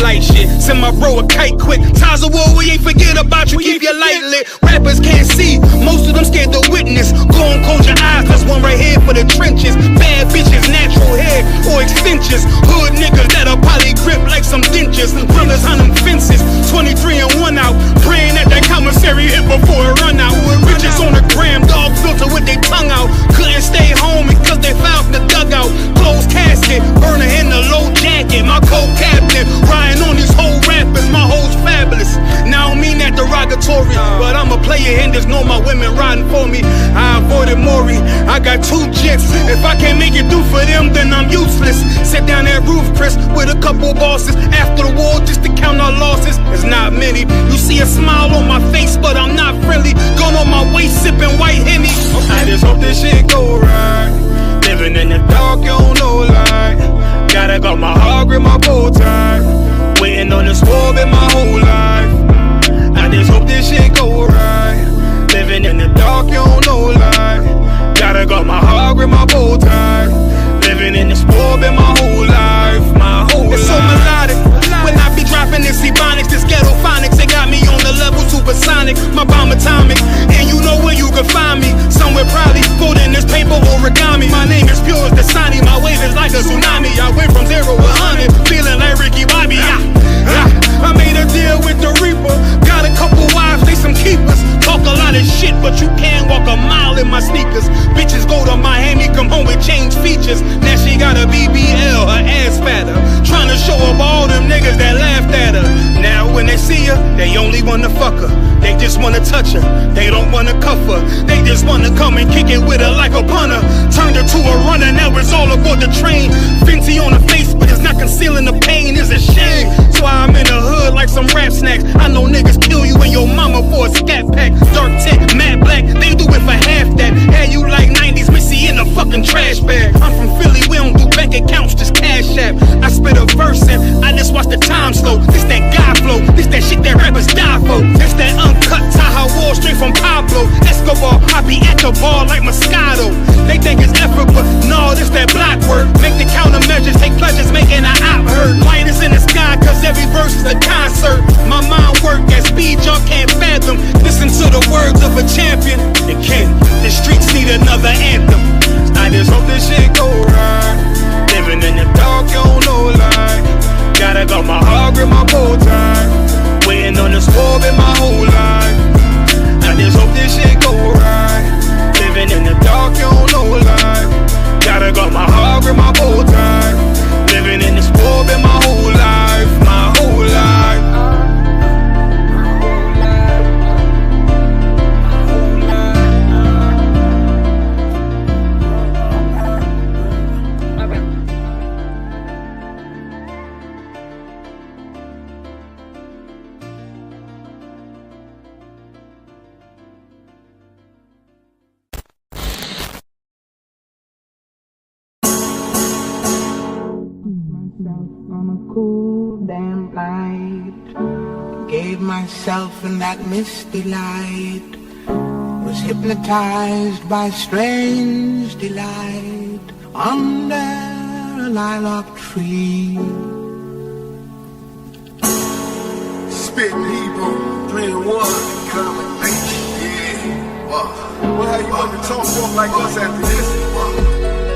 Israelite shit. Send my bro a kite quick. Ties of war, we ain't forget about you. Keep your light lit. Rappers can't see, most of them scared to witness. Go on, close your eyes, there's one right here for the trenches. Bad bitches, natural hair or extensions. Hood niggas that'll probably grip like some dentures. Brothers on them fences, 23 and 1 out. Praying that commissary hit before it run out. Bitches on the gram, dog filter with their tongue out. Couldn't stay home because they found the dugout. Closed casket, burner in the low jacket. My co-captain, riding on these whole rappers. My hoes fabulous. Now I don't mean that derogatory, but I'm a player and there's no my women riding for me. I avoided Maury, I got 2 jets. If I can't make it through for them, then I'm useless. Sit down that roof, Chris, with a couple bosses. After the war, just to count our losses. It's not many. You see a smile on my face, but I'm not friendly. Gun on my waist, sipping white Henny. I just hope this shit go right. Living in the dark, you don't know light. Gotta got my heart, grip my bow tie. Waiting on this war, been my whole life. I just hope this shit go right. Living in the dark, you don't know light. Gotta got my heart, grip my bow tie. Living in this war, been my whole life. My whole life. It's so melodic. When I be dropping this ebonics, this ghetto phonics, they got me on the level supersonic. My bomb atomic, and you know where you can find me. Somewhere probably folding this paper origami. My name is pure as the Dasani, my wave is like a tsunami. I went from 0 to 100, feeling like Ricky Bobby. I made a deal with the Reaper. Got a couple wives, they some keepers. Talk a lot of shit, but you can't walk a mile in my sneakers. Bitches go to Miami, come home with change features. Now she got a BBL, her ass fatter. Trying to show up all them niggas that laughed at her. Now when they see her, they only wanna fuck her. They just wanna touch her, they don't wanna cuff her. They just wanna come and kick it with her like a punter. Turned her to a runner, now it's all aboard the train. Fenty on her face, but it's not concealing the pain, it's a shame. So I'm in the hood like some rap snacks. I know niggas kill you and your mama for a scat pack. Dark tint, matte black, they do it for half that. Had you like 90s Missy in a fucking trash bag. I'm from Philly, we don't do bank accounts, just cash app. I spit a verse and I just watch the time slow. This that guy flow, this that shit that rappers die for. This that uncut Taha Wall straight from Pablo Escobar. I be at the bar like Moscato. They think it's effort, but no, this that block work. Make the countermeasures, take pleasures, making an op hurt. Lightest in the sky, cause every verse is a concert. My mind work at speed y'all can't fathom. Listen to the words of a champion. And Ken, the streets need another anthem. I just hope this shit go right. Living in the dark, you don't know light. Gotta got my heart, grip my bow tie. Waiting on this war, been my whole life. I just hope this shit go right. Living in the dark, you don't know light. Gotta got my heart, grip my bow tie. Living in this war, been my whole life. My whole life. On a cool damn night, gave myself in that misty light, was hypnotized by strange delight under a lilac tree. Spitting Hebrew, 3 and 1, combination, yeah. Well, how you want to talk folk like us after this?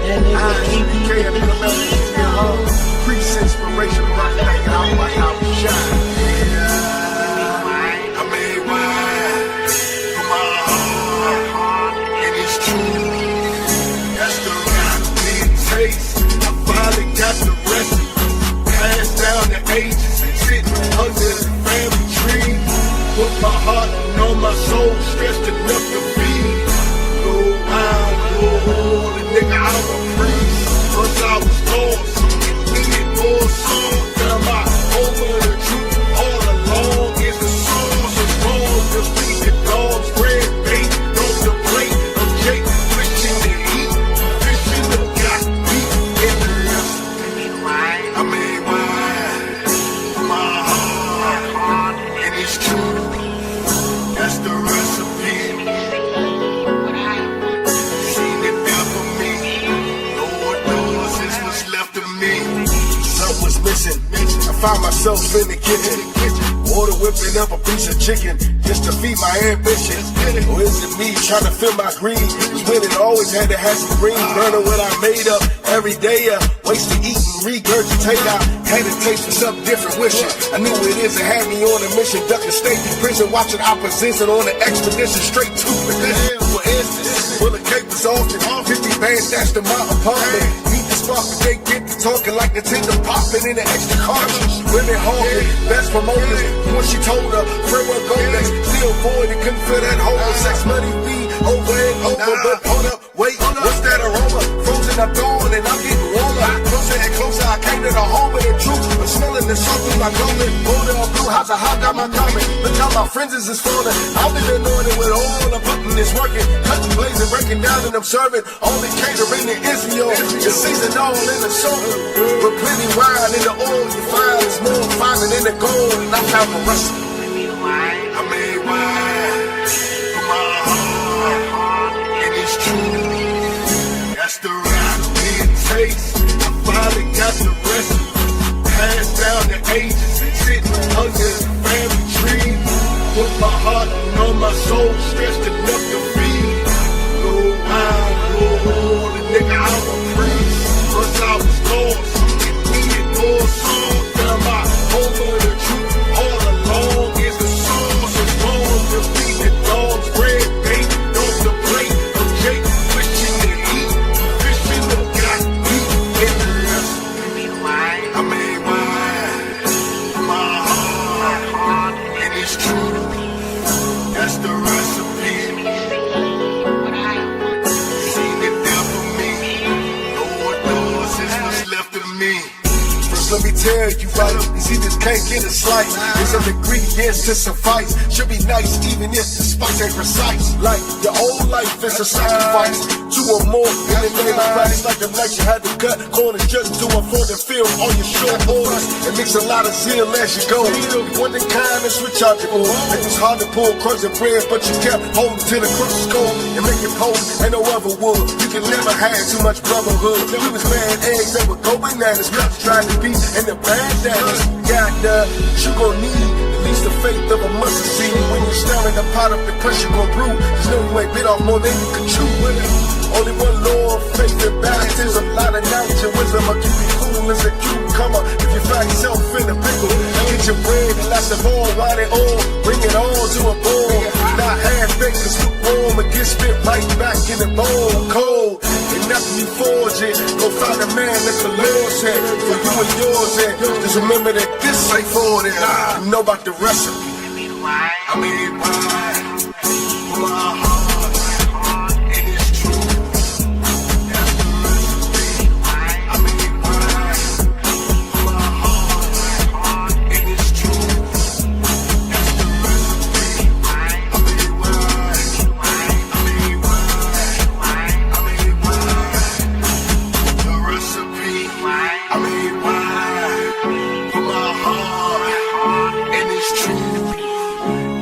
I.S.U.P.K and come out and get home. Preach inspiration, rock like out, watch how we shine. I made wine for my heart, and it's true. That's the rock big taste. I finally got the recipe. Passed down the ages, sitting under the family tree. Put my heart and on my soul, stretched enough to be. Go wild, go old, a nigga, I'm a priest. First I was lost. More songs that I'm out over the truth all along is the songs of wrong. Just feed the dogs, bread, bait, on the plate of Jake, fishing to eat, fishing to got meat in the rest. I made wine for my heart, myself in the kitchen. Water whipping up a piece of chicken just to feed my ambition. Or is it me trying to fill my greed? Cause when it always had to have some green. Burning what I made up every day. Waste to eat and regurgitate. I had a taste for something different, wishing I knew what it is. It had me on a mission, ducking state prison, watching opposition on an expedition straight to prison. For instance, bullet capers often, 50 bands dashed to my apartment. Meet the spot, but they get to talking like the Nintendo popping in the extra cartridge. Women hawking, best promoters. When she told her, framework Golex, still void, it couldn't feel that whole sex money be over and over. But hold up, wait, what's that aroma? Frozen, I'm thawing and I'm getting warmer. Closer and closer, I came to the home of the truth. I'm smelling the salt through my golden. Border of blue house, I hopped out my comment. Look how my friends is falling. I've been anointed with all I'm putting this working. Cutting, blazing, breaking down and observing. Only catering to Israel. The season all in the soul. With plenty wine in the oil, you find it's more finer than the gold. And I found the rest. I made wine for my heart, and it's true. That's the recipe it takes. I finally got the recipe. Passed down the ages, sitting under the family tree. Put my heart and all my soul, stretched enough to feed. Go wild, go old, a nigga, I'm a priest. First I was lost, needed more songs. Found my home of the truth all along. Is the songs as long to feed the dogs. Bread, bacon, on the plate of Jake, wishing to eat. Fishing the got meat in the rest. I made wine for my heart, and it's true. That's the recipe. Seen it there for me. Lord knows it's what's left of me. First, let me tell you right. You just can't get a slice. There's some ingredients to suffice. Should be nice, even if the spice ain't precise. Like your whole life is a sacrifice. Two or more in the name of Christ. Like the night you had to cut corners just to afford to fill all your short orders. It makes a lot of zeal as you go. One the kind is rechargeable. It was hard to pull crumbs and bread, but you kept holding to the crux gold and make it potent. Ain't no other wood. You can never have too much brotherhood. We was laying eggs that would go bananas. Nuts trying to beat and the bandanas. Got you gon' need at least the faith of a mustard seed. When you're stirring the pot up, the pressure gon' brew. Just know you ain't bit off more than you can chew. Only one Lord, faith and balance is a lot of knowledge and wisdom. I'll keep you cool as a cucumber if you find yourself in a pickle. Get your bread and last of all, ride it all, bring it all to a bowl. Not half-baked, cause lukewarm and get spit right back in the bowl. Cold, and after you forge it, go find a man that the Lord said for you and yours. And just remember that this ain't for it. You know about the recipe. I made wine for my heart, and it's true. That's the recipe. I made wine for my heart, and it's true. That's the recipe. I made wine. I made wine. The recipe. I made wine for my heart, and it's true.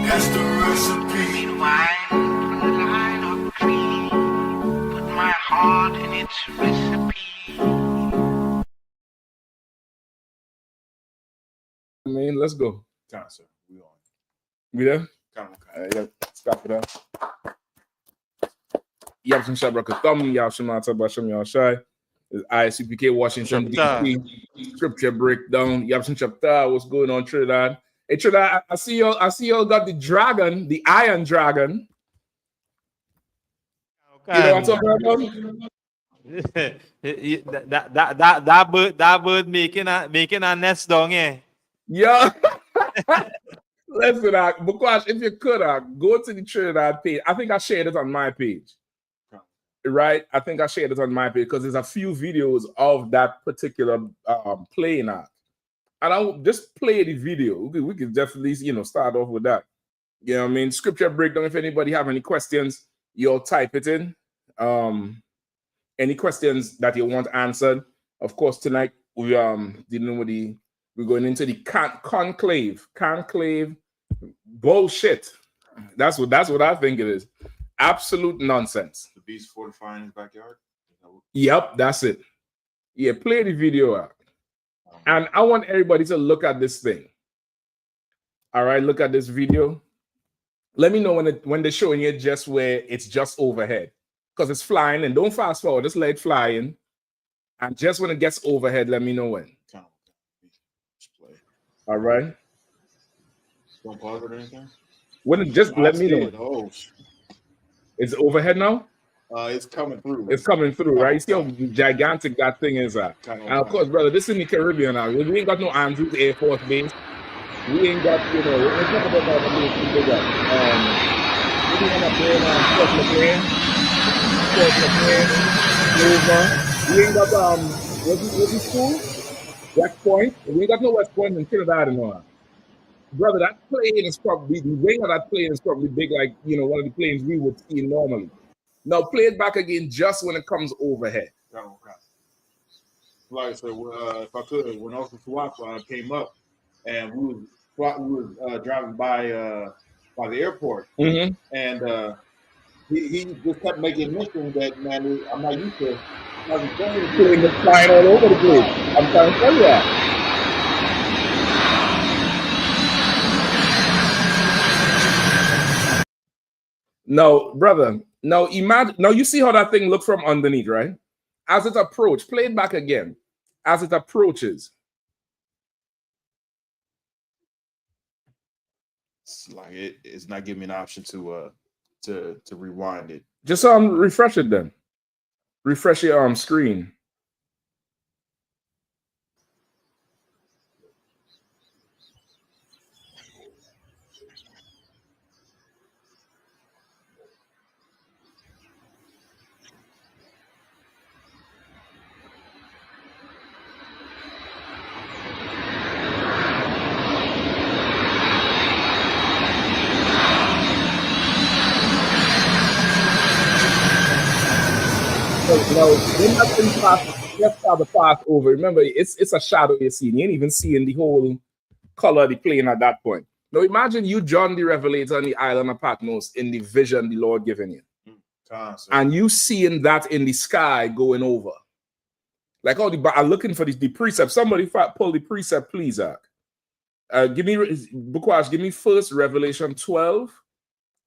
That's the recipe. Wine from the line of tree. Put my heart in its recipe. Man, let's go. Sir, we on. We there? Okay. Stop it up. Yabshim Shabrakatham, Yabshim Atabashim Yashai. It's I.S.U.P.K. Washington, D.C. Scripture breakdown. Yabshim Chapter, what's going on, Trinidad? Hey, Trinidad, I see y'all got the dragon, the iron dragon. Okay. You know what I'm talking about? that bird making a nest down here. Yeah. Listen, Bukash, if you could, go to the Trinidad page. I think I shared it on my page. Right? I think I shared it on my page because there's a few videos of that particular playing act. And I'll just play the video. We can definitely, start off with that. You know what I mean? Scripture breakdown. If anybody have any questions, you'll type it in. Any questions that you want answered. Of course, tonight we dealing with we're going into the conclave bullshit. That's what I think it is. Absolute nonsense. The beast fortifying his backyard. Yep, that's it. Yeah, play the video out. And I want everybody to look at this thing. All right, look at this video. Let me know when they're showing you just where it's just overhead. Because it's flying, and don't fast forward, just let it fly in. And just when it gets overhead, let me know when. All right. Don't pause it or anything? When it just let me know. Oh, It's overhead now? it's coming through. It's coming through, right? You see how gigantic that thing is. And of course, brother, this is in the Caribbean now. We ain't got no Andrews Air Force Base. We ain't got, you know, we're talking about that base we got. We end up doing Fort McLean, Dover. We ain't got what's the school? West Point. We ain't got no West Point in Trinidad anymore. Brother, that plane is probably the wing of that plane is probably big, like, you know, one of the planes we would see normally. Now play it back again just when it comes overhead. Like I said, if I could, when I.S.U.P.K came up, and we was driving by the airport, Mm-hmm. and he just kept making mention that, man, I'm not used to Plane is flying all over the place. I'm trying to tell you that. No, brother. Now imagine. Now you see how that thing looked from underneath, right? As it approaches, play it back again. As it approaches, it's like it's not giving me an option to rewind it. just refresh it then. Refresh your screen. No, when that thing passes, just how the pass over. Remember, it's a shadow you're seeing. You ain't even seeing the whole color of the plane at that point. Now imagine you, John the Revelator, on the island of Patmos in the vision the Lord given you. And you seeing that in the sky going over. Like, oh, I'm looking for the precept. Somebody pull the precept, please, Zach. Give me Bukwash, give me first Revelation 12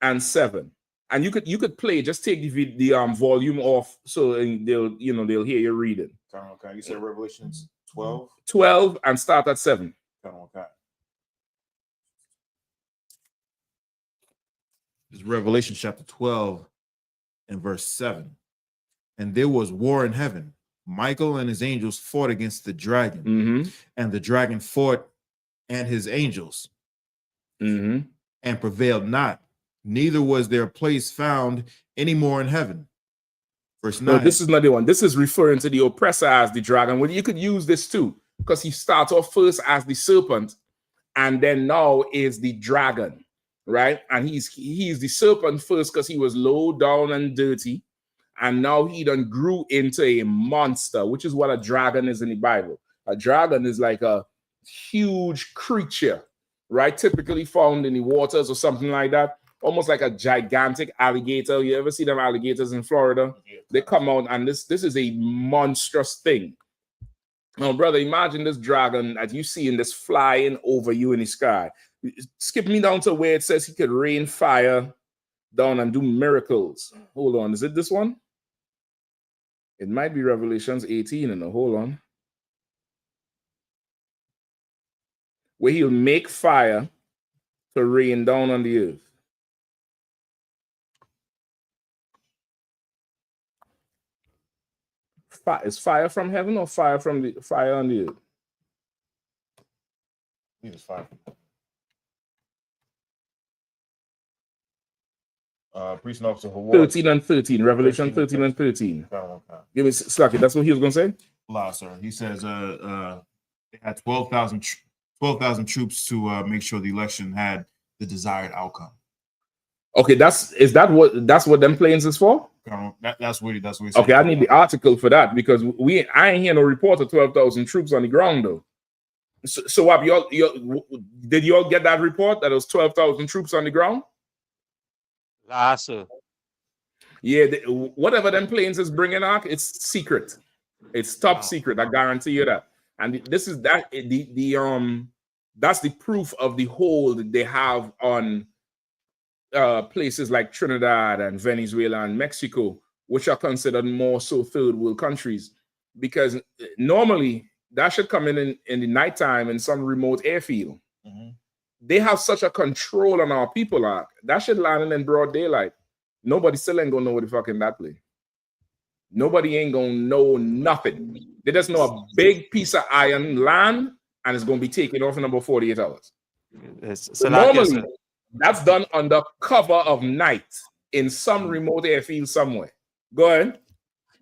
and 7. And you could play, just take the volume off so they'll hear you reading. Okay. You said Revelations 12? 12 and start at 7. Okay. This is Revelation chapter 12 and verse 7. And there was war in heaven. Michael and his angels fought against the dragon. Mm-hmm. And the dragon fought and his angels. Mm-hmm. And prevailed not. Neither was their place found any more in heaven. Verse 9. No, this is not the one. This is referring to the oppressor as the dragon. Well, you could use this too, because he starts off first as the serpent, and then now is the dragon, right? And he's the serpent first because he was low down and dirty, and now he done grew into a monster, which is what a dragon is in the Bible. A dragon is like a huge creature, right? Typically found in the waters or something like that. Almost like a gigantic alligator. You ever see them alligators in Florida? They come out, and this is a monstrous thing. Now, brother, imagine this dragon that you see in this flying over you in the sky. Skip me down to where it says he could rain fire down and do miracles. Hold on, is it this one? It might be Revelations 18. And hold on. Where he'll make fire to rain down on the earth. Is fire from heaven or fire from the fire on the earth? I think it's fire. Priest and officer for war. 13 and 13. Revelation 13 and 13. Give me Slacky. That's what he was going to say? La, sir. He says they had 12,000 troops to make sure the election had the desired outcome. Okay, that's what them planes is for? That's what he okay, I need the article for that, because I ain't hear no report of 12,000 troops on the ground though. So what, did you all get that report that it was 12,000 troops on the ground? Sir. Yeah, whatever them planes is bringing out, it's secret. It's top secret. I guarantee you that. And this is that's the proof of the hold they have on places like Trinidad and Venezuela and Mexico, which are considered more so third world countries, because normally that should come in the nighttime in some remote airfield. They have such a control on our people. That should land in broad daylight. Nobody still ain't gonna know what the fuck in that place. Nobody ain't gonna know nothing. They just know a big piece of iron land and it's gonna be taken off in about 48 hours. So normally, that's done under cover of night in some remote airfield somewhere. Go ahead.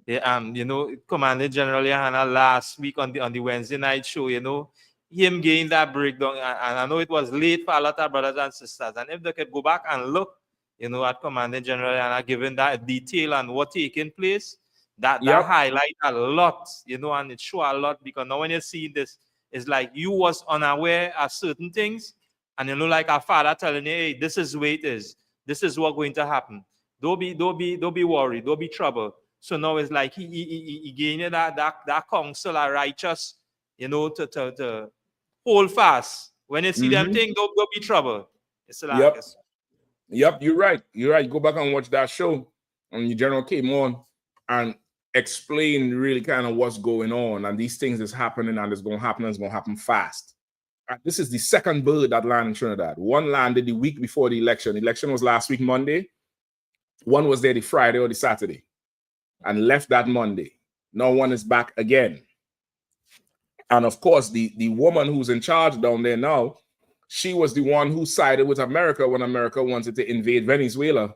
Yeah, you know, Commander General Yahanna last week on the Wednesday night show, you know, him getting that breakdown, and I know it was late for a lot of brothers and sisters. And if they could go back and look, you know, at Commander General Yahanna giving that detail on what taking place, that highlight a lot, you know, and it show a lot, because now when you see this, it's like you was unaware of certain things, and you know, like our father telling you, hey, this is the way it is. This is what's going to happen. Don't be worried. Don't be troubled. So now it's like he gained that counsel of righteous, you know, to hold fast. When you see them things, don't be troubled. It's like Yep, you're right. You're right. Go back and watch that show. And the general came on and explained really kind of what's going on. And these things is happening, and it's going to happen, and it's going to happen fast. This is the second bird that landed in Trinidad. One landed the week before the election. The election was last week, Monday. One was there the Friday or the Saturday and left that Monday. Now one is back again. And of course, the woman who's in charge down there now, she was the one who sided with America when America wanted to invade Venezuela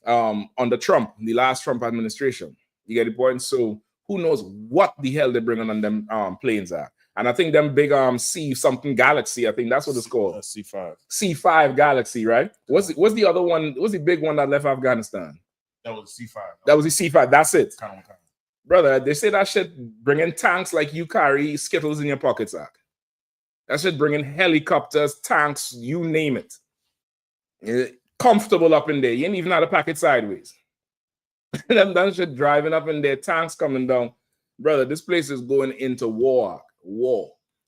under Trump, the last Trump administration. You get the point? So who knows what the hell they're bringing on them planes are. And I think them big C something Galaxy, I think that's what it's called. C5. C5 Galaxy, right? What's the other one? What's the big one that left Afghanistan? That was C5. That was the C5. That's it. Brother, they say that shit bringing tanks like you carry Skittles in your pocket, Zach. That shit bringing helicopters, tanks, you name it. Comfortable up in there. You ain't even had to pack it sideways. That shit driving up in there, tanks coming down. Brother, this place is going into war.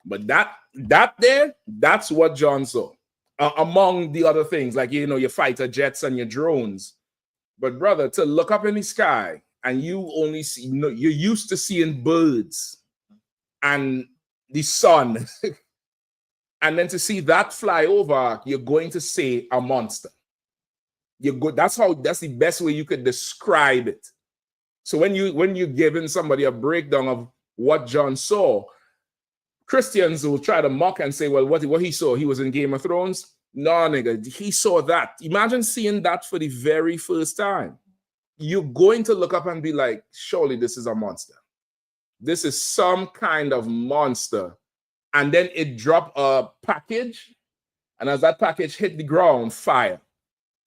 But that's what John saw. Among the other things, like, you know, your fighter jets and your drones. But brother, to look up in the sky and you only see, you know, you're used to seeing birds and the sun. And then to see that fly over, you're going to say a monster. That's the best way you could describe it. So when you're giving somebody a breakdown of what John saw, Christians will try to mock and say, well, what he saw, he was in Game of Thrones. No, nigga, he saw that. Imagine seeing that for the very first time. You're going to look up and be like, surely this is a monster. This is some kind of monster. And then it dropped a package. And as that package hit the ground, fire.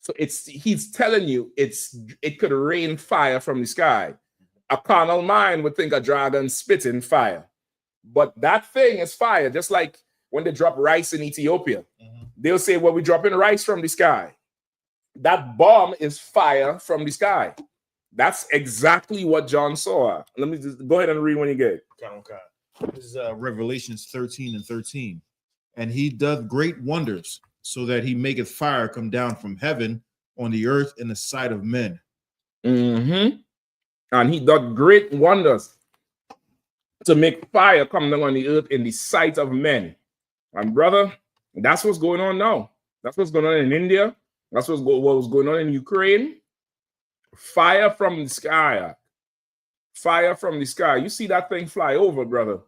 So he's telling you it could rain fire from the sky. A carnal mind would think a dragon spitting fire. But that thing is fire, just like when they drop rice in Ethiopia. They'll say, well, we're dropping rice from the sky. That bomb is fire from the sky. That's exactly what John saw. Let me just go ahead and read when you get it. Okay. This is Revelations 13:13. And he doth great wonders, so that he maketh fire come down from heaven on the earth in the sight of men. And he doth great wonders to make fire come down on the earth in the sight of men. And brother, that's what's going on now. That's what's going on in India. That's what was going on in Ukraine. Fire from the sky. Fire from the sky. You see that thing fly over, brother.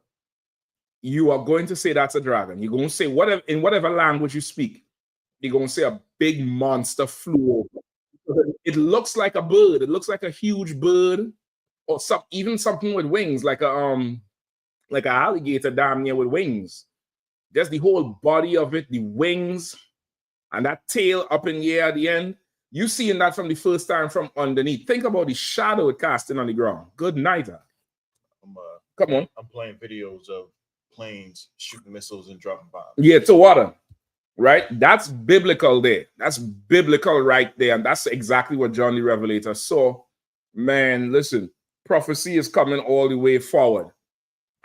You are going to say that's a dragon. You're going to say in whatever language you speak. You're going to say a big monster flew over. It looks like a bird. It looks like a huge bird, or even something with wings, like an alligator damn near with wings. Just the whole body of it, the wings, and that tail up in the air at the end. You seeing that from the first time from underneath. Think about the shadow it casting on the ground. Good night. Come on. I'm playing videos of planes shooting missiles and dropping bombs. Yeah, to water. Right? That's biblical there. That's biblical right there. And that's exactly what John the Revelator saw. Man, listen, prophecy is coming all the way forward.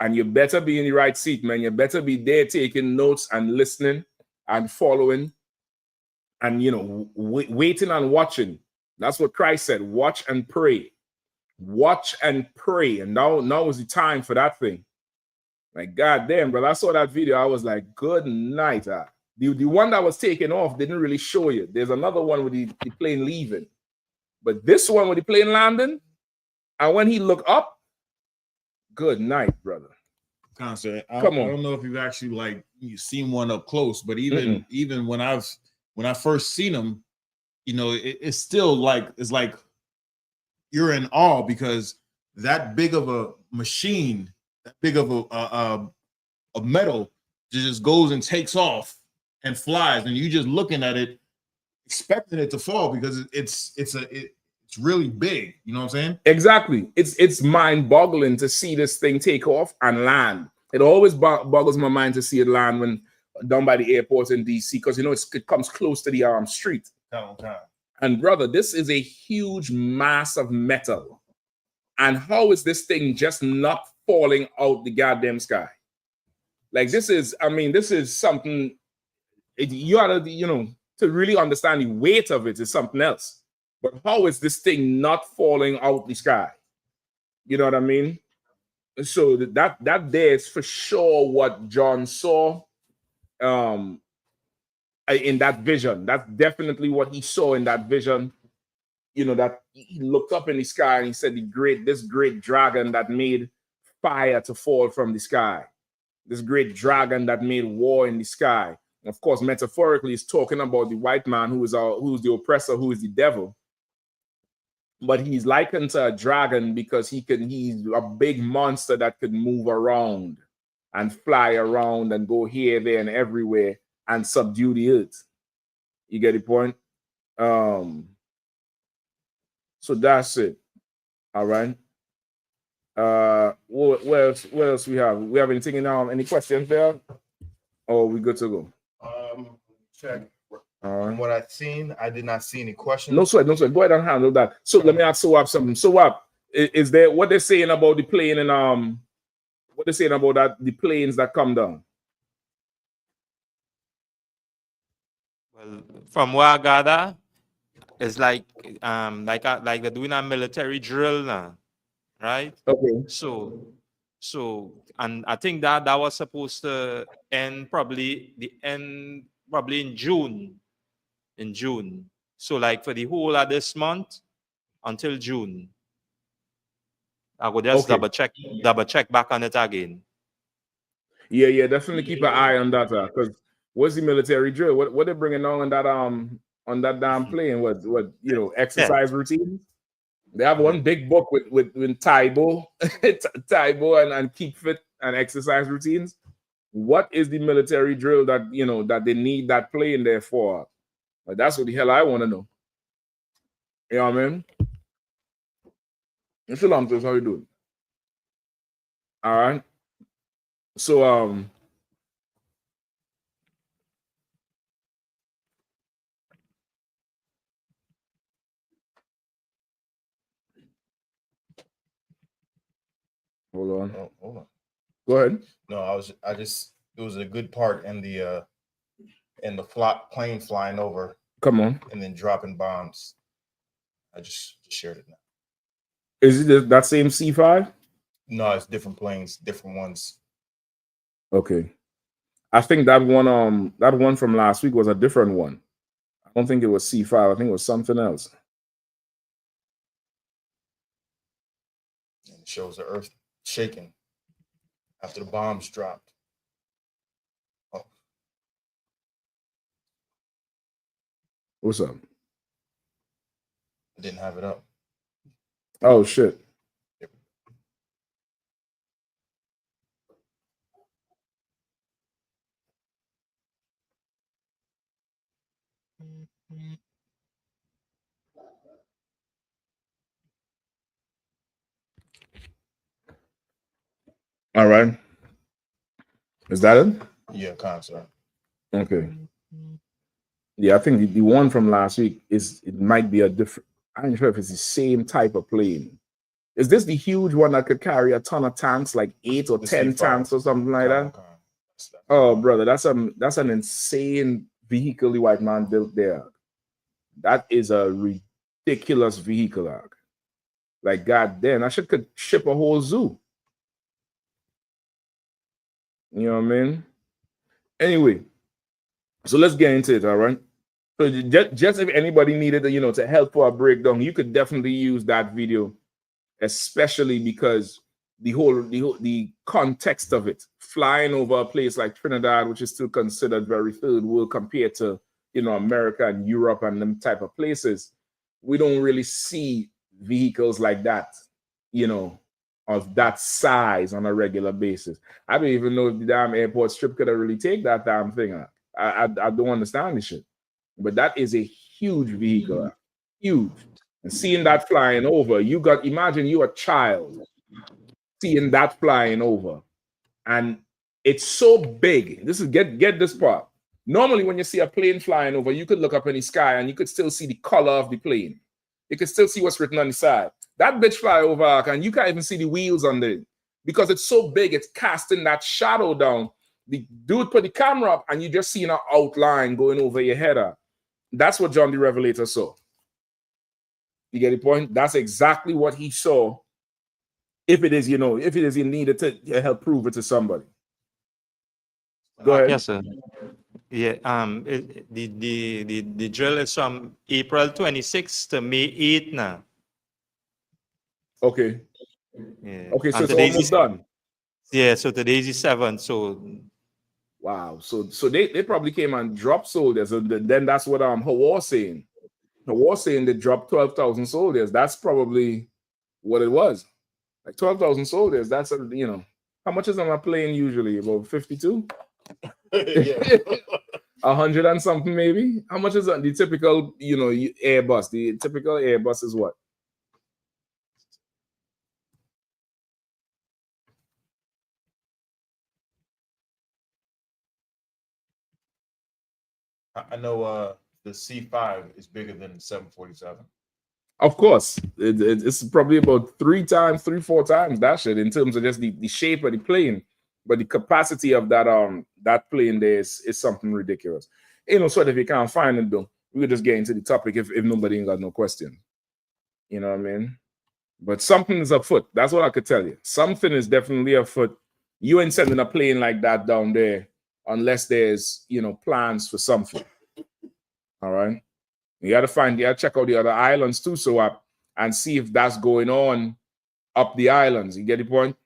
And you better be in the right seat, man. You better be there taking notes and listening and following and, you know, waiting and watching. That's what Christ said. Watch and pray. Watch and pray. And now is the time for that thing. Like, God damn, bro. I saw that video. I was like, good night. The one that was taken off didn't really show you. There's another one with the plane leaving. But this one with the plane landing, and when he looked up, good night, brother. Concert. Come on. I don't know if you've actually like you've seen one up close, but even when I first seen them, you know, it's still like it's like you're in awe because that big of a machine, that big of a metal just goes and takes off and flies, and you just looking at it, expecting it to fall because it's really big. You know what I'm saying? Exactly. It's mind-boggling to see this thing take off and land. It always boggles my mind to see it land when down by the airport in DC because you know it comes close to the street. And brother, this is a huge mass of metal. And how is this thing just not falling out the goddamn sky? Like this is something you ought to, you know, to really understand the weight of it is something else. But how is this thing not falling out the sky? You know what I mean? So that there is for sure what John saw in that vision. That's definitely what he saw in that vision. You know, that he looked up in the sky and he said this great dragon that made fire to fall from the sky. This great dragon that made war in the sky. And of course, metaphorically, he's talking about the white man who's the oppressor, who is the devil. But he's likened to a dragon because he's a big monster that could move around and fly around and go here, there, and everywhere and subdue the earth. You get the point? So that's it. All right. What else we have? We have anything in any questions there? Or we good to go? Check. From what I've seen, I did not see any questions. No sweat. Go ahead and handle that. So let me ask SOAP something. SOAP, is there what they're saying about the plane and what they're saying about the planes that come down? Well, from what I gather, it's like they're doing a military drill now, right? Okay. So and I think that was supposed to end probably in June. In June. So like for the whole of this month until June. I would just double check back on it again. Yeah, definitely keep an eye on that because what's the military drill? What they're bringing on that damn plane? What you know, exercise routines? They have one big book with Taibo and keep fit and exercise routines. What is the military drill that you know that they need that plane there for? Like, that's what the hell I want to know. You know what I mean? Shalom, how you doing? All right. So hold on. Oh, hold on. Go ahead. No, it was a good part in the plane flying over. Come on. And then dropping bombs. I just shared it now. Is it that same C5? No, it's different planes, different ones. Okay. I think that one from last week was a different one. I don't think it was C5. I think it was something else. And it shows the earth shaking after the bombs dropped. Oh. What's up? I didn't have it up. Oh shit. All right. Is that it? Yeah, concert. Okay. Yeah, I think the one from last week it might be a different. I'm not sure if it's the same type of plane. Is this the huge one that could carry a ton of tanks, like 8 or 10 tanks or something like that? Oh, brother, that's an insane vehicle the white man built there. That is a ridiculous vehicle. Like, goddamn, I could ship a whole zoo. You know what I mean? Anyway, so let's get into it, all right? So just if anybody needed, to help for a breakdown, you could definitely use that video, especially because the context of it, flying over a place like Trinidad, which is still considered very third world compared to, America and Europe and them type of places. We don't really see vehicles like that, of that size on a regular basis. I don't even know if the damn airport strip could have really take that damn thing. I don't understand this shit. But that is a huge vehicle, huge. And seeing that flying over, imagine you a child seeing that flying over, and it's so big. This is get this part. Normally, when you see a plane flying over, you could look up in the sky and you could still see the color of the plane. You could still see what's written on the side. That bitch fly over, and you can't even see the wheels on it because it's so big. It's casting that shadow down. The dude put the camera up, and you just see an outline going over your head. That's what John the Revelator saw. You get the point? That's exactly what he saw. If it is, you needed to help prove it to somebody. Go ahead. Yes, sir. Yeah. The drill is from April 26th to May 8th now. Okay. Yeah. Okay, so it's almost done. Yeah. So today's the 7th. So. Wow. So they probably came and dropped soldiers. And then that's what Hawa saying. Hawa saying they dropped 12,000 soldiers. That's probably what it was. Like 12,000 soldiers. That's how much is on a plane usually? About 52? Yeah. 100 and something maybe. How much is on the typical Airbus? The typical Airbus is what? I know the C5 is bigger than the 747. Of course, it's probably about 3, 4 times that shit in terms of just the shape of the plane, but the capacity of that plane there is something ridiculous. Ain't no sweat if you can't find it though. We could just get into the topic if nobody ain't got no question. You know what I mean? But something is afoot. That's what I could tell you. Something is definitely afoot. You ain't sending a plane like that down there unless there's plans for something. All right. You gotta check out the other islands too, and see if that's going on up the islands. You get the point?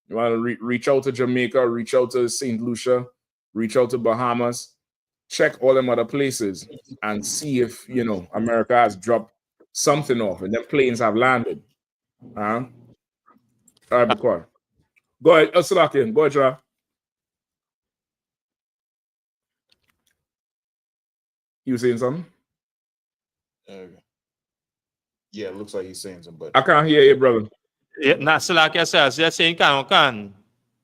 You want to reach out to Jamaica, reach out to St. Lucia, reach out to Bahamas, check all them other places and see if America has dropped something off and then planes have landed. All right, Bukar. Go ahead, Salakian. Go ahead, Tra. You saying something? Yeah, it looks like he's saying something, but I can't hear you, brother. Yeah, Salakia says you're saying can.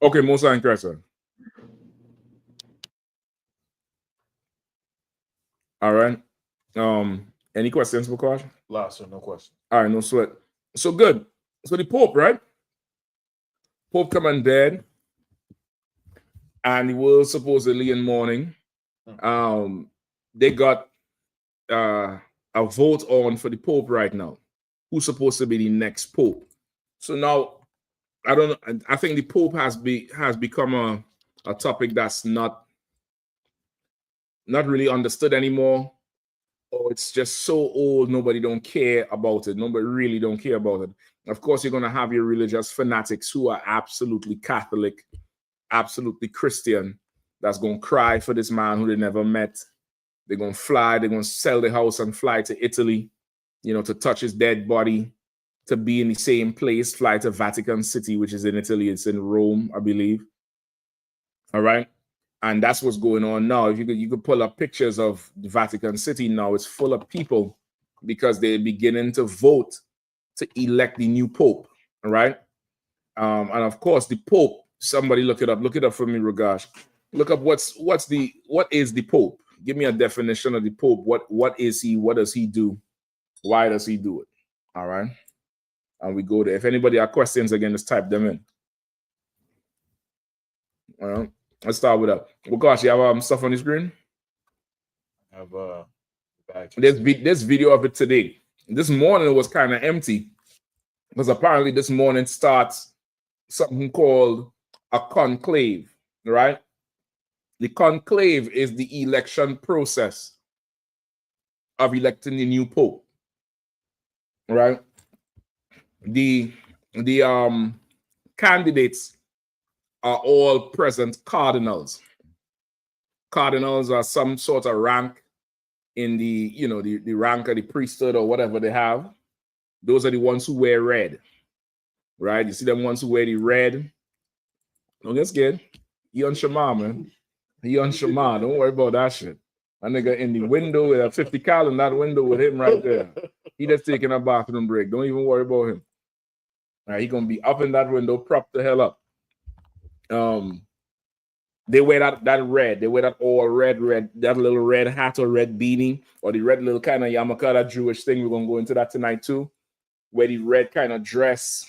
Okay, Musa and Cressa. All right. Any questions, Bukar? Lots or no question. All right, no sweat. So good. So the Pope, right? Pope coming dead, and he was supposedly in mourning. They got a vote on for the Pope right now. Who's supposed to be the next Pope? So now, I don't know. I think the Pope has become a topic that's not really understood anymore. Or it's just so old, nobody don't care about it. Nobody really don't care about it. Of course, you're going to have your religious fanatics who are absolutely Catholic, absolutely Christian, that's going to cry for this man who they never met. They're going to fly. They're going to sell the house and fly to Italy, to touch his dead body, to be in the same place, fly to Vatican City, which is in Italy. It's in Rome, I believe. All right. And that's what's going on now. If you could pull up pictures of the Vatican City now, it's full of people because they're beginning to vote to elect the new Pope. All right. And of course, the Pope, somebody look it up for me, Ragash. Look up what is the Pope? Give me a definition of the Pope. What is he? What does he do? Why does he do it? All right. and we go there. If anybody have questions, again, just type them in. All right, let's start with that. Gosh, you have stuff on the screen? I have this video of it today. This morning it was kind of empty because apparently this morning starts something called a conclave, right? The conclave is the election process of electing the new pope, right? The candidates are all present cardinals. Cardinals are some sort of rank in the, you know, the rank of the priesthood or whatever they have. Those are the ones who wear red, right? You see them ones who wear the red. Don't get scared. He on Shema, man. He on Shema. Don't worry about that shit. My nigga in the window with a 50 cal in that window with him right there. He just taking a bathroom break. Don't even worry about him. All right, he gonna be up in that window, propped the hell up. They wear that red. They wear that all red, that little red hat or red beanie or the red little kind of yarmulke, that Jewish thing. We're gonna go into that tonight too. Wear the red kind of dress.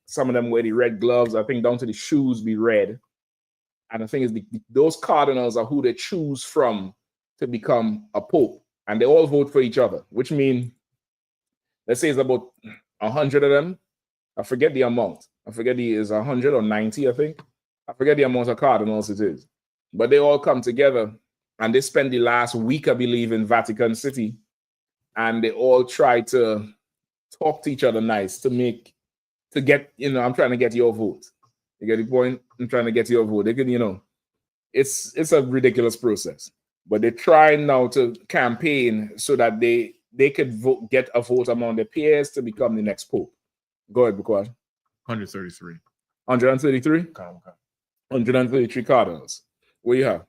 Some of them wear the red gloves. I think down to the shoes be red. And the thing is, those cardinals are who they choose from to become a pope, and they all vote for each other. Which means, let's say it's about 100 of them. I forget the amount. I forget is 100 or 90. I think. I forget the amount of cardinals it is, but they all come together and they spend the last week, I believe, in Vatican City, and they all try to talk to each other nice to get, you know, I'm trying to get your vote. You get the point? I'm trying to get your vote. They can, you know, it's a ridiculous process, but they're trying now to campaign so that they could get a vote among their peers to become the next pope. Go ahead, Bukwaj. 133. 133? Okay. 133 cardinals. What do you have?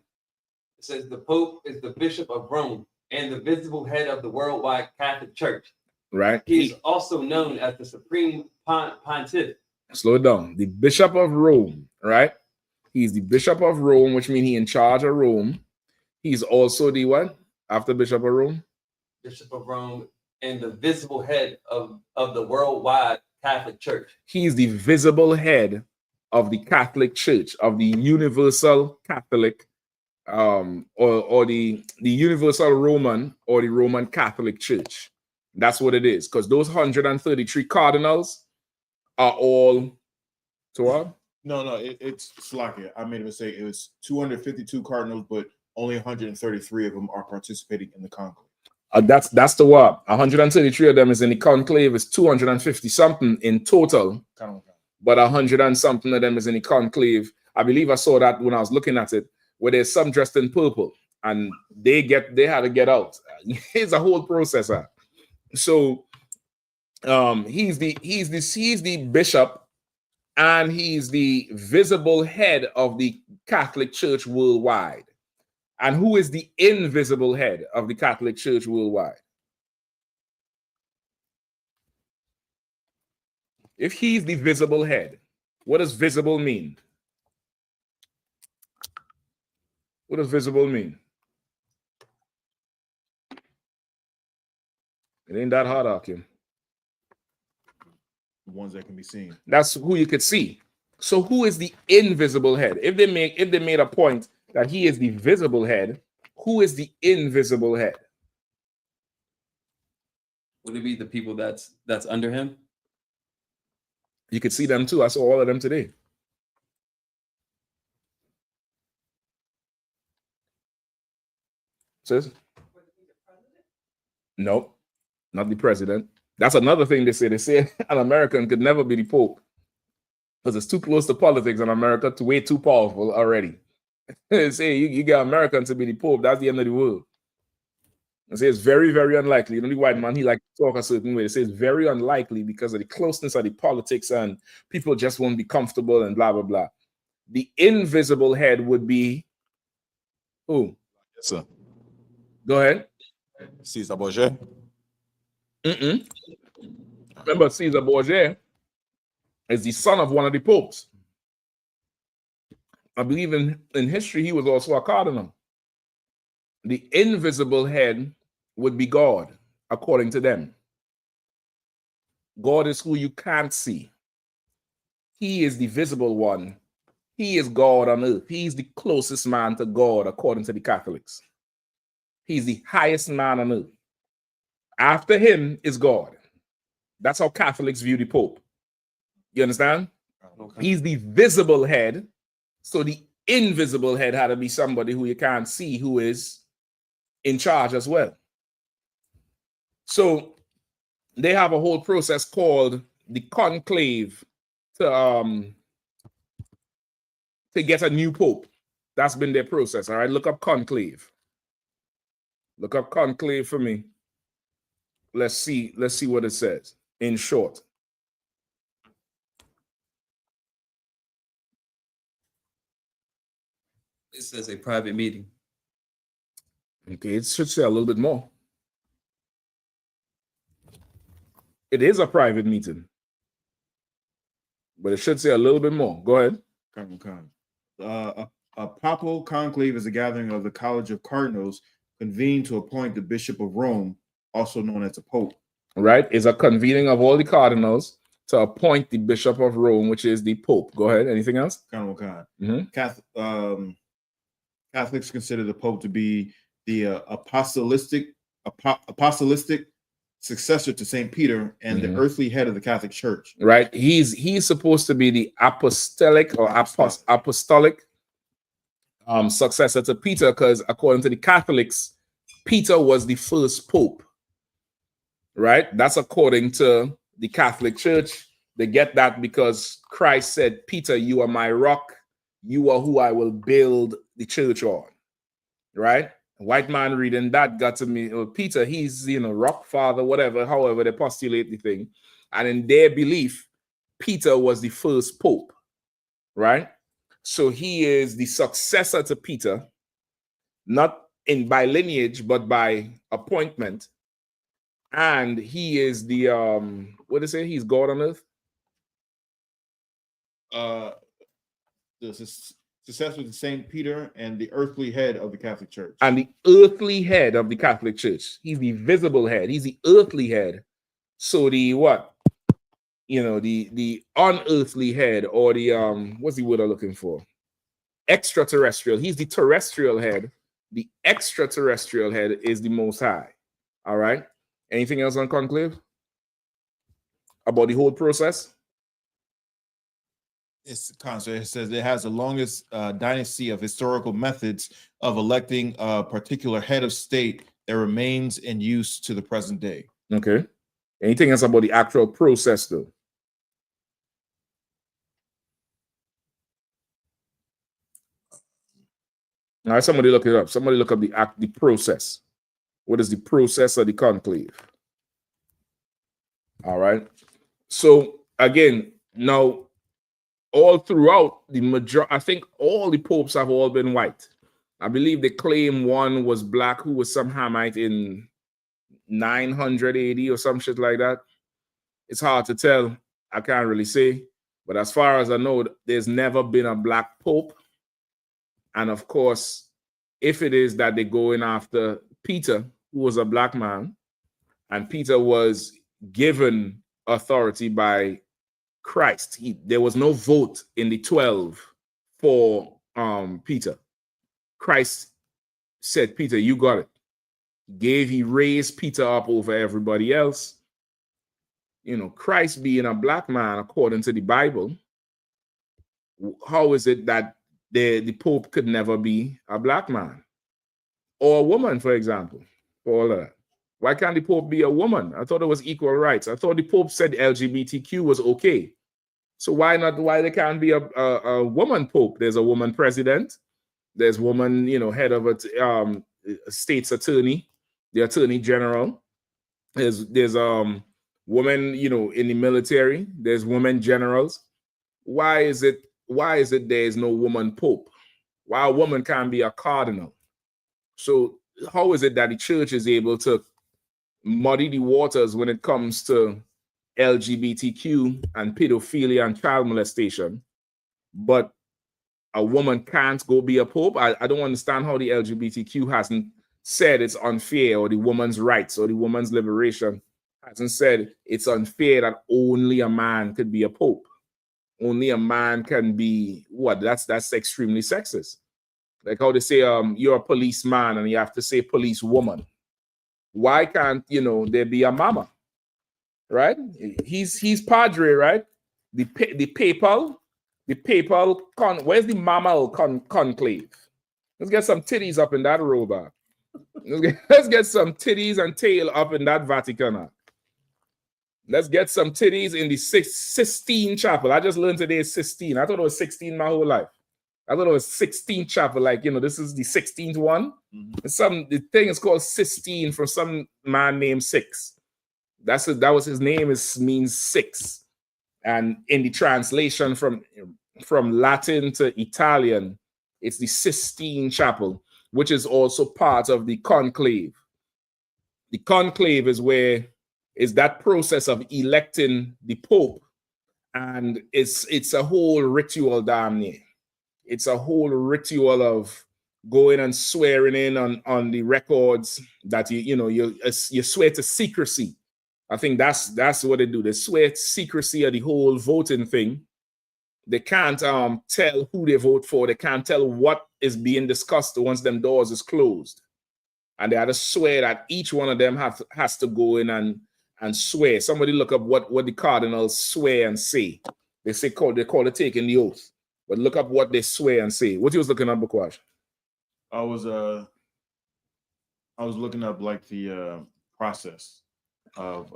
It says the Pope is the Bishop of Rome and the visible head of the worldwide Catholic Church. Right. He is also known as the Supreme Pontiff. Slow it down. The Bishop of Rome, right? He's the Bishop of Rome, which means he's in charge of Rome. He's also the what? After Bishop of Rome? Bishop of Rome and the visible head of the worldwide Catholic Church. He's the visible head of the Catholic Church, of the Universal Catholic, or the Universal Roman or the Roman Catholic Church. That's what it is, because those 133 cardinals are all to what? No, it's Slovakia. I made a mistake. It was 252 cardinals, but only 133 of them are participating in the conclave. That's the what? 133 of them is in the conclave. It's 250 something in total. But 100 and something of them is in the conclave. I believe I saw that when I was looking at it, where there's some dressed in purple, and they had to get out. It's a whole process. So he's the bishop, and he's the visible head of the Catholic Church worldwide. And who is the invisible head of the Catholic Church worldwide? If he's the visible head, what does visible mean? What does visible mean? It ain't that hard, Akim. The ones that can be seen. That's who you could see. So who is the invisible head? If they made a point that he is the visible head, who is the invisible head? Would it be the people that's under him? You could see them too. I saw all of them today. Sis? No, not the president. That's another thing they say. They say an American could never be the Pope because it's too close to politics in America, way too powerful already. They say you get American to be the Pope, that's the end of the world. They say it's very, very unlikely. You know, the white man, he like to talk a certain way. They say it's very unlikely because of the closeness of the politics and people just won't be comfortable and blah, blah, blah. The invisible head would be who? Yes, sir. Go ahead. Caesar Borgia. Remember, Caesar Borgia is the son of one of the popes. I believe in history, he was also a cardinal. The invisible head would be God, according to them. God is who you can't see. He is the visible one. He is God on earth. He's the closest man to God, according to the Catholics. He's the highest man on earth. After him is God. That's how Catholics view the Pope. You understand? Okay. He's the visible head. So the invisible head had to be somebody who you can't see, who is in charge as well. So they have a whole process called the conclave to get a new pope. That's been their process. All right, look up conclave. Look up conclave for me. Let's see what it says in short. It says a private meeting. Okay, it should say a little bit more. It is a private meeting, but it should say a little bit more. Go ahead. A papal conclave is a gathering of the College of Cardinals convened to appoint the Bishop of Rome, also known as the Pope. Right? It's a convening of all the cardinals to appoint the Bishop of Rome, which is the Pope. Go ahead. Anything else? Catholics consider the Pope to be the apostolic successor to St. Peter and the earthly head of the Catholic Church. Right? He's supposed to be the apostolic successor to Peter, because according to the Catholics, Peter was the first pope. Right? That's according to the Catholic Church. They get that because Christ said, Peter, you are my rock. You are who I will build the church on. Right? A white man reading that got to me, Peter, he's, rock father, whatever, however they postulate the thing. And in their belief, Peter was the first pope. Right? So he is the successor to Peter, not by lineage, but by appointment. And he is the what is it? He's God on earth. The successor to St. Peter and the earthly head of the Catholic Church. And the earthly head of the Catholic Church. He's the visible head. He's the earthly head. So the what? The unearthly head, or the what's the word I'm looking for? Extraterrestrial. He's the terrestrial head. The extraterrestrial head is the Most High. All right. Anything else on conclave? About the whole process? It says it has the longest dynasty of historical methods of electing a particular head of state that remains in use to the present day. Okay. Anything else about the actual process, though? All right, somebody look it up. Somebody look up the process. What is the process of the conclave? All right. So again, now all throughout I think all the popes have all been white. I believe they claim one was black who was some Hamite in 900 AD or some shit like that. It's hard to tell. I can't really say. But as far as I know, there's never been a black pope. And of course, if it is that they're going after Peter, who was a black man, and Peter was given authority by Christ, there was no vote in the 12 for Peter. Christ said, Peter, you got it. He raised Peter up over everybody else. Christ being a black man, according to the Bible, how is it that the Pope could never be a black man or a woman, for example, for all of that? Why can't the Pope be a woman? I thought it was equal rights. I thought the Pope said LGBTQ was okay. So why there can't be a woman Pope? There's a woman president. There's woman, head of a state's attorney, the attorney general. There's women, in the military. There's women generals. Why is it there is no woman Pope? Why a woman can't be a cardinal? So how is it that the church is able to muddy the waters when it comes to LGBTQ and pedophilia and child molestation, but a woman can't go be a pope? I don't understand how the LGBTQ hasn't said it's unfair, or the woman's rights, or the woman's liberation hasn't said it's unfair that only a man could be a pope. Only a man can be what? That's extremely sexist. Like how they say, you're a policeman and you have to say police woman. Why can't there be a mama? Right? He's padre, right? The papal where's the mammal conclave? Let's get some titties up in that robot. Let's get some titties and tail up in that Vatican. Let's get some titties in the Sistine Chapel. I just learned today 16. I thought it was 16 my whole life. I thought it was 16 chapel. Like, this is the 16th one. The thing is called Sistine from some man named Six. That was his name. Means six. And in the translation from Latin to Italian, it's the Sistine Chapel, which is also part of the conclave. The conclave is that process of electing the Pope, and it's a whole ritual damn near. It's a whole ritual of going and swearing in on the records that you swear to secrecy. I think that's what they do. They swear to secrecy of the whole voting thing. They can't tell who they vote for. They can't tell what is being discussed once them doors is closed. And they had to swear that each one of them has to go in and swear. Somebody look up what the cardinals swear and say. They call it taking the oath. But look up what they swear and say. What you was looking up, Bukwash? I was looking up like the process of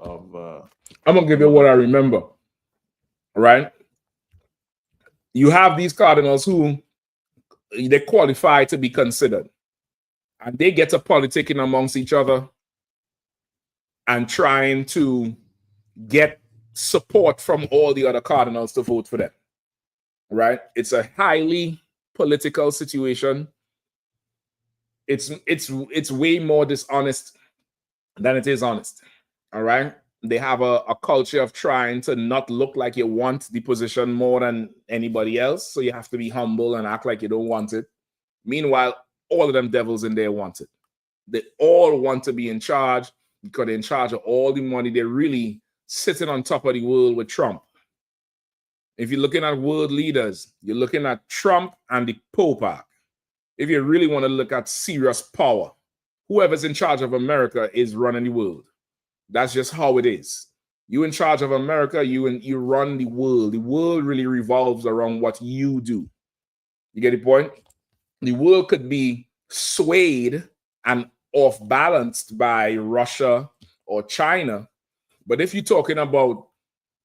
I'm gonna give you what I remember. Right? You have these cardinals who they qualify to be considered, and they get to politicking amongst each other and trying to get support from all the other cardinals to vote for them. Right? It's a highly political situation. It's way more dishonest than it is honest. All right? They have a culture of trying to not look like you want the position more than anybody else. So you have to be humble and act like you don't want it. Meanwhile, all of them devils in there want it. They all want to be in charge because they're in charge of all the money. They're really sitting on top of the world with Trump. If you're looking at world leaders, you're looking at Trump and the Pope. If you really want to look at serious power, whoever's in charge of America is running the world. That's just how it is. You in charge of America, you run the world. The world really revolves around what you do. You get the point? The world could be swayed and off balanced by Russia or China. But if you're talking about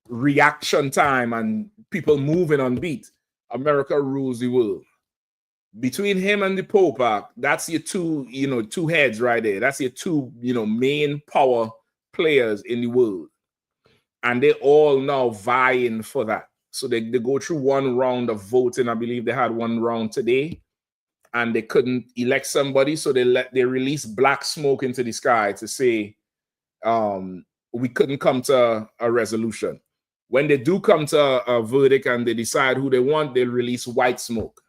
reaction time and people moving on beat, America rules the world. Between him and the Pope, that's your two heads right there. That's your two, main power players in the world. And they all now vying for that. So they go through one round of voting. I believe they had one round today, and they couldn't elect somebody. So they released black smoke into the sky to say we couldn't come to a resolution. When they do come to a verdict and they decide who they want, they'll release white smoke.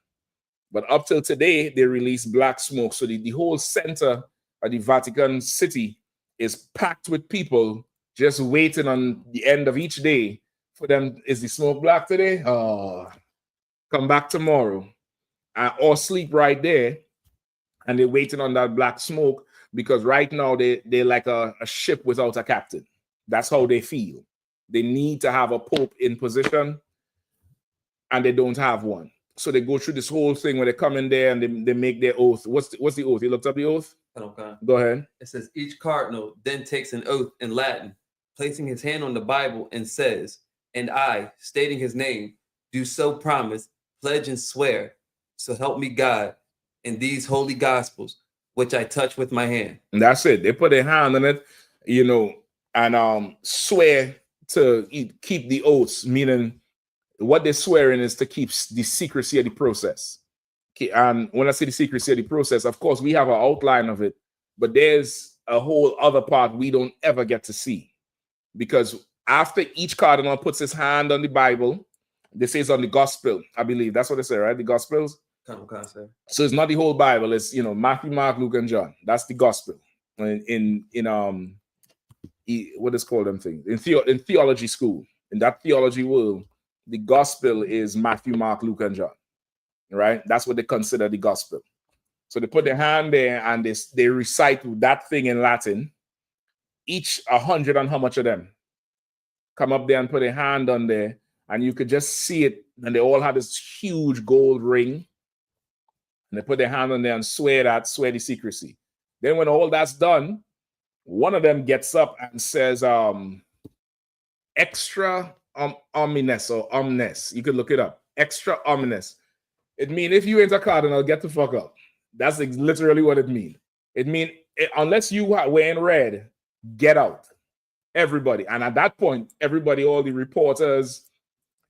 But up till today, they release black smoke. So the whole center of the Vatican City is packed with people just waiting on the end of each day for them. Is the smoke black today? Come back tomorrow. Or sleep right there. And they're waiting on that black smoke because right now they're like a ship without a captain. That's how they feel. They need to have a pope in position, and they don't have one. So they go through this whole thing where they come in there and they make their oath. What's the oath? You looked up the oath? Okay. Go ahead. It says each cardinal then takes an oath in Latin, placing his hand on the Bible, and says, "And I, stating his name, do so promise, pledge, and swear, so help me God, in these holy gospels, which I touch with my hand." And that's it. They put their hand on it, and swear to keep the oaths, meaning what they're swearing is to keep the secrecy of the process. Okay, and when I say the secrecy of the process, of course, we have an outline of it, but there's a whole other part we don't ever get to see. Because after each cardinal puts his hand on the Bible, they say it's on the gospel, I believe. That's what they say, right? The gospels. So it's not the whole Bible. It's Matthew, Mark, Luke, and John. That's the gospel. In what is called them things in theology school. In that theology world, the gospel is Matthew, Mark, Luke, and John. Right? That's what they consider the gospel. So they put their hand there and they recite that thing in Latin. Each 100 and how much of them come up there and put a hand on there, and you could just see it. And they all had this huge gold ring, and they put their hand on there and swear the secrecy. Then when all that's done, one of them gets up and says, extra omnes or omnes. You could look it up. Extra omnes. It means if you ain't a cardinal, get the fuck up. That's literally what it means. It means unless you are wearing red, get out. Everybody. And at that point, everybody, all the reporters,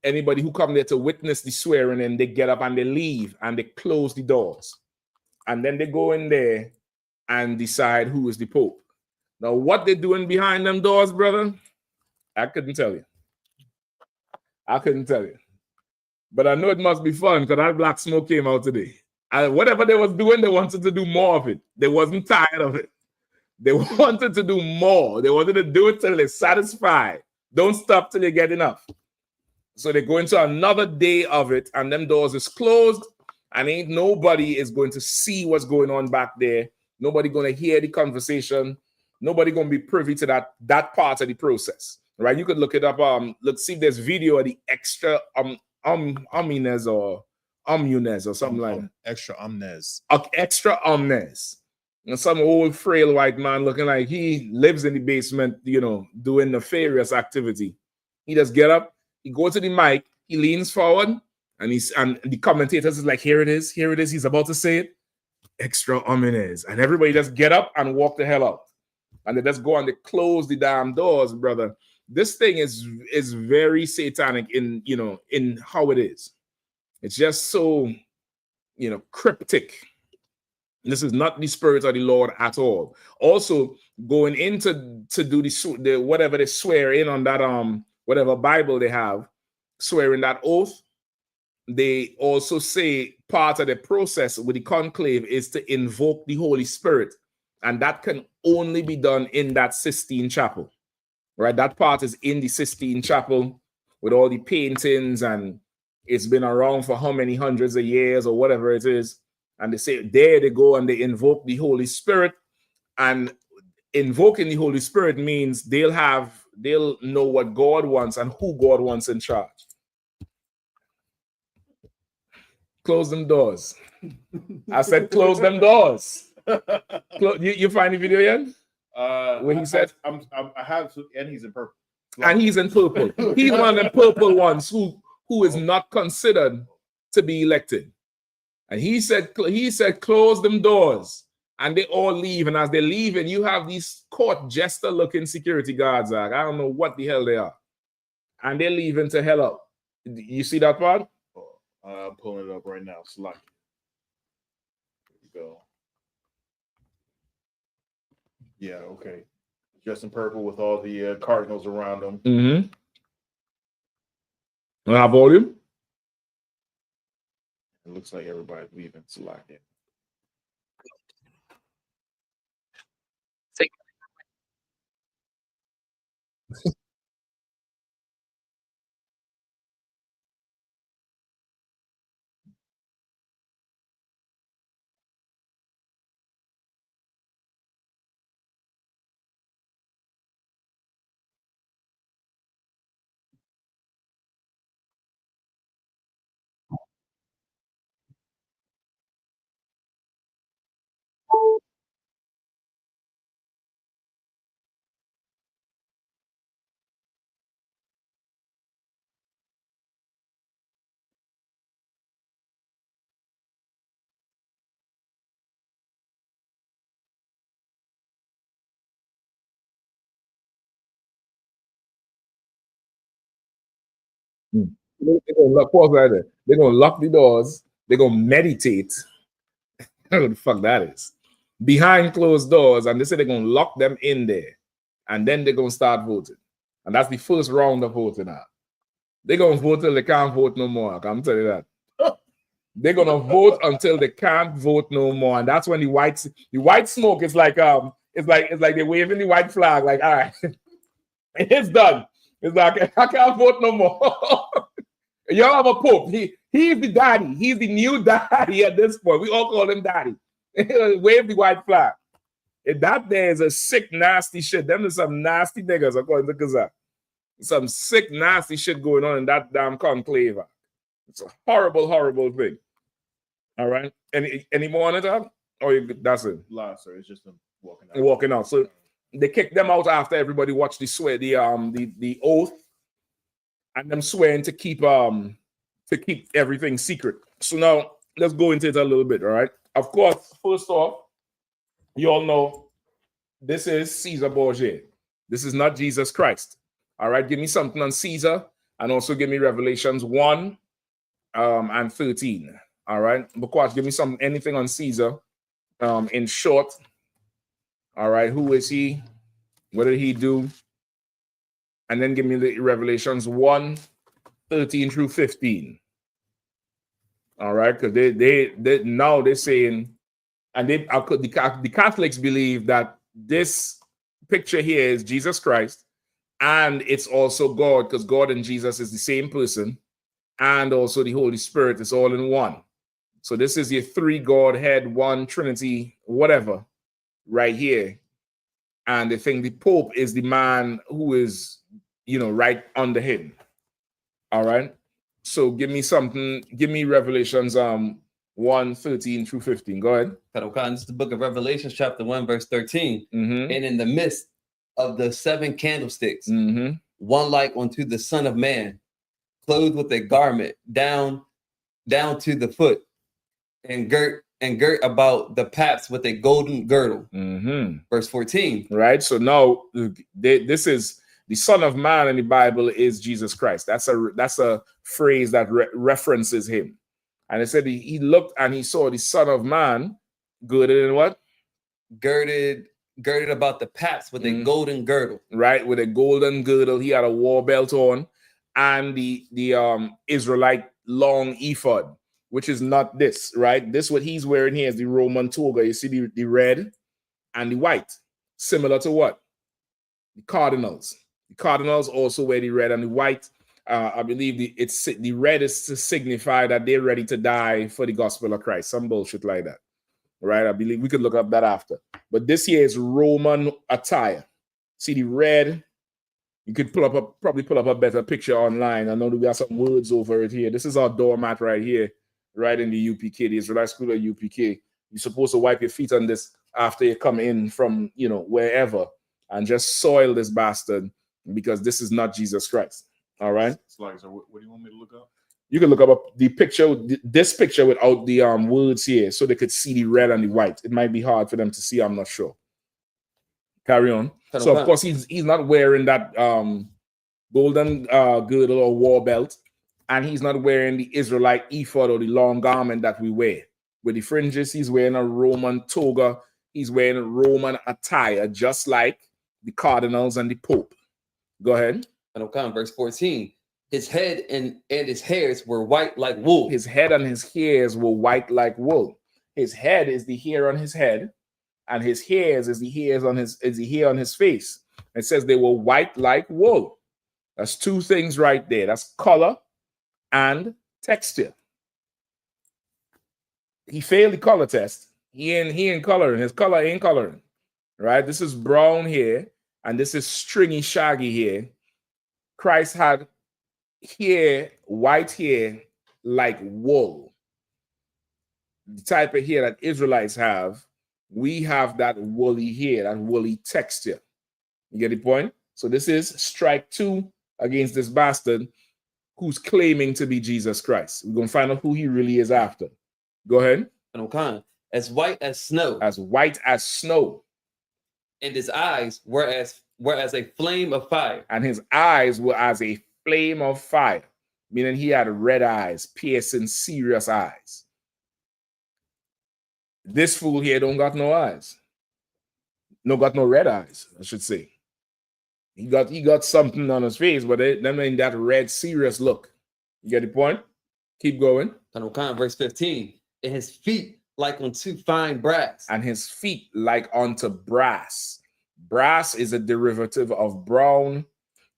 anybody who come there to witness the swearing, and they get up and they leave and they close the doors. And then they go in there and decide who is the Pope. Now, what they're doing behind them doors, brother, I couldn't tell you. But I know it must be fun because that black smoke came out today. And whatever they was doing, they wanted to do more of it. They wasn't tired of it. They wanted to do more. They wanted to do it till they're satisfied. Don't stop till you get enough. So they go into another day of it, and them doors is closed, and ain't nobody is going to see what's going on back there. Nobody going to hear the conversation. Nobody going to be privy to that part of the process. Right? You could look it up. Let's see if there's video of the extra omnes or omnes or something like that. Extra omnes. Extra omnes. And some old frail white man looking like he lives in the basement, doing nefarious activity. He just get up, he goes to the mic, he leans forward, and the commentators is like, here it is, he's about to say it. Extra omnes. And everybody just get up and walk the hell out. And they just go and they close the damn doors, brother. This thing is very satanic in how it is. It's just so cryptic. This is not the spirit of the Lord at all. Also, going into to do the whatever they swear in on that whatever Bible they have, swearing that oath, they also say part of the process with the conclave is to invoke the Holy Spirit, and that can only be done in that Sistine Chapel. Right, that part is in the Sistine Chapel with all the paintings, and it's been around for how many hundreds of years or whatever it is. And they say there they go and they invoke the Holy Spirit. And invoking the Holy Spirit means they'll know what God wants and who God wants in charge. Close them doors. I said close them doors. You find the video yet? When he said, I have to, and he's in purple. And he's in purple. He's one of them purple ones who is not considered to be elected. And he said, close them doors. And they all leave. And as they're leaving, you have these court jester-looking security guards. I don't know what the hell they are. And they're leaving to hell up. You see that part? I'm pulling it up right now. Slack. Here we go. Yeah, okay. Dressed in purple with all the cardinals around them. Mm-hmm. High volume? It looks like everybody's leaving. Slack it. They're gonna pause right there. They're gonna lock the doors. They're gonna meditate. What the fuck that is? Behind closed doors, and they say they're gonna lock them in there, and then they're gonna start voting. And that's the first round of voting now. They're gonna vote till they can't vote no more. I'm telling you that. They're gonna vote until they can't vote no more. And that's when the white smoke is like It's like they're waving the white flag, like, all right, it's done. It's like I can't vote no more. Y'all have a pope. He's the daddy. He's the new daddy at this point. We all call him daddy. Wave the white flag. And that there is a sick, nasty shit. Them is some nasty niggas according to Kazakh. Some sick, nasty shit going on in that damn conclave. It's a horrible, horrible thing. All right. Any more on it, Ab? Or that's it? Last, sir. It's just them walking out. Walking out. So they kicked them out after everybody watched the swear, the oath, and them swearing to keep everything secret. So now let's go into it a little bit. All right. Of course, first off, you all know this is Caesar Borgia. This is not Jesus Christ. All right. Give me something on Caesar, and also give me Revelations 1 and 13. All right. Because give me anything on Caesar in short. All right. Who is he? What did he do? And then give me the Revelations 1, 13 through 15. All right. Because they now they're saying, and the Catholics believe that this picture here is Jesus Christ, and it's also God, because God and Jesus is the same person, and also the Holy Spirit is all in one. So this is your three Godhead, one Trinity, whatever, right here. And they think the Pope is the man who is, right under him. All right. So give me something. Give me Revelations 1, 13 through 15. Go ahead. This is the book of Revelation, chapter 1, verse 13. Mm-hmm. And in the midst of the 7 candlesticks, Mm-hmm. one like unto the Son of Man, clothed with a garment down to the foot, and girt about the paps with a golden girdle. Mm-hmm. Verse 14. Right. So now this is the Son of Man in the Bible is Jesus Christ. That's a phrase that references him. And it said he looked and he saw the Son of Man girded in what? Girded about the paps with a golden girdle. Right, with a golden girdle. He had a war belt on, and the Israelite long ephod, which is not this, right? This what he's wearing here is the Roman toga. You see the red and the white, similar to what? The cardinals. The cardinals also wear the red and the white. I believe the red is to signify that they're ready to die for the gospel of Christ. Some bullshit like that, right? I believe we could look up that after. But this here is Roman attire. See the red. You could probably pull up a better picture online. I know we have some words over it here. This is our doormat right here, right in the UPK, the Israelite School of UPK. You're supposed to wipe your feet on this after you come in from, wherever, and just soil this bastard, because this is not Jesus Christ. All right. So what do you want me to look up? You can look up the picture, this picture without the words here, so they could see the red and the white. It might be hard for them to see. I'm not sure. Carry on. So of course he's not wearing that golden girdle or war belt, and he's not wearing the Israelite ephod or the long garment that we wear with the fringes. He's wearing a Roman toga. He's wearing a Roman attire, just like the cardinals and the Pope. Go ahead. Verse 14. His head and his hairs were white like wool. His head and his hairs were white like wool. His head is the hair on his head, and his hairs is the hair on his face. It says they were white like wool. That's two things right there. That's color and texture. He failed the color test. He ain't coloring. His color ain't coloring. Right? This is brown hair, and this is stringy, shaggy hair. Christ had hair, white hair, like wool. The type of hair that Israelites have, we have that woolly hair, that woolly texture. You get the point? So this is strike 2 against this bastard who's claiming to be Jesus Christ. We're going to find out who he really is after. Go ahead. As white as snow. As white as snow. And his eyes were as a flame of fire. And his eyes were as a flame of fire, meaning he had red eyes, piercing, serious eyes. This fool here don't got no eyes. Got no red eyes, I should say. He got something on his face, but that mean that red, serious look. You get the point? Keep going. Verse 15. And his feet like unto fine brass. And his feet like unto brass. Brass is a derivative of brown.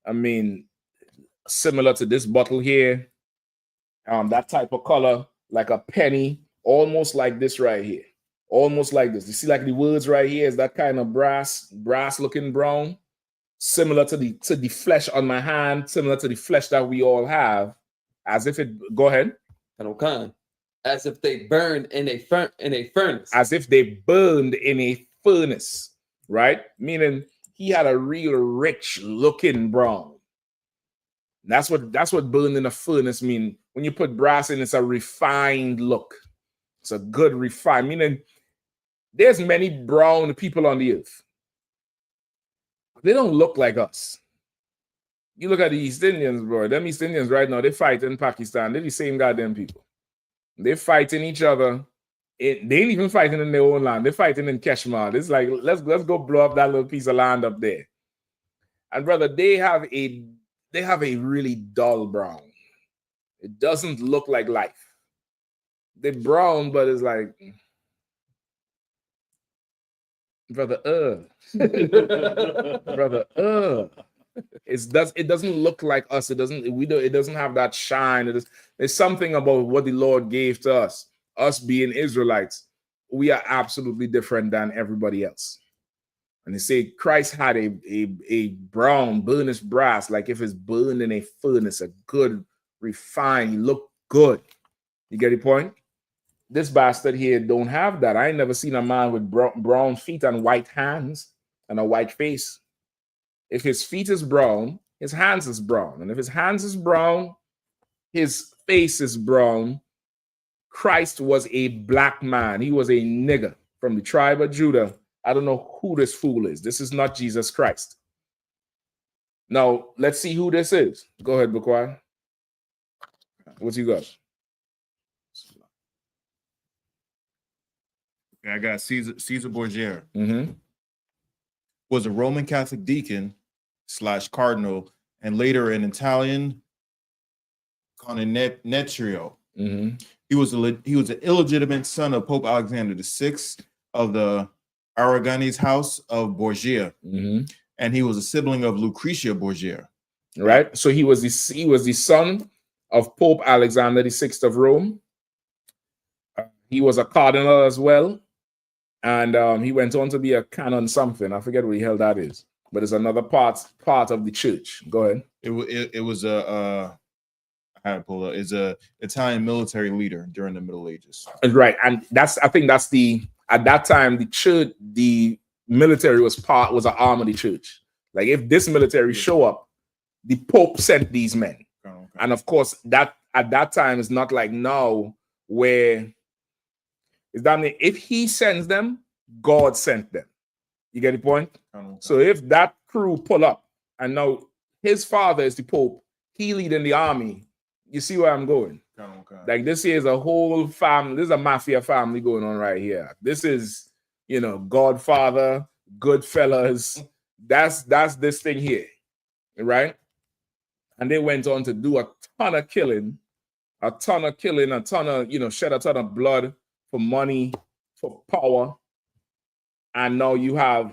I mean, similar to this bottle here. That type of color, like a penny, almost like this right here. Almost like this. You see, like the words right here is that kind of brass looking brown, similar to the flesh on my hand, similar to the flesh that we all have, as if it. Go ahead. As if they burned in a furnace. As if they burned in a furnace, right? Meaning he had a real rich looking brown. That's what burned in a furnace mean. When you put brass in, it's a refined look. It's a good refined, meaning there's many brown people on the earth. They don't look like us. You look at the East Indians, bro. Them East Indians right now, they fight in Pakistan. They're the same goddamn people. They're fighting each other. They ain't even fighting in their own land. They're fighting in Kashmir. It's like, let's go blow up that little piece of land up there. And brother, they have a really dull brown. It doesn't look like life. They're brown, but it's like, brother, brother, it doesn't look like us. It doesn't have that shine. There's something about what the Lord gave to us. Us being Israelites, we are absolutely different than everybody else. And they say Christ had a brown, burnished brass, like if it's burned in a furnace, a good, refined, he looked good. You get the point? This bastard here don't have that. I ain't never seen a man with brown feet and white hands and a white face. If his feet is brown, his hands is brown. And if his hands is brown, his face is brown. Christ was a black man. He was a nigger from the tribe of Judah. I don't know who this fool is. This is not Jesus Christ. Now, let's see who this is. Go ahead, Bukwai. What you got? I got Caesar Borgia. Was a Roman Catholic deacon / cardinal, and later an Italian Conetrio. He was an illegitimate son of Pope Alexander VI of the Aragonese house of Borgia, and he was a sibling of Lucretia Borgia. Right. So he was the son of Pope Alexander VI of Rome. He was a cardinal as well. And he went on to be a canon something. I forget what the hell that is, but it's another part of the church. Go ahead. It was I had to pull up. It's a Italian military leader during the Middle Ages. Right, and I think that's at that time the church, the military was an arm of the church. Like if this military show up, the Pope sent these men, and of course that at that time is not like now where. Is that if he sends them, God sent them. You get the point? So if that crew pull up and now his father is the Pope, he leading the army, you see where I'm going? Like this here is a whole family. This is a mafia family going on right here. This is, Godfather, Goodfellas. That's this thing here, right? And they went on to do a ton of killing, a ton of, shed a ton of blood for money, for power. And now you have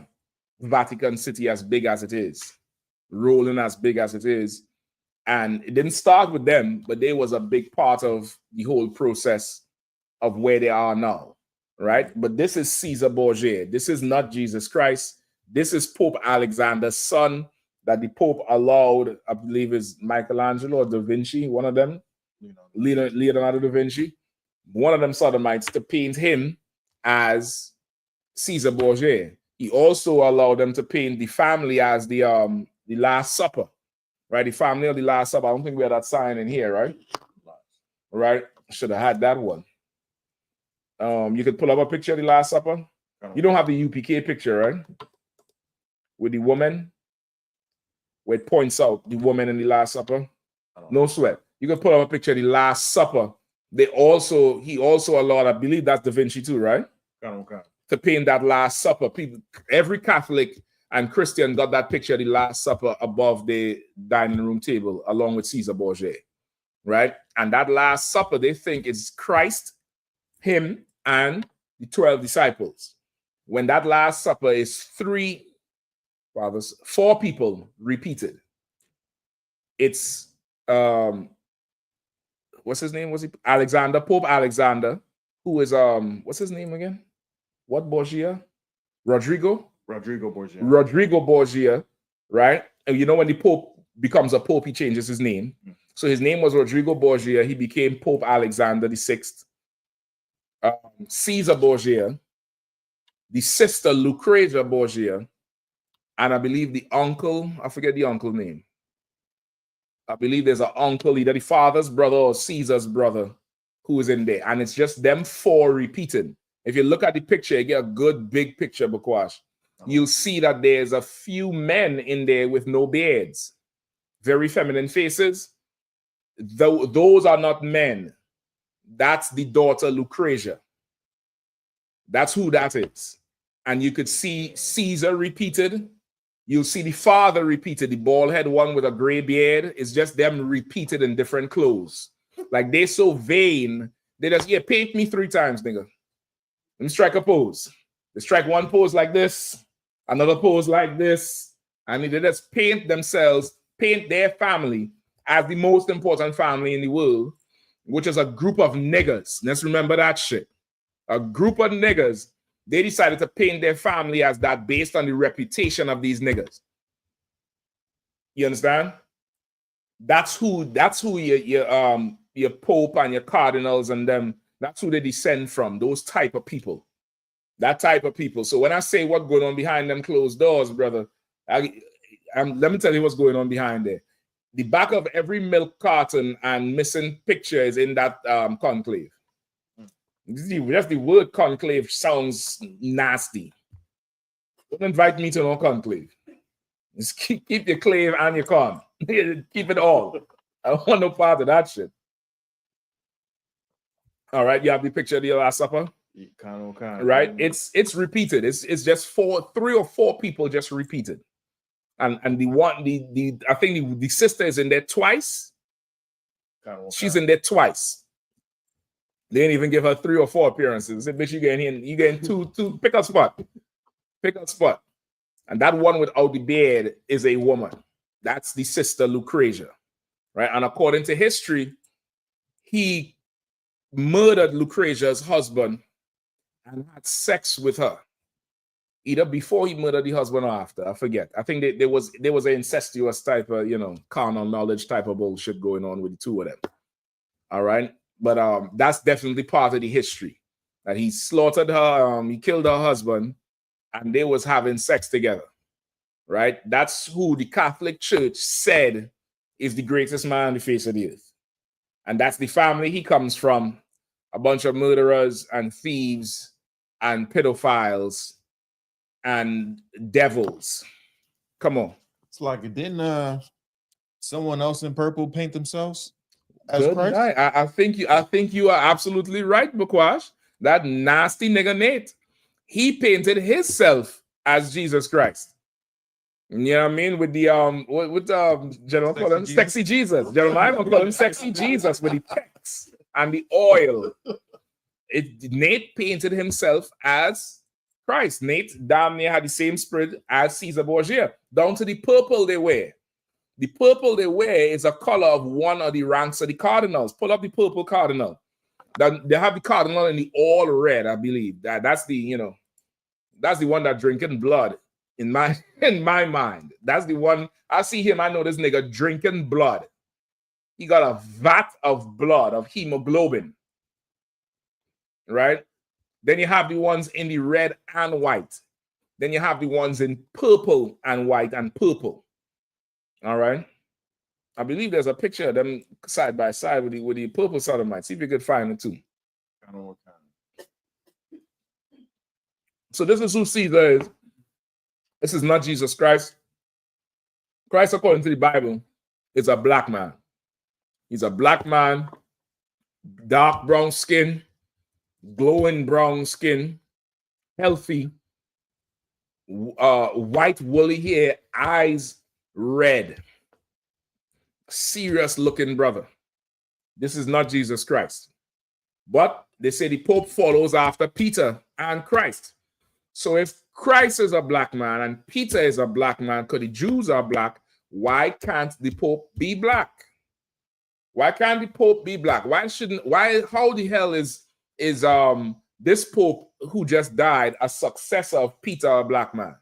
Vatican City as big as it is, rolling as big as it is. And it didn't start with them, but they was a big part of the whole process of where they are now, right? But this is Caesar Borgia. This is not Jesus Christ. This is Pope Alexander's son that the Pope allowed, I believe is Michelangelo or Da Vinci, one of them, Leonardo da Vinci. One of them sodomites to paint him as Caesar Borgia. He also allowed them to paint the family as the Last Supper, right? The family of the Last Supper. I don't think we had that sign in here, right? Right? Should have had that one. You could pull up a picture of the Last Supper. You don't have the UPK picture, right? With the woman, where it points out the woman in the Last Supper. No sweat. You could pull up a picture of the Last Supper. He also allowed, I believe that's Da Vinci too, right? To paint that Last Supper. People, every Catholic and Christian got that picture of the Last Supper above the dining room table, along with Caesar Borgia, right? And that Last Supper, they think it's Christ, him, and the 12 disciples. When that Last Supper is 4 people repeated. It's what's his name? Was he Alexander, Pope Alexander, who is what's his name again? What Borgia? Rodrigo Borgia, right? And you know when the Pope becomes a Pope, he changes his name. So his name was Rodrigo Borgia. He became Pope Alexander VI. Caesar Borgia, the sister Lucrezia Borgia, and I believe the uncle, I forget the uncle name. I believe there's an uncle, either the father's brother or Caesar's brother, who is in there. And it's just them 4 repeating. If you look at the picture, you get a good big picture, Bukwash. You'll see that there's a few men in there with no beards. Very feminine faces. Those are not men. That's the daughter Lucrezia. That's who that is. And you could see Caesar repeated. You'll see the father repeated, the bald head one with a gray beard. It's just them repeated in different clothes. Like they're so vain. They just, paint me 3 times, nigga. Let me strike a pose. They strike one pose like this, another pose like this, and they just paint themselves, paint their family as the most important family in the world, which is a group of niggas. Let's remember that shit. A group of niggas. They decided to paint their family as that based on the reputation of these niggas. You understand? That's who your Pope and your cardinals and them, that's who they descend from, those type of people. That type of people. So when I say what's going on behind them closed doors, brother, let me tell you what's going on behind there. The back of every milk carton and missing picture is in that conclave. Just the word conclave sounds nasty. Don't invite me to no conclave. Just keep your clave and your con. Keep it all. I don't want no part of that shit. All right, you have the picture of the Last Supper? Right? It's repeated. It's just 3 or 4 people just repeated. And I think the sister is in there twice. She's in there twice. They didn't even give her 3 or 4 appearances. They said, bitch, you getting 2, pick a spot. Pick a spot. And that one without the beard is a woman. That's the sister Lucrezia. Right? And according to history, he murdered Lucrezia's husband and had sex with her. Either before he murdered the husband or after. I forget. I think there was an incestuous type of, carnal knowledge type of bullshit going on with the 2 of them. All right. But that's definitely part of the history. That he slaughtered her, he killed her husband, and they was having sex together. Right? That's who the Catholic Church said is the greatest man on the face of the earth. And that's the family he comes from. A bunch of murderers and thieves and pedophiles and devils. Come on. It's like, didn't someone else in purple paint themselves as Good Christ? night. I think you are absolutely right, Bukwash. That nasty nigga Nate, he painted himself as Jesus Christ. You know what I mean? With the General call him Sexy Jesus. Jeremiah call him Sexy Jesus with the pecs and the oil. Nate painted himself as Christ. Nate damn near had the same spirit as Caesar Borgia, down to the purple they wear. The purple they wear is a color of one of the ranks of the cardinals. Pull up the purple cardinal. They have the cardinal in the all red, I believe. That's the one that drinking blood in my mind. That's the one. I see him, I know this nigga drinking blood. He got a vat of blood, of hemoglobin. Right? Then you have the ones in the red and white. Then you have the ones in purple and white and purple. All right. I believe there's a picture of them side by side with the purple sodomite. See if you could find it too. I don't know what kind. So this is who Caesar is. This is not Jesus Christ. Christ, according to the Bible, is a black man. He's a black man, dark brown skin, glowing brown skin, healthy, white woolly hair, eyes red. Serious looking brother. This is not Jesus Christ. But They say the Pope follows after Peter and Christ. So if Christ is a black man and Peter is a black man, because the Jews are black, why can't the Pope be black? Why can't the Pope be black? How the hell is this Pope who just died a successor of Peter, a black man?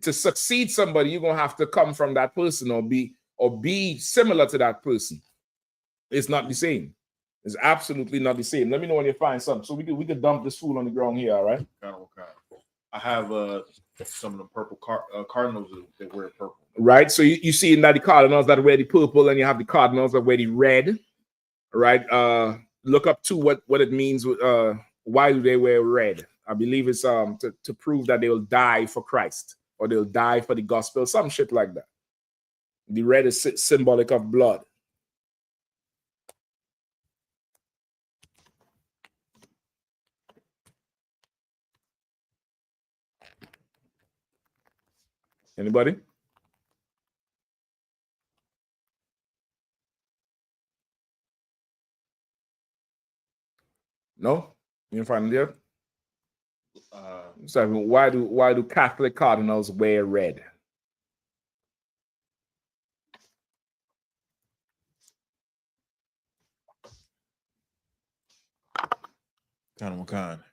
To succeed somebody, you're gonna have to come from that person or be similar to that person. It's not the same. It's absolutely not the same. Let me know when you find something. So we could dump this fool on the ground here, all right? Okay. I have some of the purple cardinals that wear purple. Right. So you see in that the cardinals that wear the purple, and you have the cardinals that wear the red. Right. Look up to what it means. Why do they wear red? I believe it's to prove that they will die for Christ or they'll die for the gospel, some shit like that. The red is symbolic of blood. Anybody? No? You didn't find it yet? So why do Catholic cardinals wear red?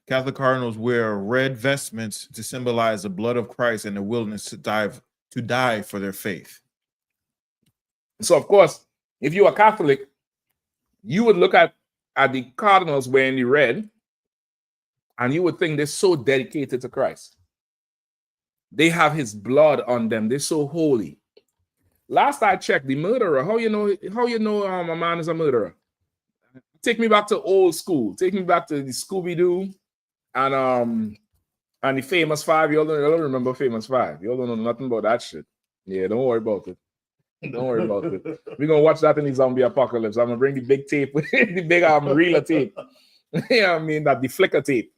Catholic cardinals wear red vestments to symbolize the blood of Christ and the willingness to die for their faith. So, of course, if you're a Catholic, you would look at the cardinals wearing the red, and you would think they're so dedicated to Christ. They have his blood on them. They're so holy. Last I checked, the murderer, how you know a man is a murderer? Take me back to old school. Take me back to the Scooby-Doo and the Famous Five. Y'all don't remember Famous Five. Y'all don't know nothing about that shit. Yeah, don't worry about it. Don't worry about it. We're gonna watch that in the zombie apocalypse. I'm gonna bring the big tape, the big reeler tape. You know what I mean? That the flicker tape.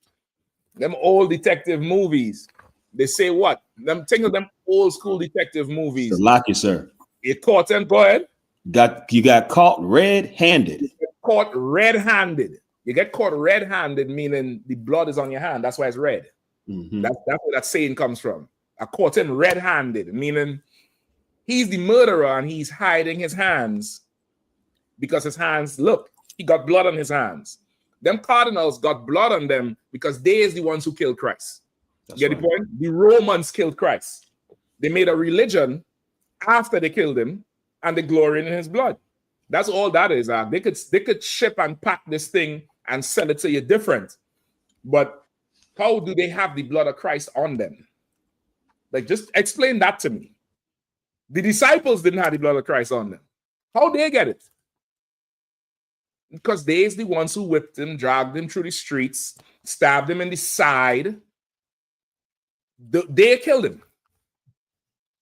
Them old detective movies. They say what? Think of them old school detective movies. Lock you, sir. You caught them, go ahead. You got caught red-handed. Caught red-handed. You get caught red-handed, meaning the blood is on your hand. That's why it's red. Mm-hmm. That's where that saying comes from. I caught him red-handed, meaning he's the murderer and he's hiding his hands because his hands, look, he got blood on his hands. Them cardinals got blood on them because they is the ones who killed Christ. That's Get right. the point? The Romans killed Christ. They made a religion after they killed him and they gloried in his blood. That's all that is. They could ship and pack this thing and sell it to you different. But how do they have the blood of Christ on them? Like, just explain that to me. The disciples didn't have the blood of Christ on them. How they get it? Because they is the ones who whipped him, dragged him through the streets, stabbed him in the side. They killed him.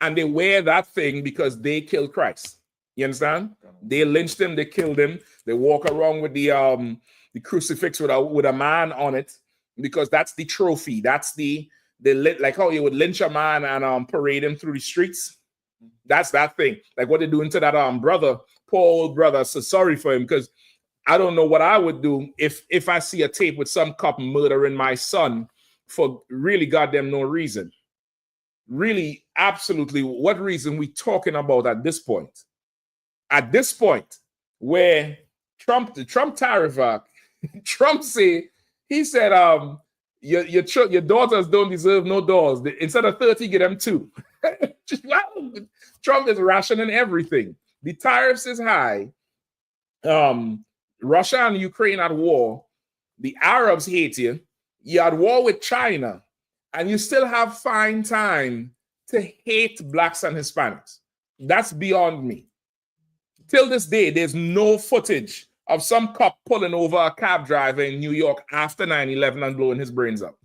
And they wear that thing because they killed Christ. You understand? They lynched him, they killed him. They walk around with the crucifix with a man on it because that's the trophy. That's the like how you would lynch a man and parade him through the streets. That's that thing. Like what they're doing to that brother, poor old brother. So sorry for him because I don't know what I would do if I see a tape with some cop murdering my son for really goddamn no reason. Really, absolutely, what reason we talking about at this point? At this point, where the Trump tariff, Trump said, he said, your daughters don't deserve no doors. Instead of 30, get them 2. Trump is rationing everything. The tariffs is high. Russia and Ukraine at war. The Arabs hate you. You're at war with China. And you still have fine time to hate blacks and Hispanics. That's beyond me. Till this day, there's no footage of some cop pulling over a cab driver in New York after 9/11 and blowing his brains up.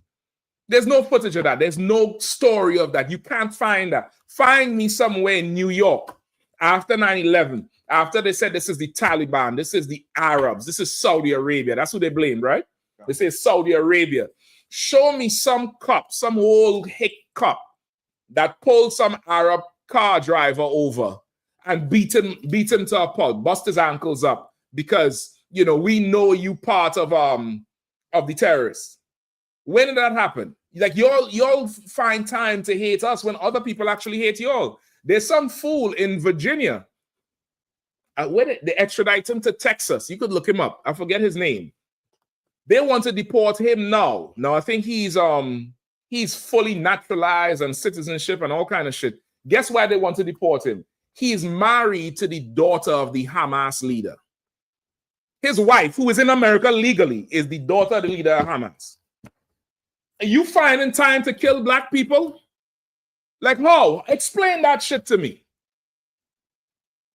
There's no footage of that. There's no story of that. You can't find that. Find me somewhere in New York after 9/11, after they said this is the Taliban, this is the Arabs, this is Saudi Arabia. That's who they blamed, right? They say Saudi Arabia. Show me some cop, some old hick cop that pulled some Arab car driver over and beat him to a pulp, bust his ankles up because, we know you part of of the terrorists. When did that happen? Like y'all find time to hate us when other people actually hate y'all. There's some fool in Virginia. When they extradite him to Texas, you could look him up. I forget his name. They want to deport him now. Now I think he's fully naturalized and citizenship and all kind of shit. Guess why they want to deport him? He's married to the daughter of the Hamas leader. His wife, who is in America legally, is the daughter of the leader of Hamas. Are you finding time to kill black people? Like how? Explain that shit to me.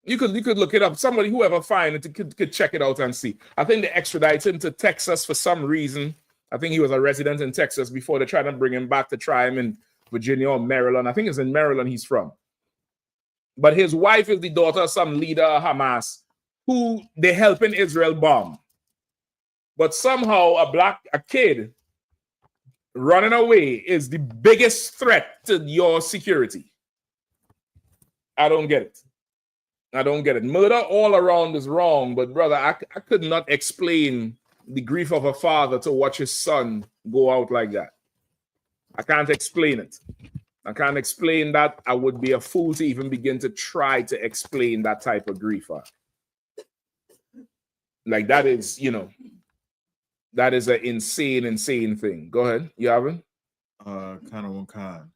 You could look it up. Somebody, whoever find it, could check it out and see. I think they extradited him to Texas for some reason. I think he was a resident in Texas before they tried to bring him back to try him in Virginia or Maryland. I think it's in Maryland he's from. But his wife is the daughter of some leader of Hamas who they helping Israel bomb. But somehow a kid running away is the biggest threat to your security. I don't get it. I don't get it. Murder all around is wrong, but brother, I could not explain the grief of a father to watch his son go out like that. I can't explain it. I can't explain that. I would be a fool to even begin to try to explain that type of grief. Like that is, that is an insane thing. Go ahead. You have it? Kind of one kind.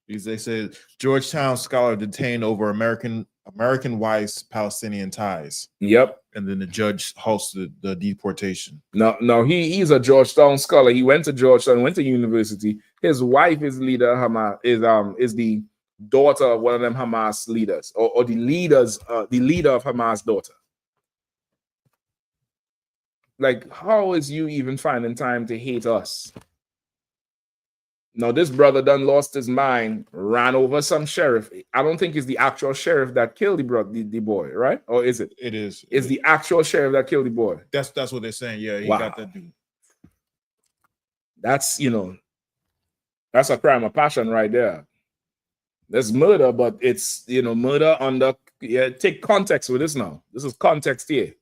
They said Georgetown scholar detained over American wife's Palestinian ties. Yep. And then the judge hosted the deportation. No, he's a Georgetown scholar. He went to Georgetown, went to university. His wife is leader Hamas, is the daughter of one of them Hamas leaders, or the leader of Hamas' daughter. Like, how is you even finding time to hate us? Now, this brother done lost his mind, ran over some sheriff. I don't think it's the actual sheriff that killed the boy, right? Or is it? It is. It's the actual sheriff that killed the boy. That's what they're saying. Yeah, he Wow. got that dude. That's, that's a crime of passion right there. There's murder, but it's, murder under, take context with this now. This is context here.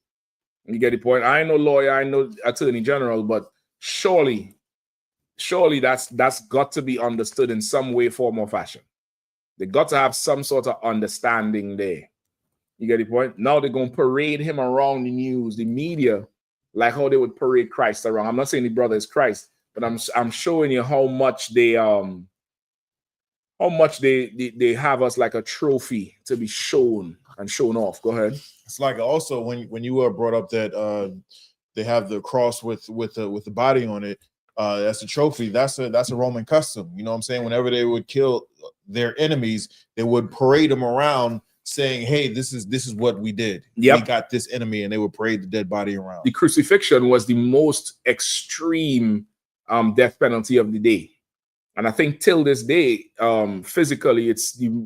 You get the point? I ain't no lawyer, I ain't no attorney general, but surely that's got to be understood in some way, form, or fashion. They got to have some sort of understanding there. You get the point? Now they're going to parade him around the news, the media, like how they would parade Christ around. I'm not saying the brother is Christ, but I'm showing you how much they have us like a trophy to be shown and shown off. Go ahead. It's like also when you were brought up that they have the cross with the body on it. That's a trophy. That's a Roman custom. You know what I'm saying? Whenever they would kill their enemies, they would parade them around saying, hey, this is what we did. Yep. We got this enemy, and they would parade the dead body around. The crucifixion was the most extreme death penalty of the day. And I think till this day, physically,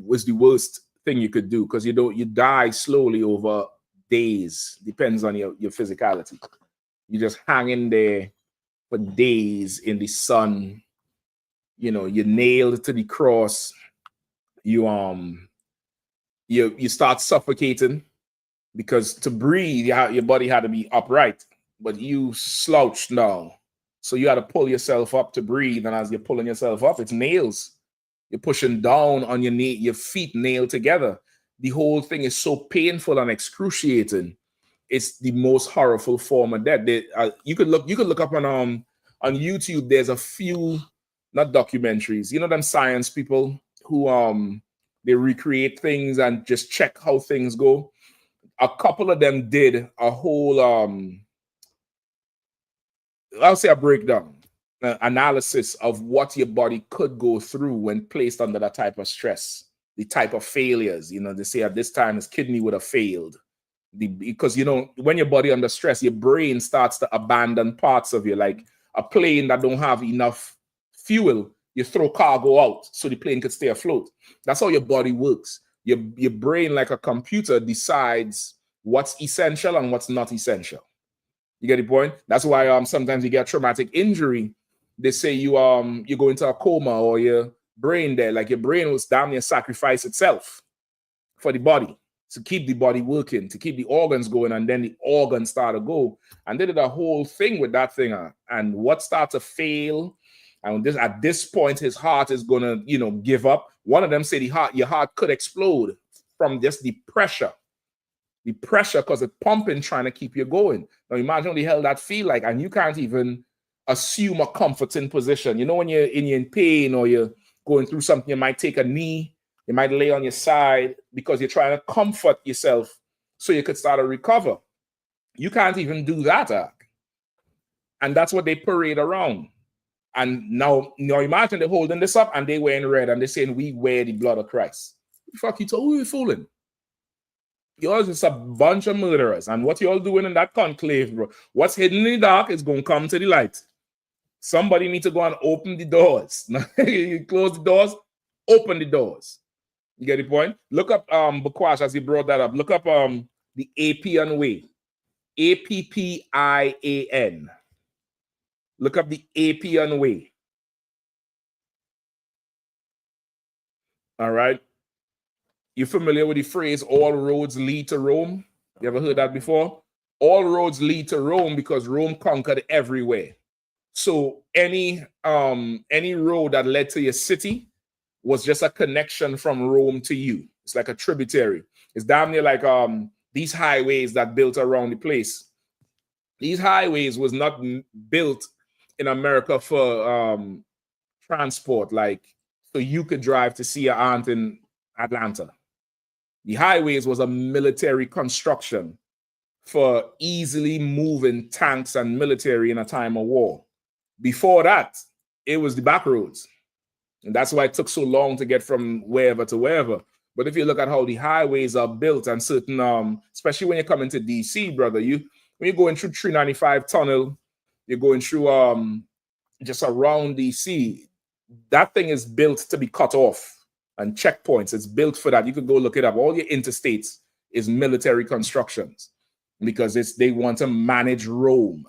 was the worst thing you could do, because you die slowly over days. Depends on your physicality. You just hang in there for days in the sun. You're nailed to the cross. You start suffocating, because to breathe, your body had to be upright, but you slouched now. So you had to pull yourself up to breathe. And as you're pulling yourself up, it's nails. You're pushing down on your knee, your feet nailed together. The whole thing is so painful and excruciating. It's the most horrible form of death. You could look up on YouTube. There's a few, not documentaries, them science people who they recreate things and just check how things go. A couple of them did a whole I'll say a breakdown, analysis of what your body could go through when placed under that type of stress, the type of failures. They say at this time his kidney would have failed. Because when your body under stress, your brain starts to abandon parts of you, like a plane that don't have enough fuel, you throw cargo out so the plane could stay afloat. That's how your body works. Your brain, like a computer, decides what's essential and what's not essential. You get the point? That's why sometimes you get traumatic injury. They say you go into a coma, or your brain there, like your brain was damn near sacrifice itself for the body. to keep the body working, to keep the organs going, and then the organs start to go. And they did a whole thing with that thing. And what started to fail, and this at this point, his heart is gonna, give up. One of them said your heart could explode from just the pressure. The pressure, because it's pumping, trying to keep you going. Now imagine what the hell that feel like, and you can't even assume a comforting position. When you're in pain or you're going through something, you might take a knee, you might lay on your side because you're trying to comfort yourself so you could start to recover. You can't even do that. And that's what they parade around. And now imagine they're holding this up and they wearing red and they're saying, we wear the blood of Christ. Fuck you, who are you fooling? You're just a bunch of murderers. And what you're all doing in that conclave, bro, what's hidden in the dark is going to come to the light. Somebody needs to go and open the doors. You close the doors, open the doors. You get the point? Look up Bukwash as he brought that up. Look up the Appian Way. APPIAN. Look up the Appian Way. All right. You familiar with the phrase all roads lead to Rome? You ever heard that before? All roads lead to Rome because Rome conquered everywhere. So any road that led to your city was just a connection from Rome to you. It's like a tributary. It's damn near like these highways that built around the place. These highways was not built in America for transport, like so you could drive to see your aunt in Atlanta. The highways was a military construction for easily moving tanks and military in a time of war. Before that, it was the back roads. And that's why it took so long to get from wherever to wherever. But if you look at how the highways are built and certain, especially when you come into DC, brother, when you're going through 395 tunnel, you're going through just around DC, that thing is built to be cut off. And checkpoints, it's built for that. You could go look it up. All your interstates is military constructions because they want to manage Rome.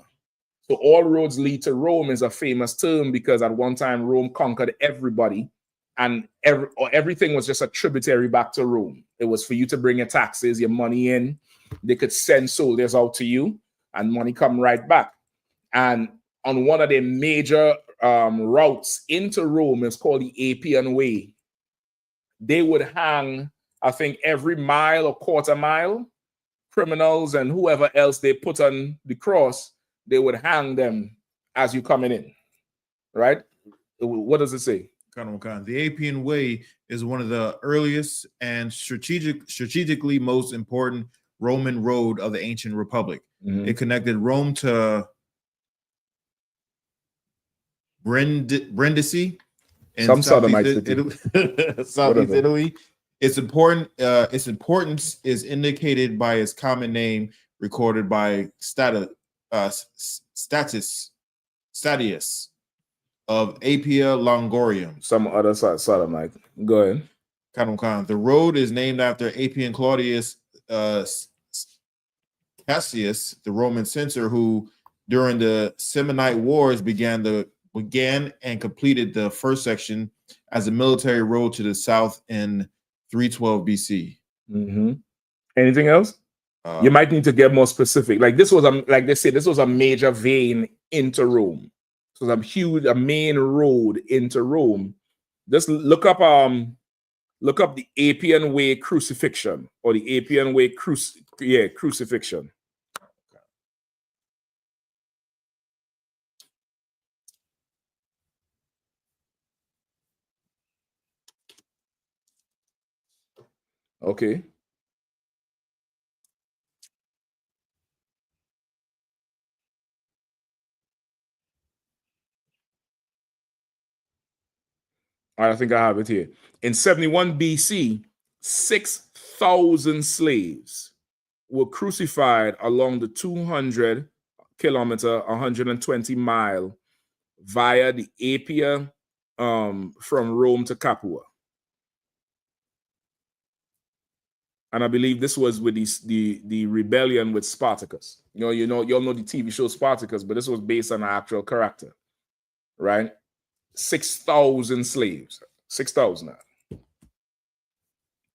So all roads lead to Rome is a famous term because at one time Rome conquered everybody and everything was just a tributary back to Rome. It was for you to bring your taxes, your money in. They could send soldiers out to you and money come right back. And on one of the major routes into Rome is called the Appian Way. They would hang, I think, every mile or quarter mile, criminals and whoever else they put on the cross, they would hang them as you coming in, right? What does it say? The Appian Way is one of the earliest and strategically most important Roman road of the ancient republic. Mm-hmm. It connected Rome to Brindisi in Southeast Italy. Its importance is indicated by its common name recorded by Statius of Appia Longorium. Some other sodomite. Go ahead. The road is named after Appian Claudius Cassius, the Roman censor, who during the Seminite Wars began and completed the first section as a military road to the south in 312 BC. Mm-hmm. Anything else? You might need to get more specific. Like this was like they said, this was a major vein into Rome. So a main road into Rome. Just look up the Appian Way crucifixion or the Appian Way crucifixion. Okay. All right, I think I have it here. In 71 BC, 6,000 slaves were crucified along the 200 kilometer, 120 mile via the Appia from Rome to Capua. And I believe this was with the rebellion with Spartacus. You all know the TV show Spartacus, but this was based on an actual character, right? 6,000 slaves, 6,000.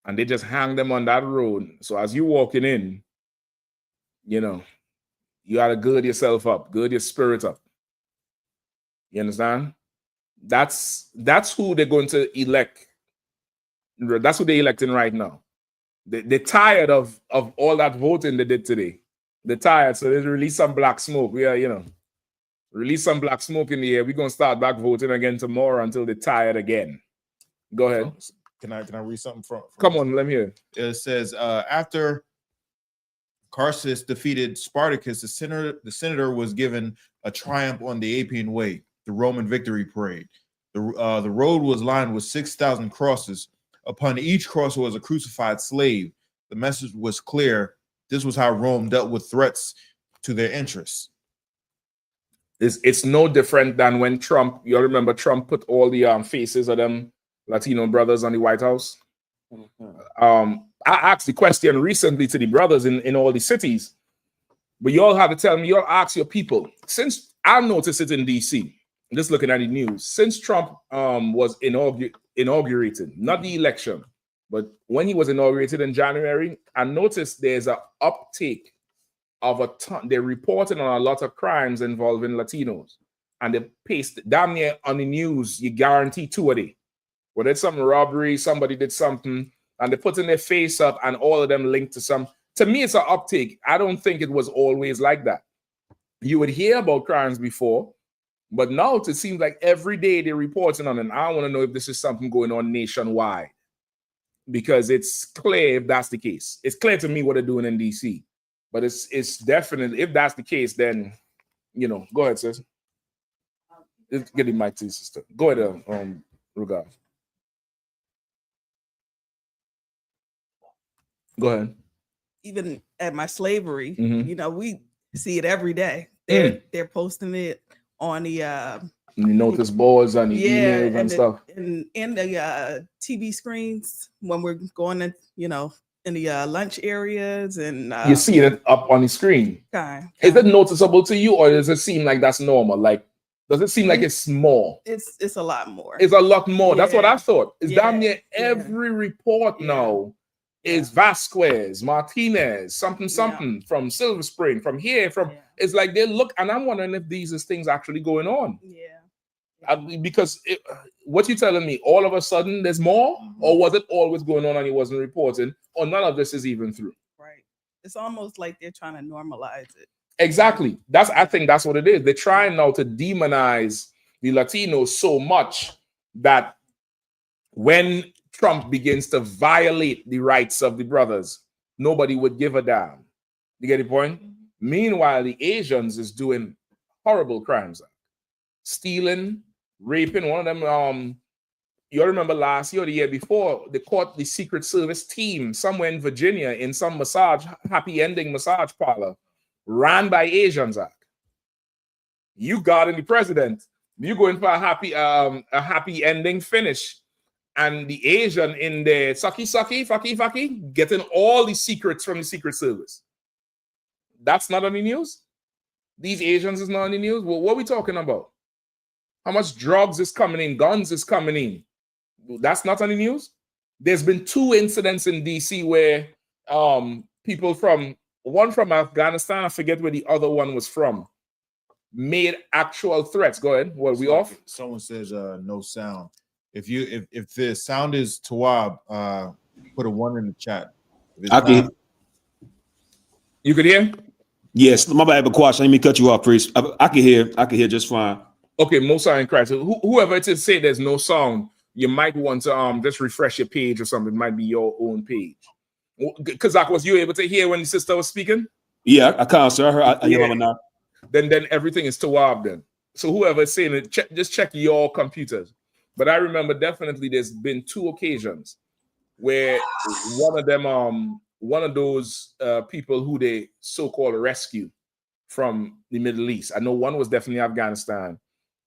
and they just hang them on that road. So as you walking in, you know, you gotta gird yourself up, gird your spirit up. You understand? That's who they're going to elect. That's who they're electing right now. They're tired of all that voting they did today. They're tired, so they release some black smoke. We are, you know, release some black smoke in the air. We're gonna start back voting again tomorrow until they're tired again. Go ahead. Can I read something from Come on, let me hear. It says after Carsus defeated Spartacus, the senator was given a triumph on the Appian Way, the Roman victory parade. The road was lined with 6,000 crosses. Upon each cross was a crucified slave. The message was clear. This was how Rome dealt with threats to their interests. It's no different than when Trump, you remember Trump put all the faces of them Latino brothers on the White House. I asked the question recently to the brothers in all the cities, but you all have to tell me, you all ask your people, since I noticed it in DC, just looking at the news, since Trump was inaugurated, not the election, but when he was inaugurated in January, I noticed there's an uptake of a ton. They're reporting on a lot of crimes involving Latinos, and they paste damn near on the news. You guarantee 2 a day. Whether it's some robbery, somebody did something, and they're putting their face up, and all of them linked to some. To me, it's an uptake. I don't think it was always like that. You would hear about crimes before, but now it seems like every day they're reporting on it. And I want to know if this is something going on nationwide, because it's clear if that's the case. It's clear to me what they're doing in DC, but it's definitely, if that's the case, then, you know, go ahead, sis. Get the mic to you, sister. Go ahead, Rugal. Go ahead. Even at my slavery, Mhm. you know, we see it every day. They're posting it on the notice boards and the emails and stuff. In the TV screens when we're going in, you know, in the lunch areas, and you see it up on the screen. Okay. Is it noticeable to you, or does it seem like that's normal? Like, does it seem like it's small? It's a lot more. It's a lot more. Yeah. That's what I thought. It's Yeah. damn near every report now is Vasquez, Martinez, something from Silver Spring, from here, from it's like they look, and I'm wondering if these is things actually going on. Because what you telling me, all of a sudden there's more, or was it always going on and it wasn't reporting, or none of this is even through? Right. It's almost like they're trying to normalize it. Exactly. I think that's what it is. They're trying now to demonize the Latinos so much that when Trump begins to violate the rights of the brothers, nobody would give a damn. You get the point? Meanwhile, the Asians is doing horrible crimes, stealing, raping. One of them, you remember last year or the year before, they caught the Secret Service team somewhere in Virginia in some happy ending massage parlor, ran by Asians. You got in the president. You going for a happy ending finish. And the Asian in the faki, getting all the secrets from the Secret Service. That's not on the news? These Asians is not on the news? Well, what are we talking about? How much drugs is coming in? Guns is coming in? That's not on the news? There's been 2 incidents in DC where people one from Afghanistan, I forget where the other one was from, made actual threats. Go ahead. Well, we off? Someone says no sound. If the sound is Tawab, put a 1 in the chat. You could hear? Yes, my bad, Bakwash. Let me cut you off, priest. I can hear just fine. Okay, Mosa in Christ. Whoever it is say there's no sound, you might want to just refresh your page or something. It might be your own page. Kazak, was you able to hear when the sister was speaking? Yeah, I can't, sir. I hear him now. Then everything is Tawab then. So whoever is saying it, just check your computers. But I remember definitely there's been 2 occasions where one of those people who they so-called rescue from the Middle East. I know one was definitely Afghanistan,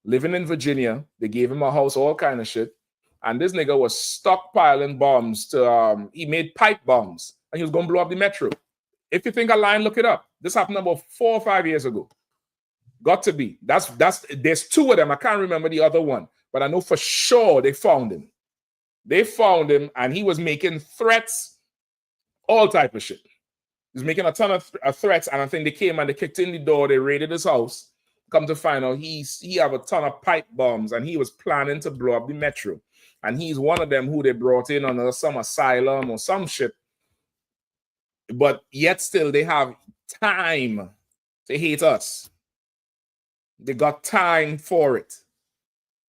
living in Virginia. They gave him a house, all kind of shit. And this nigga was stockpiling bombs he made pipe bombs, and he was going to blow up the metro. If you think I'm lying, look it up. This happened about 4 or 5 years ago. Got to be. There's 2 of them. I can't remember the other one, but I know for sure they found him. They found him, and he was making threats, all type of shit. He was making a ton of threats, and I think they came and they kicked in the door. They raided his house. Come to find out, he have a ton of pipe bombs, and he was planning to blow up the metro. And he's one of them who they brought in on some asylum or some shit. But yet still, they have time to hate us. They got time for it.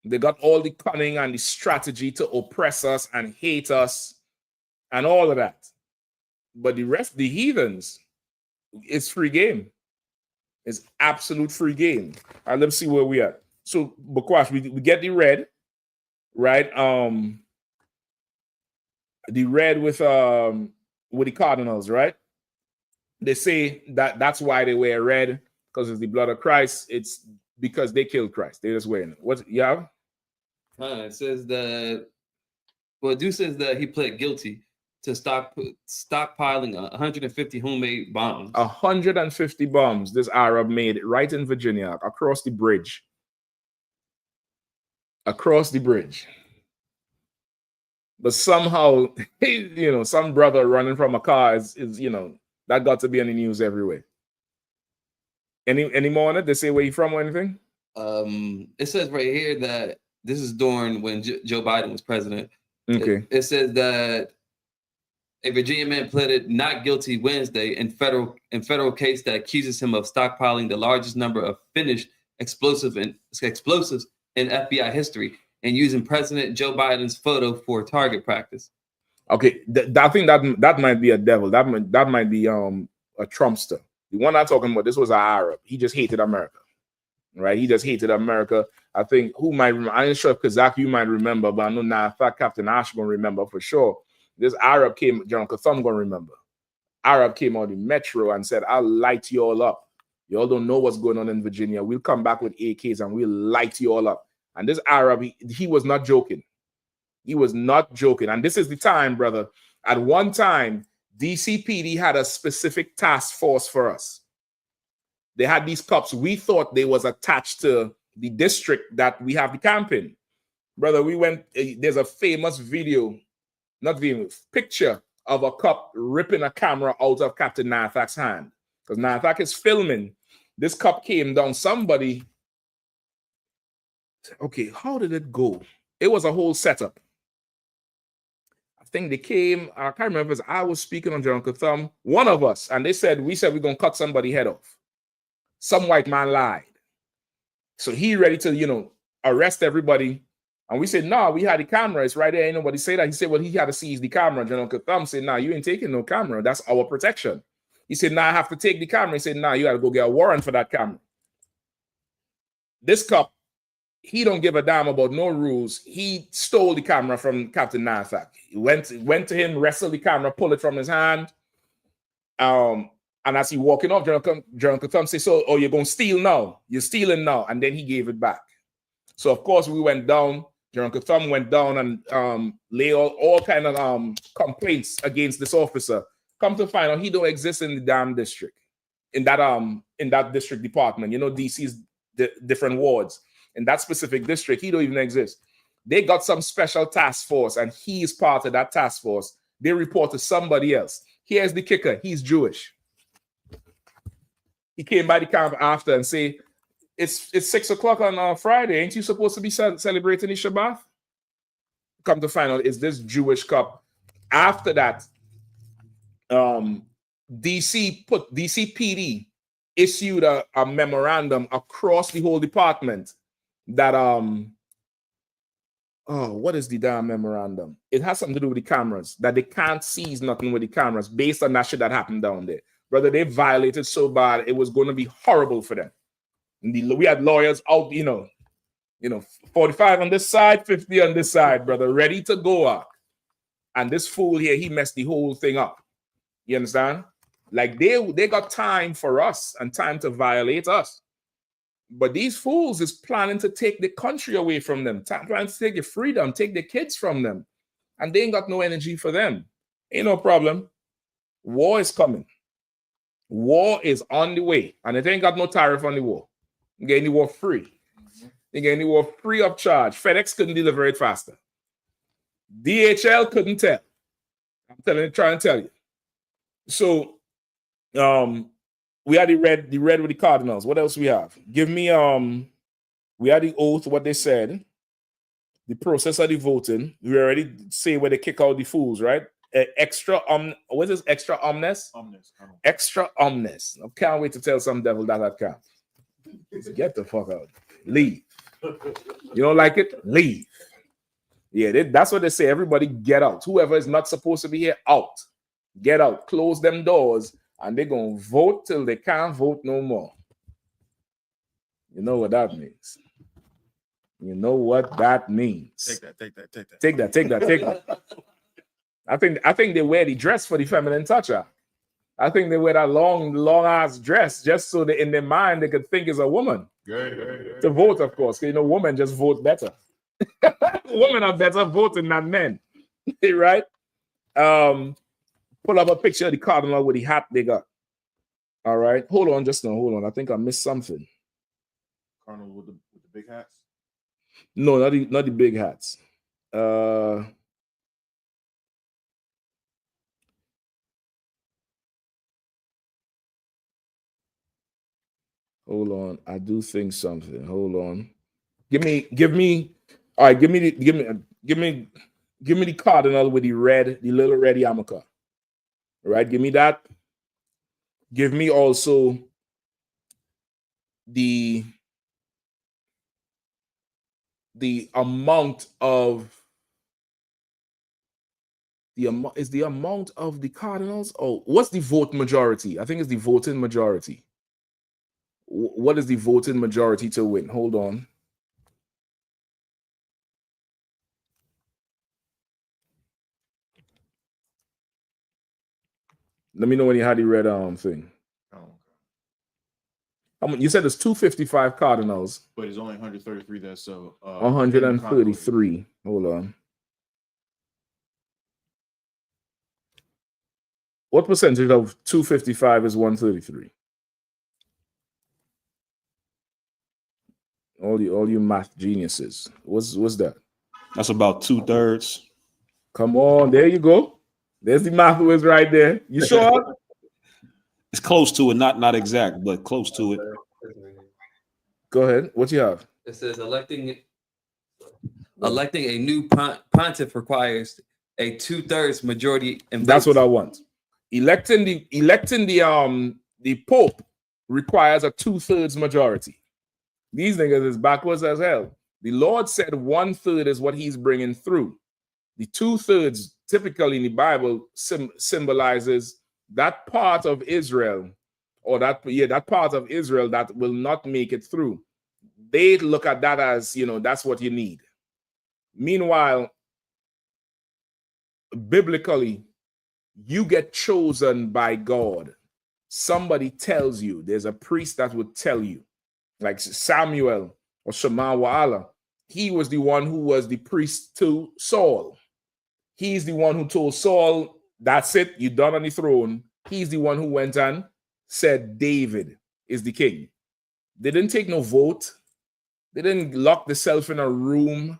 They got all the cunning and the strategy to oppress us and hate us and all of that. But the rest, the heathens, it's free game. It's absolute free game. All right, let's see where we are. So, Bakwash, we get the red, right? The red with the Cardinals, right? They say that that's why they wear red, because it's the blood of Christ. It's because they killed Christ. They're just wearing it. What you have? It says that, well, Dude says that he pled guilty to stockpiling 150 homemade bombs. 150 bombs this Arab made right in Virginia, across the bridge. Across the bridge. But somehow, you know, some brother running from a car is you know, that got to be on the news everywhere. Any more on it? They say where you from or anything? It says right here that this is during when Joe Biden was president. Okay. It says that a Virginia man pleaded not guilty Wednesday in federal case that accuses him of stockpiling the largest number of finished explosives in FBI history and using President Joe Biden's photo for target practice. Okay, I think that might be a devil. That might be a Trumpster. The one I'm talking about, this was an Arab. He just hated America, right? He just hated America. I think who might remember? I'm not sure if Kazak you might remember, but I know now if fact Captain Ash gonna remember for sure. This Arab came, John Katham gonna remember. Arab came on the metro and said, "I'll light you all up. You all don't know what's going on in Virginia. We'll come back with AKs and we'll light you all up." And this Arab, he was not joking. He was not joking. And this is the time, brother. At one time, DCPD had a specific task force for us. They had these cops. We thought they was attached to the district that we have the camp in. Brother, we went, there's a famous video, not video, picture of a cop ripping a camera out of Captain Nathak's hand. Because Nathak is filming. This cop came down. Somebody, okay, how did it go? It was a whole setup. I think they came, I can't remember if I was speaking on John Katham, one of us, and we said we're going to cut somebody's head off. Some white man lied. So he ready to, you know, arrest everybody. And we said, no, we had the camera. It's right there. Ain't nobody say that. He said, well, he had to seize the camera. General Katham said, nah, you ain't taking no camera. That's our protection. He said, nah, I have to take the camera. He said, nah, you got to go get a warrant for that camera. This cop, he don't give a damn about no rules. He stole the camera from Captain Nathak. He went to him, wrestled the camera, pull it from his hand. And as he walking off, General Katham said, so, oh, you're going to steal now. You're stealing now. And then he gave it back. So, of course, we went down. General Katham went down and lay all kind of complaints against this officer. Come to find out, he don't exist in the damn district, in that district department. You know, DC's different wards. In that specific district, he don't even exist. They got some special task force, and he is part of that task force. They report to somebody else. Here's the kicker. He's Jewish. He came by the camp after and say, it's 6 o'clock on Friday. Ain't you supposed to be celebrating the Shabbat? Come to find out, it's this Jewish cop. After that, DCPD issued a memorandum across the whole department that what is the damn memorandum? It has something to do with the cameras, that they can't seize nothing with the cameras based on that shit that happened down there. Brother, they violated so bad, it was going to be horrible for them. We had lawyers out, you know, 45 on this side, 50 on this side, brother, ready to go up. And this fool here, he messed the whole thing up. You understand? Like they got time for us and time to violate us. But these fools is planning to take the country away from them, planning to take their freedom, take their kids from them. And they ain't got no energy for them. Ain't no problem. War is coming. War is on the way. And it ain't got no tariff on the war. You get any war free. You get any war free of charge. FedEx couldn't deliver it faster. DHL couldn't tell. I'm trying to tell you. So we had the red with the Cardinals. What else we have? Give me we had the oath, what they said, the process of the voting. We already say where they kick out the fools, right? What is this? Extra omnes? Extra omnes. I can't wait to tell some devil that I can't. Get the fuck out. Leave. You don't like it? Leave. Yeah, that's what they say. Everybody get out. Whoever is not supposed to be here, out. Get out. Close them doors, and they're going to vote till they can't vote no more. You know what that means. You know what that means. Take that. I think they wear the dress for the feminine toucher. I think they wear that long ass dress just so that in their mind they could think it's a woman. To vote, of course. Because women just vote better. Women are better voting than men. Right? Pull up a picture of the cardinal with the hat they got. All right. Hold on, hold on. I think I missed something. Cardinal with the big hats? No, not the big hats. Hold on. I do think something. Hold on. Give me all right, give me the cardinal with the little red yarmulke. All right, give me that. Give me also the amount of the amount of the cardinals. Oh, what's the vote majority? I think it's the voting majority. What is the voting majority to win? Hold on. Let me know when you had the red thing. You said there's 255 cardinals. But it's only 133 there, so 133. Hold on. What percentage of 255 is 133? All you math geniuses. What's that? That's about 2/3. Come on, there you go. There's the math whiz right there. You sure? It's close to it, not exact, but close to it. Go ahead. What you have? It says electing a new pontiff requires a 2/3 majority. That's what I want. Electing the Pope requires a 2/3 majority. These niggas is backwards as hell. The Lord said 1/3 is what he's bringing through. The 2/3 typically in the Bible symbolizes that part of Israel, or that part of Israel that will not make it through. They look at that as, that's what you need. Meanwhile, biblically, you get chosen by God. Somebody tells you, there's a priest that would tell you, like Samuel or Shema Wa'ala. He was the one who was the priest to Saul. He's the one who told Saul, that's it, you're done on the throne. He's the one who went and said David is the king. They didn't take no vote. They didn't lock themselves in a room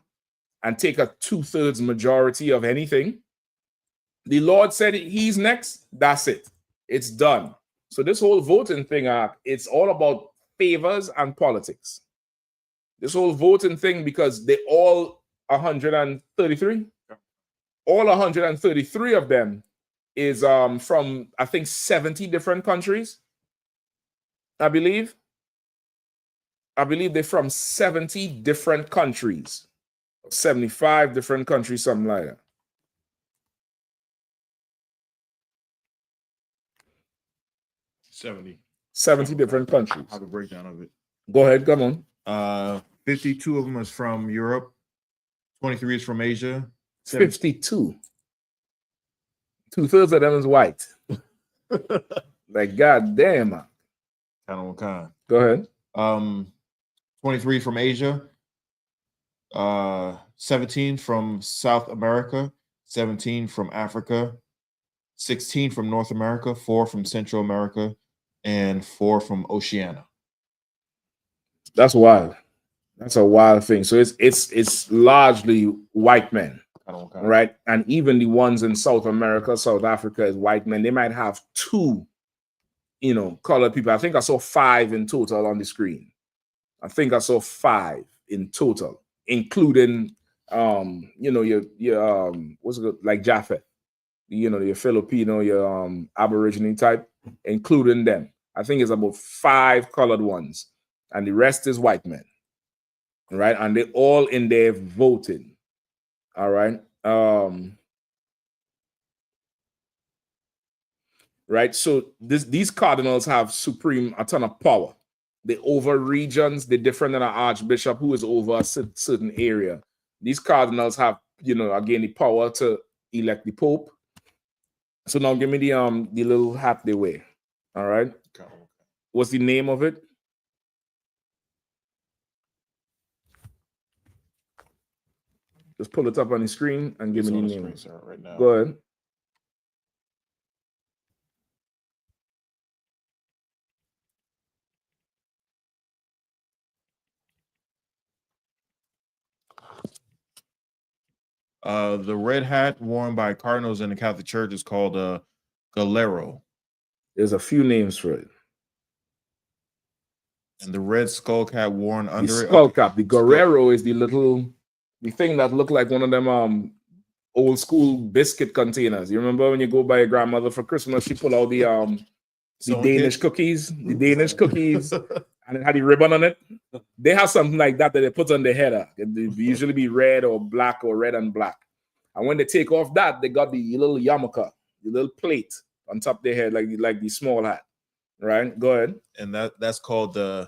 and take a 2/3 majority of anything. The Lord said he's next. That's it. It's done. So this whole voting thing, it's all about favors and politics. This whole voting thing, because they all 133, all 133 of them is from, I think, 70 different countries. I believe they're from 70 different countries, 75 different countries, something like that. Seventy different countries. I have a breakdown of it. Go ahead, come on. 52 of them is from Europe. 23 is from Asia. 52. 2/3 of them is white. Like, goddamn. Kind. Go ahead. 23 from Asia. 17 from South America. 17 from Africa. 16 from North America. 4 from Central America. And 4 from Oceania. That's wild. That's a wild thing. So it's largely white men. right? And even the ones in South America, South Africa is white men. They might have 2, you know, colored people. I think I saw 5 in total on the screen. I think I saw 5 in total, including you know, your what's it like Japheth, you know, your Filipino, your Aborigine type, including them. I think it's about 5 colored ones, and the rest is white men, right? And they all in there voting. All right. Right. So these cardinals have a ton of power. They over regions. They're different than an archbishop who is over a certain area. These cardinals have, you know, again, the power to elect the pope. So now give me the little hat they wear. All right. What's the name of it? Just pull it up on the screen and give me the name. Right now. Go ahead. The red hat worn by cardinals in the Catholic Church is called galero. There's a few names for it. And the red skull cap worn under the it. skull cap. The Guerrero is the thing that looked like one of them old school biscuit containers. You remember when you go by your grandmother for Christmas, she pull out the Danish cookies, and it had the ribbon on it. They have something like that they put on their head. It usually be red or black or red and black. And when they take off that, they got the little yarmulke, the little plate on top of their head, like the small hat. Right? Go ahead. And that's called the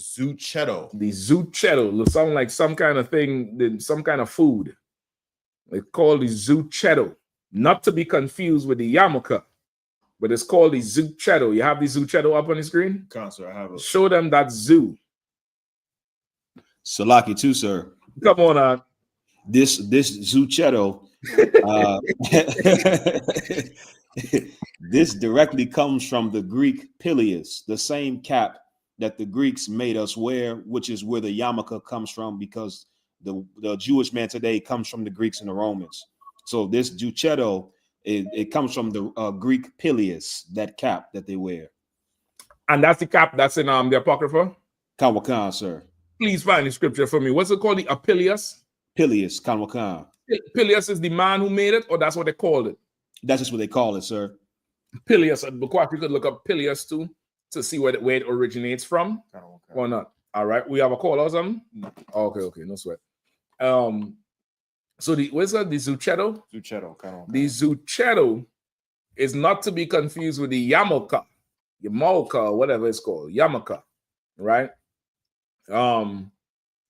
zucchetto. The zucchetto sound like some kind of thing, some kind of food. It's called the zucchetto, not to be confused with the yarmulke, but it's called the zucchetto. You have the zucchetto up on the screen? Sir, I have it. Show them that zoo. Salaki too, sir. Come on, This zucchetto, this directly comes from the Greek pileus, the same cap that the Greeks made us wear, which is where the yarmulke comes from, because the Jewish man today comes from the Greeks and the Romans. So this zucchetto, it comes from the Greek pileus, that cap that they wear. And that's the cap that's in the Apocrypha? Kanwakan, sir. Please find the scripture for me. What's it called? The Apilius? Pileus, Kanwakan. Pileus is the man who made it, or that's what they called it? That's just what they call it, sir. Pileus. You could look up Pileus too to see where it originates from. Or not. All right. We have a call or something? No. Okay, no sweat. So what's that? The zucchetto? Zucchetto, kind of. The zucchetto is not to be confused with the yarmulke, whatever it's called, yarmulke, right?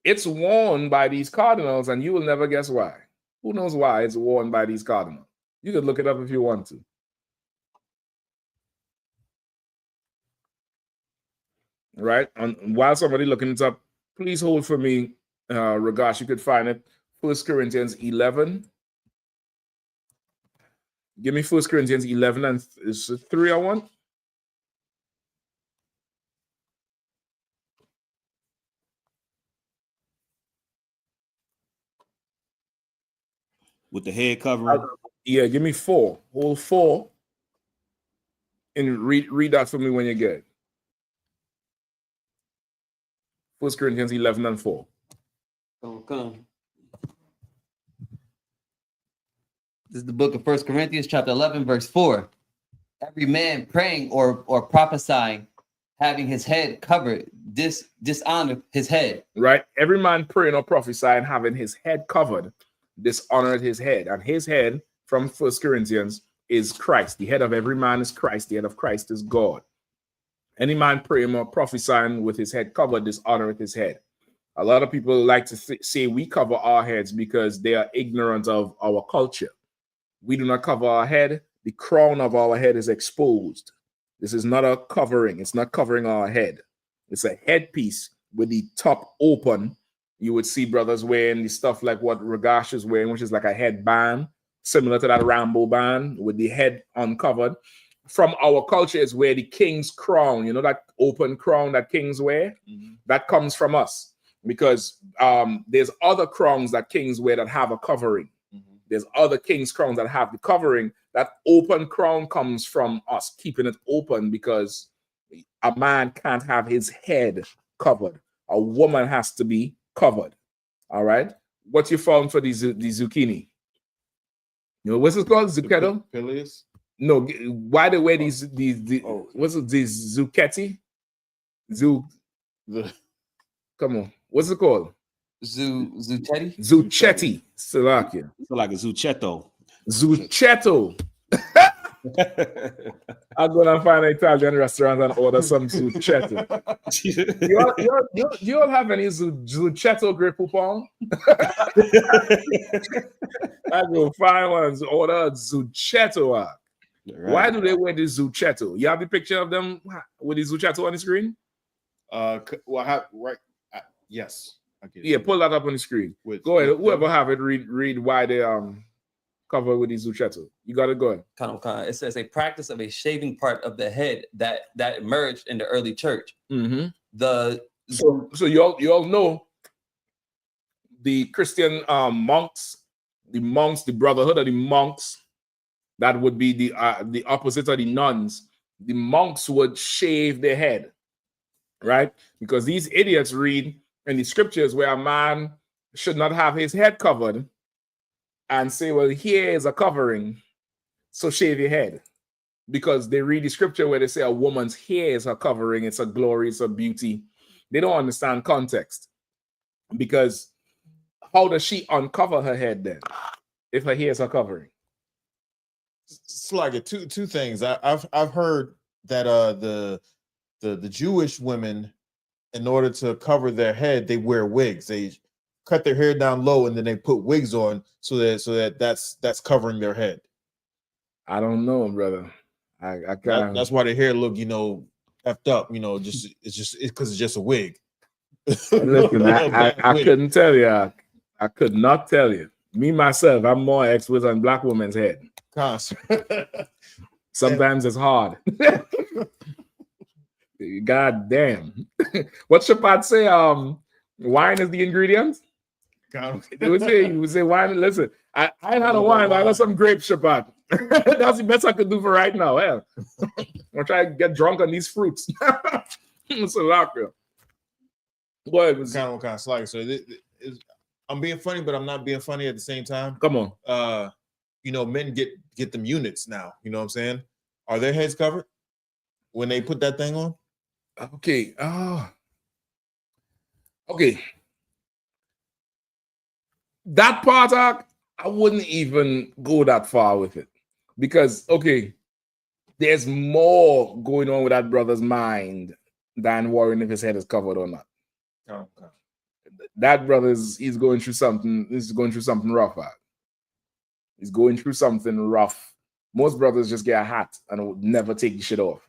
It's worn by these cardinals, and you will never guess why. Who knows why it's worn by these cardinals? You could look it up if you want to. Right? And while somebody looking it up, please hold for me, Ragash, you could find it. 1 Corinthians 11. Give me 1 Corinthians 11 and is it 3 I want? With the head covering? Yeah, give me 4. Hold 4. And read that for me when you get it. 1 Corinthians 11 and 4. Come. This is the book of 1 Corinthians chapter 11, verse 4. Every man praying or prophesying, having his head covered, dishonor his head. Right? Every man praying or prophesying, having his head covered, dishonored his head. And his head, from 1 Corinthians, is Christ. The head of every man is Christ. The head of Christ is God. Any man praying or prophesying with his head covered, dishonoreth his head. A lot of people like to say we cover our heads because they are ignorant of our culture. We do not cover our head. The crown of our head is exposed. This is not a covering. It's not covering our head. It's a headpiece with the top open. You would see brothers wearing the stuff like what Ragash is wearing, which is like a headband, similar to that Rambo band with the head uncovered. From our culture is where the king's crown, you know, that open crown that kings wear, that comes from us. because there's other crowns that kings wear that have a covering. There's other king's crowns that have the covering. That open crown comes from us keeping it open, because a man can't have his head covered. A woman has to be covered. All right. What you found for the zucchini? You know what's it called? Zucchetto? Pilius? No. Why they wear these what's it? These zucchetti? Come on. What's it called? Zuchetti? Zucchetti. Slovakia. Like a zucchetto. Zucchetto. I'm gonna find an Italian restaurant and order some zucchetto. you all have any zucchetto Grey Poupon? I go find one and order zucchetto. Right. Why do they wear the zucchetto? You have the picture of them with the zucchetto on the screen? Yes. Yeah, pull that up on the screen. Go ahead. Whoever have it, read why they cover with the zucchetto. You got it going. It says a practice of a shaving part of the head that emerged in the early church. Mm-hmm. So you all know the Christian monks, the brotherhood of the monks, that would be the opposite of the nuns. The monks would shave their head, right? Because these idiots read in the scriptures where a man should not have his head covered and say, well, here is a covering, so shave your head. Because they read the scripture where they say a woman's hair is her covering, it's a glory, it's a beauty. They don't understand context. Because how does she uncover her head then if her hair is her covering? It's like two things. I've heard that the Jewish women, in order to cover their head, they wear wigs. They cut their hair down low and then they put wigs on so that's covering their head. I don't know, brother. That's why their hair look, effed up. It's because it's just a wig. Listen, I couldn't tell you. I could not tell you. Me myself, I'm more expert on black women's head. Sometimes it's hard. God damn. What Shabbat say? Wine is the ingredient. He would say wine. Listen, I ain't had a wine, but I got some grape Shabbat. That's the best I could do for right now. Yeah. I'm trying to get drunk on these fruits. It's a lot, girl. Boy, it was kind of slight. So I'm being funny, but I'm not being funny at the same time. Come on. Men get them units now. You know what I'm saying? Are their heads covered when they put that thing on? Okay. Okay. That part, I wouldn't even go that far with it. Because, okay, there's more going on with that brother's mind than worrying if his head is covered or not. Okay. That brother he's going through something. He's going through something rough. He's going through something rough. Most brothers just get a hat and will never take the shit off.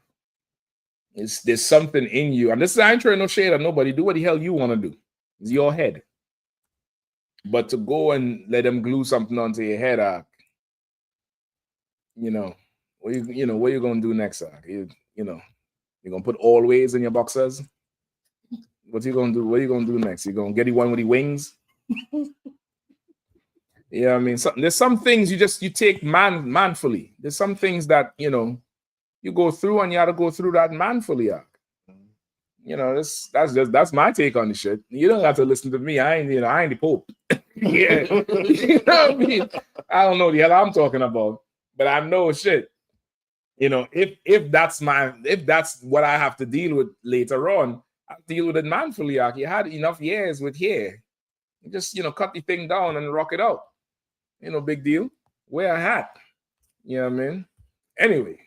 There's something in you, and I ain't throwing no shade at nobody. Do what the hell you want to do. It's your head. But to go and let them glue something onto your head, what you gonna do next? You're gonna put always in your boxers. What you gonna do? What are you gonna do next? You gonna get the one with the wings? Yeah, I mean, there's some things you take manfully. There's some things that you go through, and you have to go through that manfully. That's my take on the shit. You don't have to listen to me. I ain't the Pope. Yeah, you know what I mean. I don't know the hell I'm talking about, but I know shit. If that's what I have to deal with later on, I'll deal with it manfully. You had enough years with hair. You just cut the thing down and rock it out. Big deal. Wear a hat. You know what I mean? Anyway,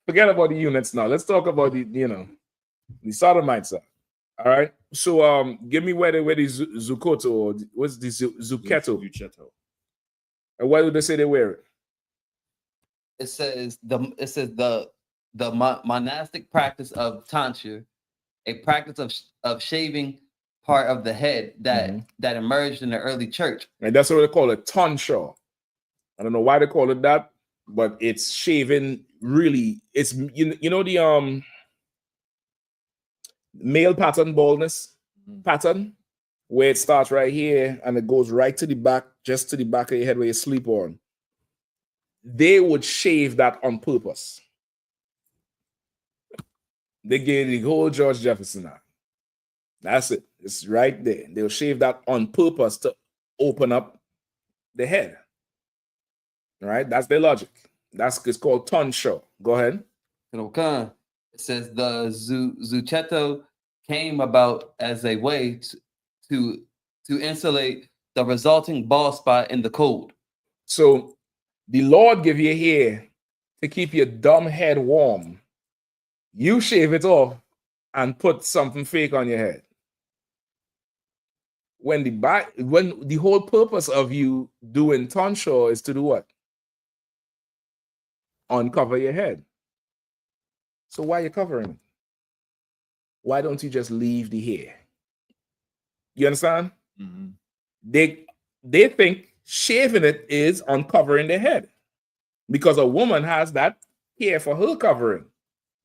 forget about the units now. Let's talk about the sodomites are. All right. So give me where the zuccoto, or what's the zucchetto? And why do they say they wear it? It says the monastic practice of tonsure, a practice of shaving part of the head that emerged in the early church. And that's what they call it, tonsure. I don't know why they call it that, but it's shaving. Really, it's the male pattern baldness. pattern where it starts right here and it goes right to the back, just to the back of your head where you sleep on. They would shave that on purpose. They gave the whole George Jefferson out. That's it. It's right there. They'll shave that on purpose to open up the head. Right? That's their logic. It's called tonsure. Go ahead. It says the Zucchetto came about as a way to insulate the resulting bald spot in the cold. So the Lord give you hair to keep your dumb head warm. You shave it off and put something fake on your head. When the whole purpose of you doing tonsure is to do what? Uncover your head. So why are you covering it? Why don't you just leave the hair? You understand? Mm-hmm. They think shaving it is uncovering their head because a woman has that hair for her covering,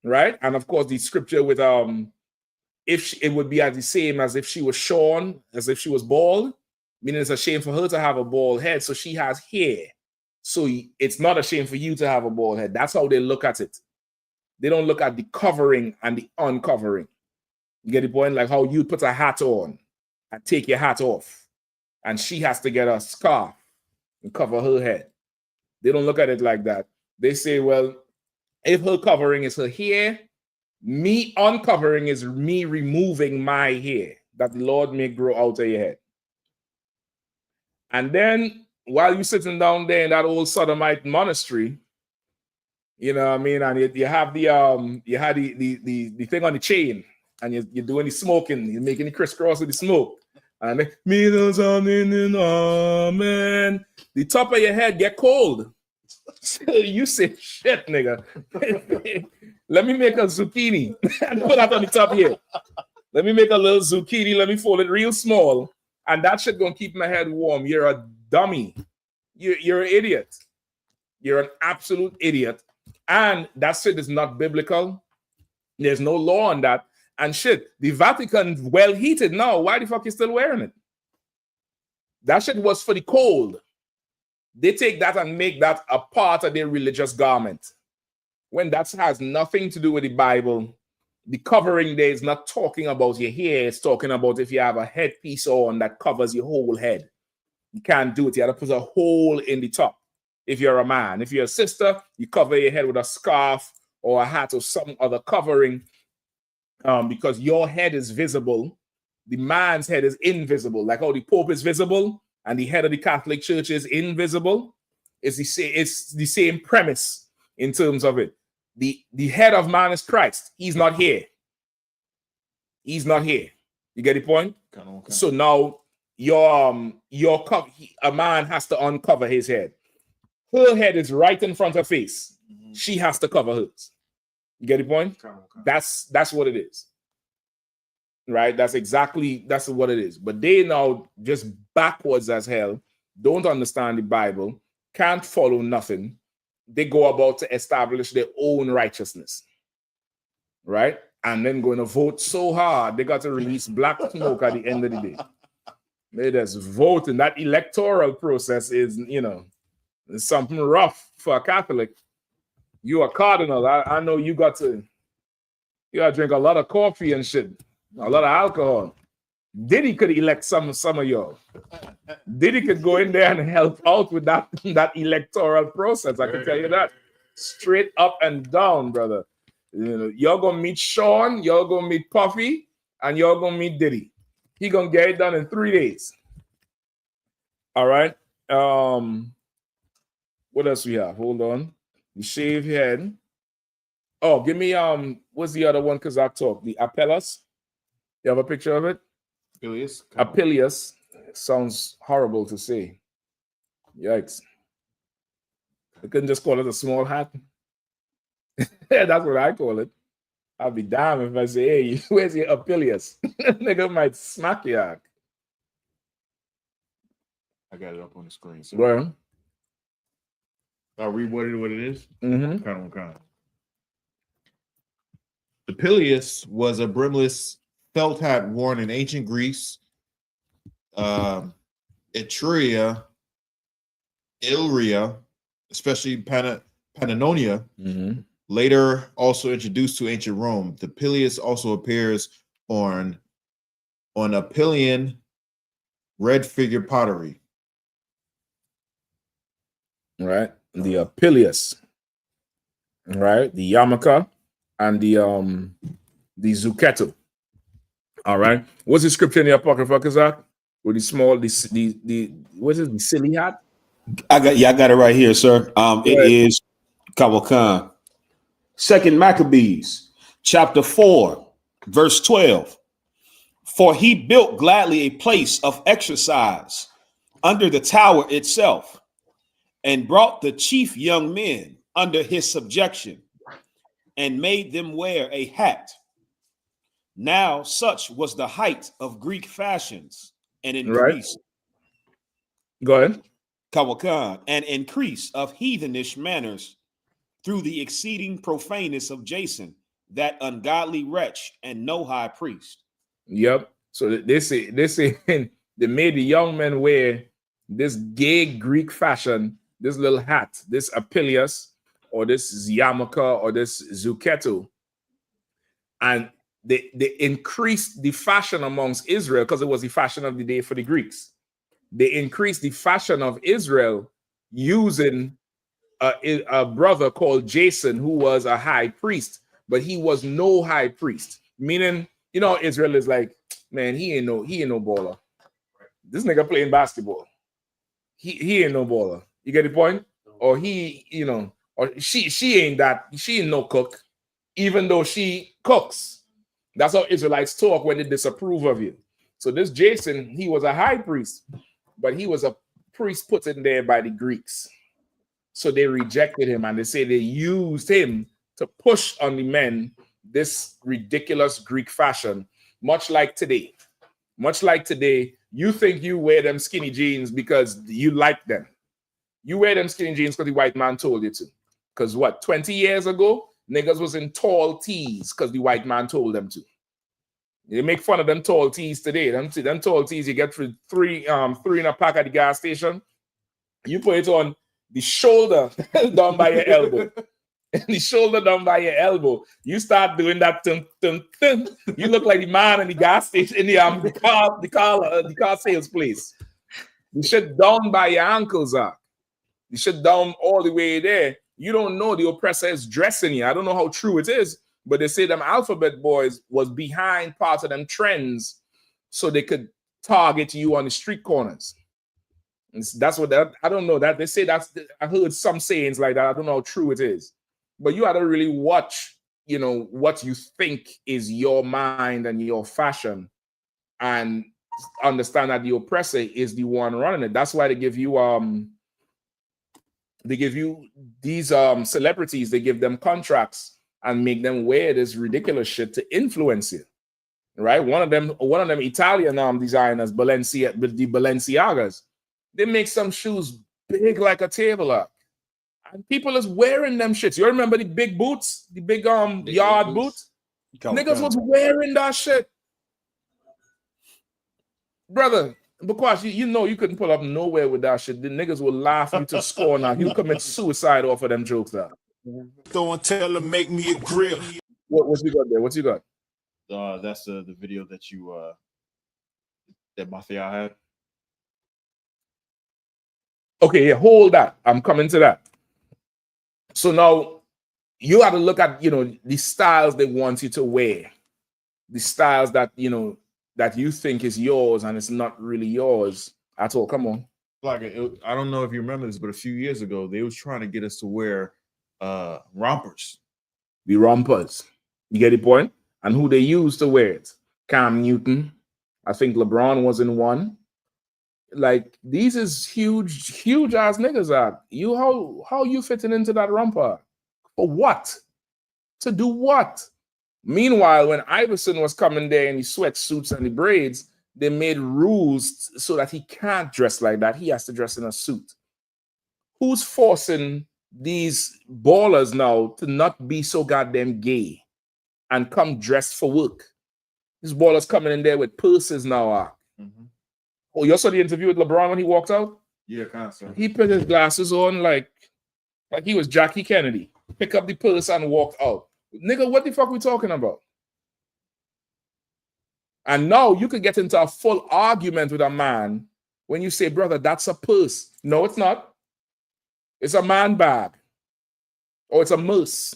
right? And of course, the scripture with it would be as the same as if she was shorn, as if she was bald, meaning it's a shame for her to have a bald head, so she has hair. So it's not a shame for you to have a bald head. That's how they look at it. They don't look at the covering and the uncovering. You get the point? Like how you put a hat on and take your hat off, and she has to get a scarf and cover her head. They don't look at it like that. They say, well, if her covering is her hair, me uncovering is me removing my hair that the Lord may grow out of your head. And then while you're sitting down there in that old Sodomite monastery, you know what I mean, and you have the thing on the chain, and you're doing the smoking, you're making the crisscross with the smoke, and amen. The top of your head get cold. So you say, shit, nigga. Let me make a zucchini and put that on the top here. Let me make a little zucchini. Let me fold it real small, and that shit gonna keep my head warm. You're a dummy. You're an idiot. You're an absolute idiot. And that shit is not biblical. There's no law on that. And shit, the Vatican well heated now. Why the fuck you still wearing it? That shit was for the cold. They take that and make that a part of their religious garment. When that has nothing to do with the Bible, the covering there is not talking about your hair. It's talking about if you have a headpiece on that covers your whole head. You can't do it. You have to put a hole in the top. If you're a man, if you're a sister, you cover your head with a scarf or a hat or some other covering because your head is visible. The man's head is invisible, like how the Pope is visible and the head of the Catholic Church is invisible. It's the same premise in terms of it. The head of man is Christ. He's not here. He's not here. You get the point? Okay. So now a man has to uncover his head. Her head is right in front of her face. Mm-hmm. She has to cover hers. You get the point? Okay. That's what it is. Right? That's what it is. But they now just backwards as hell, don't understand the Bible, can't follow nothing. They go about to establish their own righteousness. Right? And then going to vote so hard, they got to release black smoke at the end of the day. They just vote, and that electoral process is, it's something rough for a Catholic. You a cardinal. I know you got to drink a lot of coffee and shit, a lot of alcohol. Diddy could elect some of y'all. Diddy could go in there and help out with that electoral process. I can tell you that. Straight up and down, brother. You're gonna meet Sean, you're gonna meet Puffy, and you're gonna meet Diddy. He gonna get it done in 3 days. All right. What else we have? Hold on. The shaved head. Oh, give me what's the other one? Because I talk. The Apelles. You have a picture of it? Apelles. Sounds horrible to say. Yikes. I couldn't just call it a small hat. That's what I call it. I'll be damned if I say, hey, where's your Apelles? Nigga might smack you out. I got it up on the screen. So well, I'll read what it is. Mm-hmm. Kind of. The Peleus was a brimless felt hat worn in ancient Greece, Etruria, Illyria, especially Pannonia, later also introduced to ancient Rome. The pileus also appears on Appian red figure pottery. Right, the pileus, right, the yarmulke, and the zucchetto. All right, what's the scripture in the Apocrypha, Kazak? With the small, the what is it, the silly hat? I got it right here, sir. It is Kawakan. 2nd Maccabees, chapter 4, verse 12. For he built gladly a place of exercise under the tower itself, and brought the chief young men under his subjection, and made them wear a hat. Now such was the height of Greek fashions, and increase. Go ahead. Kawakan, an increase of heathenish manners through the exceeding profaneness of Jason, that ungodly wretch, and no high priest. Yep. So they say they made the young men wear this gay Greek fashion, this little hat, this pileus, or this yarmulke, or this zucchetto, and they increased the fashion amongst Israel because it was the fashion of the day for the Greeks. They increased the fashion of Israel using a brother called Jason, who was a high priest, but he was no high priest. Meaning, you know, Israel is like, man, he ain't no baller. This nigga playing basketball. He ain't no baller. You get the point? Or he, you know, or she ain't no cook, even though she cooks. That's how Israelites talk when they disapprove of you. So this Jason, he was a high priest, but he was a priest put in there by the Greeks. So they rejected him, and they say they used him to push on the men this ridiculous Greek fashion, much like today. Much like today, you think you wear them skinny jeans because you like them. You wear them skinny jeans because the white man told you to. Because what, 20 years ago, niggas was in tall tees because the white man told them to. They make fun of them tall tees today. Them tall tees you get for three in a pack at the gas station. You put it on the shoulder down by your elbow. The shoulder down by your elbow. You start doing that. You look like the man in the gas station in the car sales place. The shit down by your ankles are. The shit down all the way there. You don't know the oppressor is dressing you. I don't know how true it is, but they say them alphabet boys was behind part of them trends so they could target you on the street corners. That's what I don't know that they say. I heard some sayings like that. I don't know how true it is, but you had to really watch, you know, what you think is your mind and your fashion, and understand that the oppressor is the one running it. That's why they give you these celebrities. They give them contracts and make them wear this ridiculous shit to influence you, right? One of them Italian designers, the Balenciagas. They make some shoes big like a table up. And people is wearing them shits. You remember the big boots? The big yard boots? Niggas was wearing that shit. Brother, because you know you couldn't pull up nowhere with that shit. The niggas will laugh you to scorn out. You commit suicide off of them jokes there. Don't tell them make me a grill. What you got there? What you got? That's the video that you that Mafia had. Okay, yeah, hold that. I'm coming to that. So now you have to look at, you know, the styles they want you to wear, the styles that, you know, that you think is yours and it's not really yours at all. Come on. Like I don't know if you remember this, but a few years ago they was trying to get us to wear rompers. The rompers. You get the point? And who they used to wear it? Cam Newton. I think LeBron was in one. Like, these is huge ass niggas out. You how you fitting into that romper? For what? To do what? Meanwhile, when Iverson was coming there in the sweatsuits and the braids, they made rules so that he can't dress like that. He has to dress in a suit. Who's forcing these ballers now to not be so goddamn gay and come dressed for work? These ballers coming in there with purses now. Oh, you saw the interview with LeBron when he walked out? Yeah, constantly. He put his glasses on like he was Jackie Kennedy. Pick up the purse and walk out. Nigga, what the fuck we talking about? And now you could get into a full argument with a man when you say, brother, that's a purse. No, it's not. It's a man bag. Or it's a purse.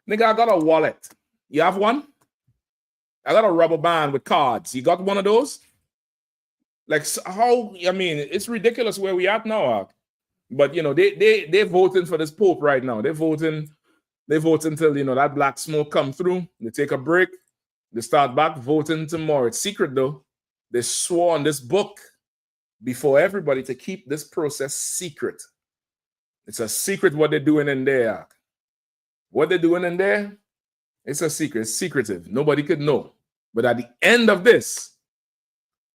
Nigga, I got a wallet. You have one? I got a rubber band with cards. You got one of those? Like how? I mean, it's ridiculous where we at now. But you know, they're voting for this Pope right now. They're voting till you know that black smoke come through. They take a break. They start back voting tomorrow. It's secret though. They swore on this book before everybody to keep this process secret. It's a secret what they're doing in there. What they're doing in there, it's a secret. It's secretive. Nobody could know. But at the end of this,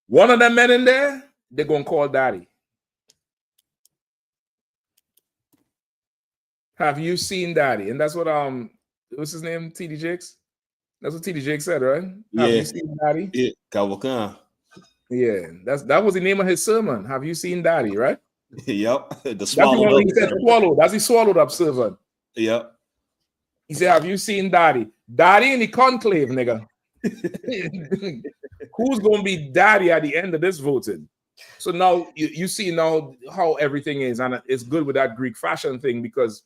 one of them men in there, they're going to call daddy. Have you seen daddy? And that's what, what's his name? T.D. Jakes? That's what T.D. Jakes said, right? Yeah. Have you seen daddy? Yeah, Kawakan. Yeah, that was the name of his sermon. Have you seen daddy, right? Yep. That's the one he said swallow. That's he swallowed up servant. Yep. He said, have you seen daddy? Daddy in the conclave, nigga. Who's going to be daddy at the end of this voting? So now you see now how everything is. And it's good with that Greek fashion thing because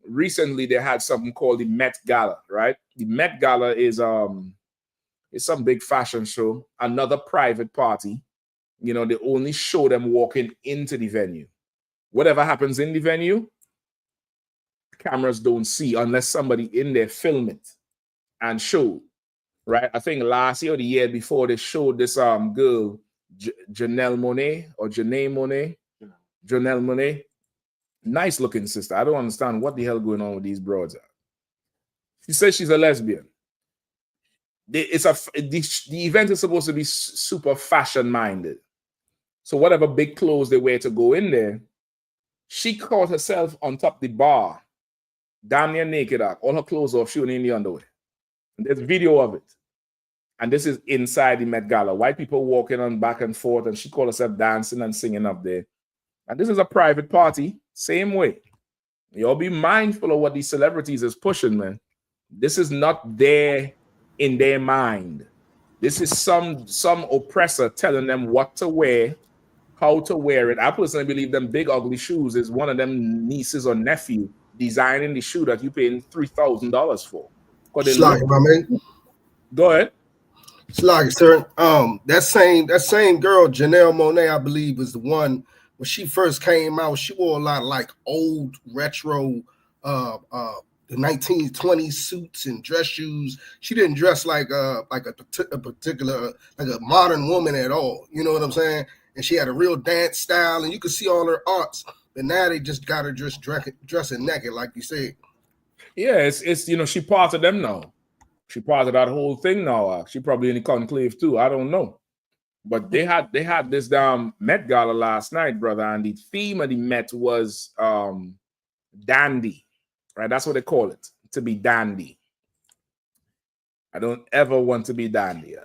recently they had something called the Met Gala, right? The Met Gala is some big fashion show, another private party. You know, they only show them walking into the venue. Whatever happens in the venue, cameras don't see unless somebody in there film it and show, right? I think last year or the year before they showed this girl, Janelle Monáe. Nice looking sister. I don't understand what the hell going on with these broads. She says she's a lesbian. The event is supposed to be super fashion minded. So whatever big clothes they wear to go in there, she caught herself on top of the bar, damn near naked, all her clothes off, she was in the underwear. And there's video of it. And this is inside the Met Gala. White people walking on back and forth, and she called herself dancing and singing up there. And this is a private party, same way. You'll be mindful of what these celebrities is pushing, man. This is not there in their mind. This is some oppressor telling them what to wear, how to wear it. I personally believe them big ugly shoes is one of them nieces or nephew designing the shoe that you're paying $3,000 for. Slag, my man. Go ahead. Slag, sir. That same girl, Janelle Monáe, I believe, was the one when she first came out. She wore a lot of like old retro the 1920s suits and dress shoes. She didn't dress like a particular like a modern woman at all. You know what I'm saying? And she had a real dance style, and you could see all her arts. But now they just got her just dressing naked, like you said. Yeah, it's you know, she part of them now. She part of that whole thing now. She probably in the conclave too. I don't know. But they had this Met Gala last night, brother, and the theme of the Met was dandy. Right? That's what they call it, to be dandy. I don't ever want to be dandy.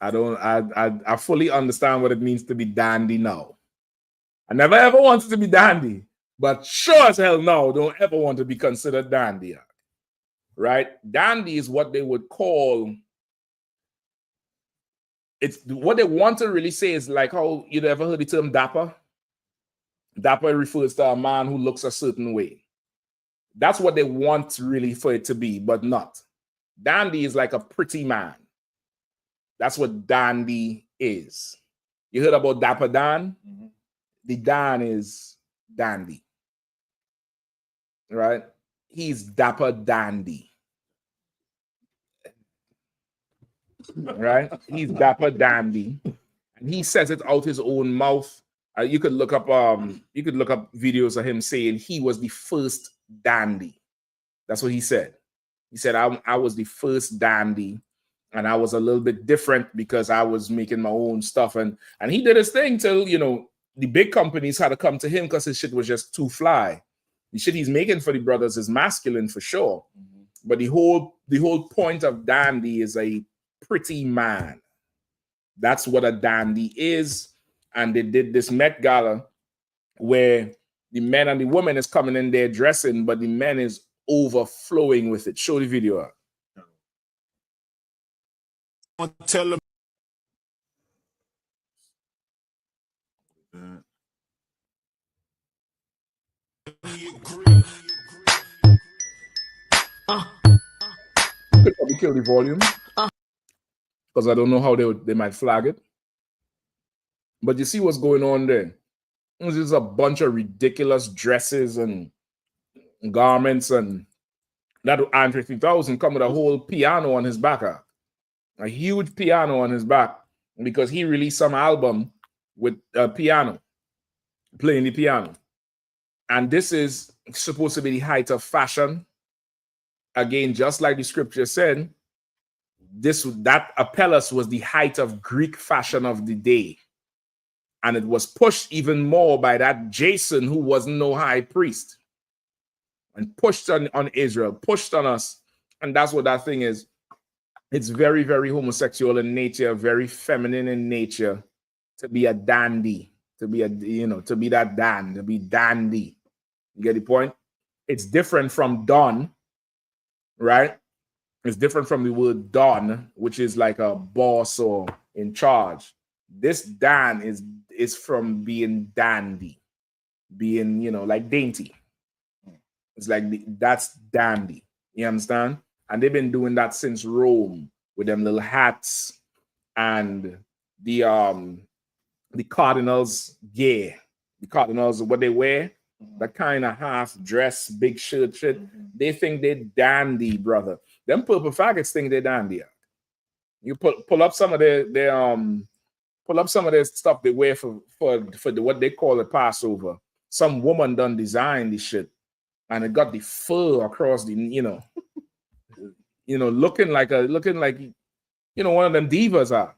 I fully understand what it means to be dandy now. I never ever wanted to be dandy, but sure as hell no, don't ever want to be considered dandy. Right? Dandy is what they would call, it's what they want to really say is like how you ever heard the term dapper? Dapper refers to a man who looks a certain way. That's what they want really for it to be, but not. Dandy is like a pretty man. That's what dandy is. You heard about Dapper Dan? Mm-hmm. The Dan is dandy. Right? He's Dapper Dandy. Right? He's Dapper Dandy. And he says it out his own mouth. You could look up videos of him saying he was the first dandy. That's what he said. He said, I was the first dandy, and I was a little bit different because I was making my own stuff. And he did his thing till, you know, the big companies had to come to him because his shit was just too fly. The shit he's making for the brothers is masculine for sure. Mm-hmm. But the whole point of dandy is a pretty man. That's what a dandy is. And they did this Met Gala where the men and the women is coming in there dressing, but the men is overflowing with it. Show the video up. Tell them. Could probably kill the volume because I don't know how they might flag it. But you see what's going on there. This is a bunch of ridiculous dresses and garments, and that Andre 3000 come with a whole piano on his back, a huge piano on his back, because he released some album with a piano, playing the piano. And this is supposed to be the height of fashion. Again, just like the scripture said, that Apelles was the height of Greek fashion of the day. And it was pushed even more by that Jason, who was no high priest, and pushed on Israel, pushed on us. And that's what that thing is. It's very, very homosexual in nature, very feminine in nature, to be a dandy, to be that Dan, to be dandy. You get the point? It's different from Don, right? It's different from the word Don, which is like a boss or in charge. This Dan is from being dandy, being, like dainty. It's like that's dandy. You understand? And they've been doing that since Rome with them little hats and the cardinals gear. The cardinals, what they wear, that kind of half dress, big shirt shit. They think they're dandy, brother. Them purple faggots think they're dandy. You pull up some of pull up some of their stuff they wear for what they call the Passover. Some woman done designed this shit, and it got the fur across the, looking like one of them divas are.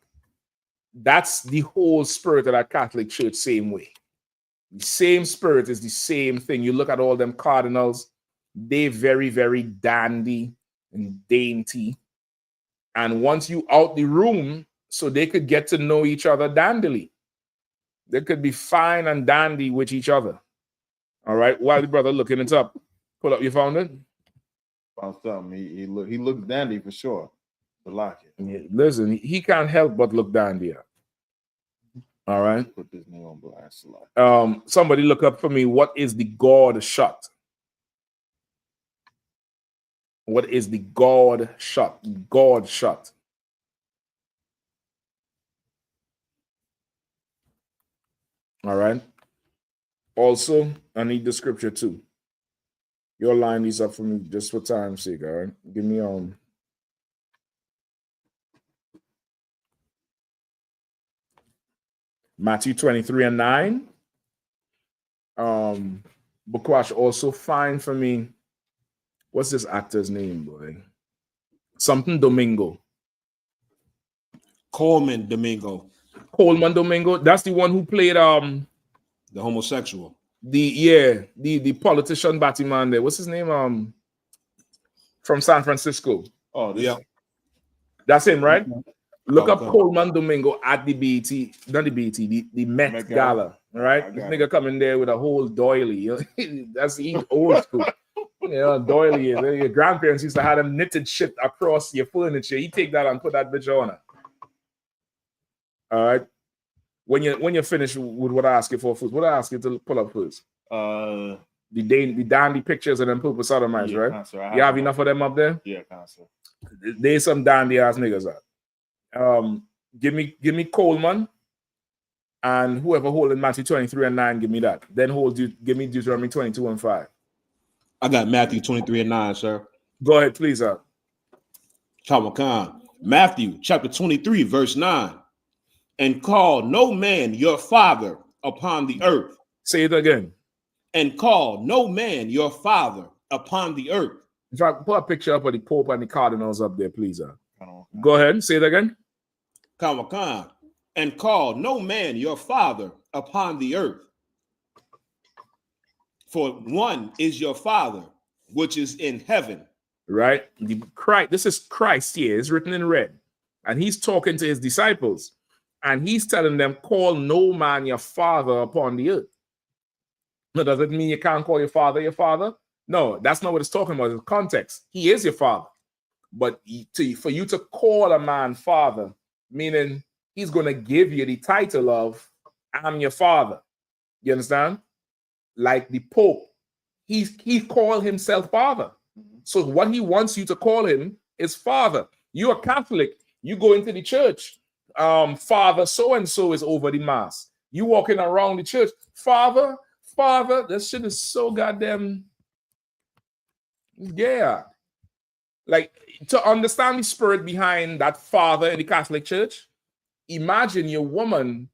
That's the whole spirit of that Catholic Church, same way. The same spirit is the same thing. You look at all them cardinals, they very, very dandy and dainty. And once you out the room, so they could get to know each other dandily. They could be fine and dandy with each other. All right. While the brother looking it up, pull up. You found it? Found something. He looks dandy for sure. I like it. Yeah, listen, he can't help but look dandy. All right. Put this name on blast. Somebody look up for me. What is the God shot? What is the God shot? God shot. All right. Also, I need the scripture too. You'll line these up for me just for time's sake. All right. Give me Matthew 23:9. Bukwash, also find for me. What's this actor's name, boy? Something Domingo. Coleman Domingo. Coleman Domingo. That's the one who played the homosexual. The politician Batman there. What's his name? From San Francisco. Oh, yeah. That's him, right? Look up Coleman Domingo at the BET, not the BET, the Met Gala. All right. This nigga coming there with a whole doily. That's old school. Doily is. Your grandparents used to have them knitted shit across your furniture. You take that and put that bitch on it. All right. When you finish with what I ask you for first, what I ask you to pull up first? The dandy pictures of them purple sodomites, right? Cancer. You have enough of them up there? Yeah, cancer. There's some dandy ass niggas out. Give me Coleman and whoever holding Matthew 23:9, give me that. Then give me Deuteronomy 22:5. I got Matthew 23:9, sir. Go ahead, please, sir. Khan. Matthew chapter 23, verse 9. And call no man your father upon the earth. Say it again. And call no man your father upon the earth. In fact, put a picture up of the Pope and the cardinals up there, please, sir. Go ahead, say it again. Khan. And call no man your father upon the earth. For one is your Father, which is in heaven. right? This is Christ here. It's written in red. And he's talking to his disciples. And he's telling them, call no man your father upon the earth. Now, does it mean you can't call your father your father? No, that's not what it's talking about. It's context. He is your father. But for you to call a man father, meaning he's going to give you the title of, I'm your father. You understand? Like the Pope. He called himself father. So what he wants you to call him is father. You're a Catholic. You go into the church. Father so-and-so is over the mass. You walking around the church. Father. That shit is so goddamn... Yeah. Like, to understand the spirit behind that father in the Catholic Church, imagine your woman,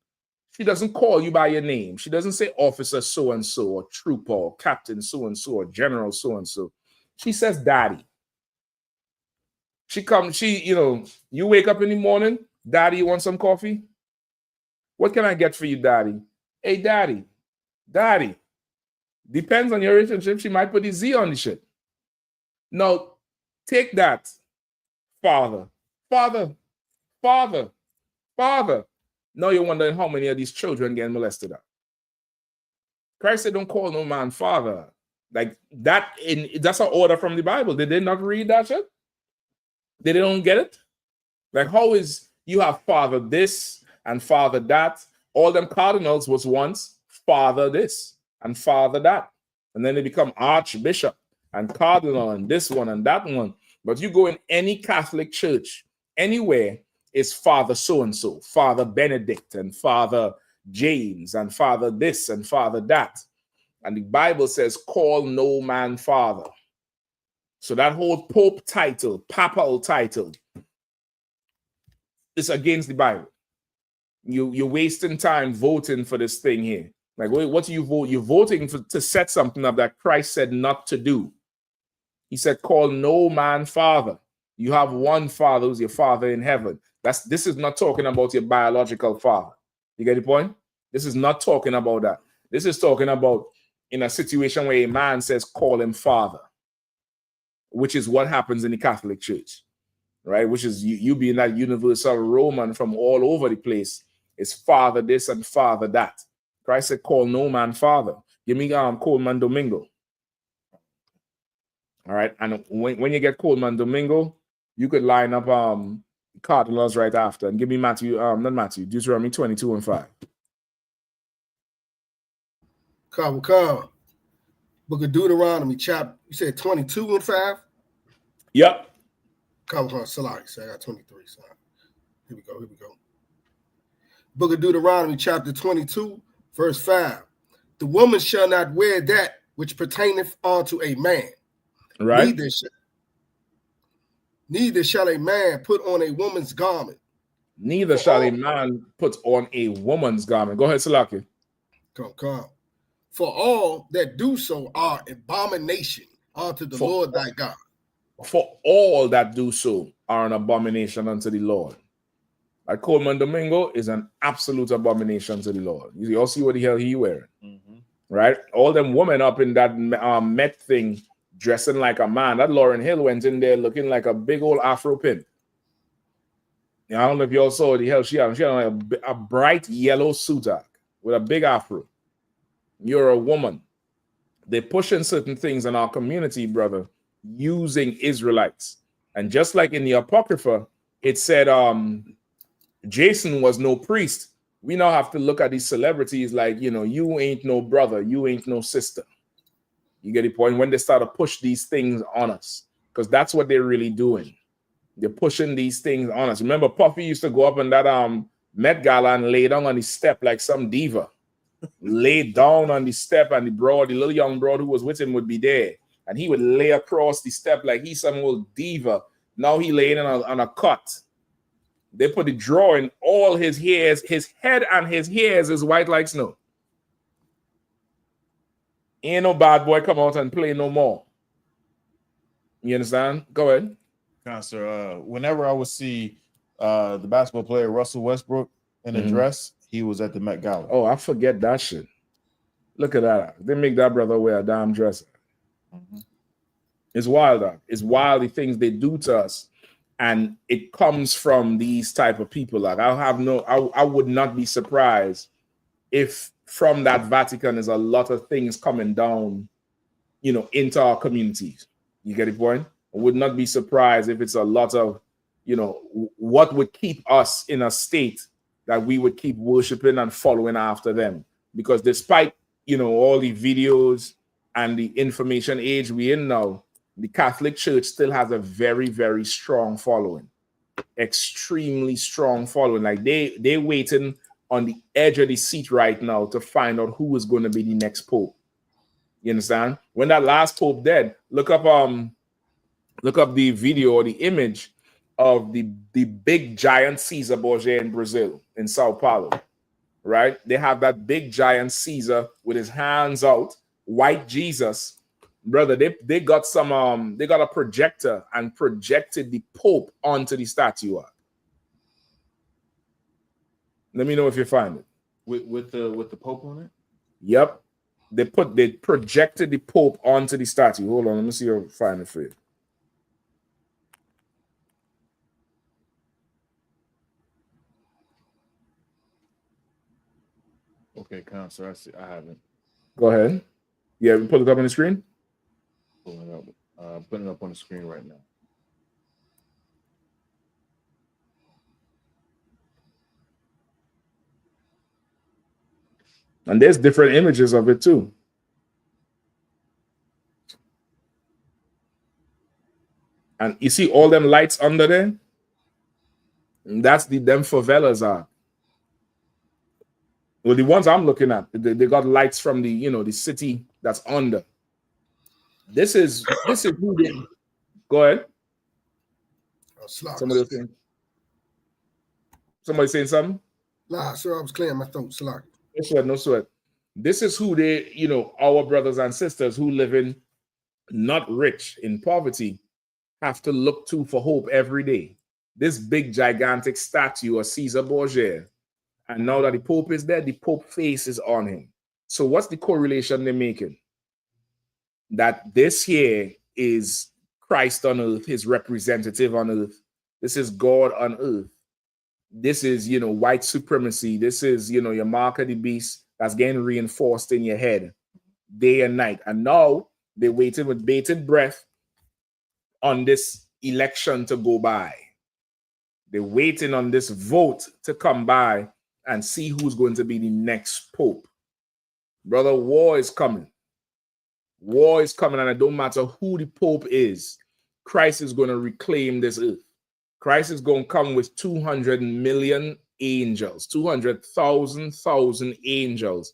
she doesn't call you by your name. She doesn't say officer so-and-so or trooper or captain so-and-so or general so-and-so. She says daddy. You wake up in the morning, daddy, you want some coffee? What can I get for you, daddy? Hey, daddy. Depends on your relationship. She might put the Z on the shit. Now, take that. Father. Now you're wondering how many of these children get molested. Christ said, don't call no man father. Like that, that's an order from the Bible. Did they not read that shit? They don't get it? Like, how is you have father this and father that? All them cardinals was once father this and father that. And then they become archbishop and cardinal and this one and that one. But you go in any Catholic church, anywhere, it's Father so-and-so, Father Benedict and Father James and Father this and Father that. And the Bible says, call no man father. So that whole Pope title, papal title, is against the Bible. You're wasting time voting for this thing here. Like, what do you vote? You're voting to set something up that Christ said not to do. He said, call no man father. You have one father who's your father in heaven. This is not talking about your biological father. You get the point? This is not talking about that. This is talking about in a situation where a man says, call him father, which is what happens in the Catholic Church, right? Which is you being that universal Roman from all over the place. It's father this and father that. Christ said, call no man father. Give me Coleman Domingo. All right. And when you get Coleman Domingo, you could line up Cardinals right after and give me Deuteronomy 22:5. Come. Book of Deuteronomy, chapter, you said 22:5? Yep. Come, Salaki. So I got 23. So here we go. Book of Deuteronomy, chapter 22, verse 5. The woman shall not wear that which pertaineth unto a man. Right. Neither shall a man put on a woman's garment. Neither shall a man put on a woman's garment. Go ahead, Salaki. Come. For all that do so are abomination unto the Lord thy God. For all that do so are an abomination unto the Lord. Like Coleman Domingo is an absolute abomination to the Lord. You all see what the hell he wearing, right? All them women up in that Met thing dressing like a man. That Lauryn Hill went in there looking like a big old Afro pin. I don't know if you all saw the hell she had. She had like a bright yellow suit with a big afro. You're a woman. They're pushing certain things in our community, brother, using Israelites. And just like in the Apocrypha, it said Jason was no priest. We now have to look at these celebrities like, you ain't no brother, you ain't no sister. You get the point? When they start to push these things on us, because that's what they're really doing. They're pushing these things on us. Remember, Puffy used to go up in that Met Gala and lay down on the step like some diva. Lay down on the step, and the little young broad who was with him would be there. And he would lay across the step like he's some old diva. Now he laying on a cut. They put the drawer in all his hairs. His head and his hairs is white like snow. Ain't no bad boy come out and play no more. You understand? Go ahead. Sir, whenever I would see the basketball player Russell Westbrook in a dress, he was at the Met Gala. Oh, I forget that shit. Look at that. They make that brother wear a damn dress. It's wild, dog. It's wild the things they do to us. And it comes from these type of people. Like I would not be surprised if from that Vatican is a lot of things coming down, into our communities. You get the point? I would not be surprised if it's a lot of, what would keep us in a state that we would keep worshiping and following after them. Because despite, all the videos and the information age we're in now, the Catholic Church still has a very, very strong following. Extremely strong following. Like they're waiting on the edge of the seat right now to find out who is going to be the next pope. You understand? When that last pope died, look up the video or the image of the big giant Caesar Borgia in Brazil, in Sao Paulo. Right? They have that big giant Caesar with his hands out, white Jesus. Brother, they got they got a projector and projected the Pope onto the statue. Let me know if you find it. With the Pope on it? Yep. They projected the Pope onto the statue. Hold on, let me see if I find it for you. Okay, Counselor, I see. I haven't. Go ahead. Yeah, we put it up on the screen. Pulling up, putting it up on the screen right now. And there's different images of it too. And you see all them lights under there? And that's them favelas are. Well, the ones I'm looking at, they got lights from the city that's under. This is who they. Go ahead. Somebody saying something? Nah, sir, I was clearing my throat. Slack. No sweat, no sweat. This is who they, our brothers and sisters who live in not rich, in poverty, have to look to for hope every day. This big, gigantic statue of Caesar Borgia. And now that the Pope is there, the Pope face is on him. So what's the correlation they're making? That this here is Christ on earth, his representative on earth. This is God on earth. This is, white supremacy. This is, your mark of the beast that's getting reinforced in your head day and night. And now they're waiting with bated breath on this election to go by. They're waiting on this vote to come by and see who's going to be the next pope. Brother, war is coming. War is coming, and it don't matter who the pope is. Christ is going to reclaim this earth. Christ is going to come with 200 million angels, 200,000 angels,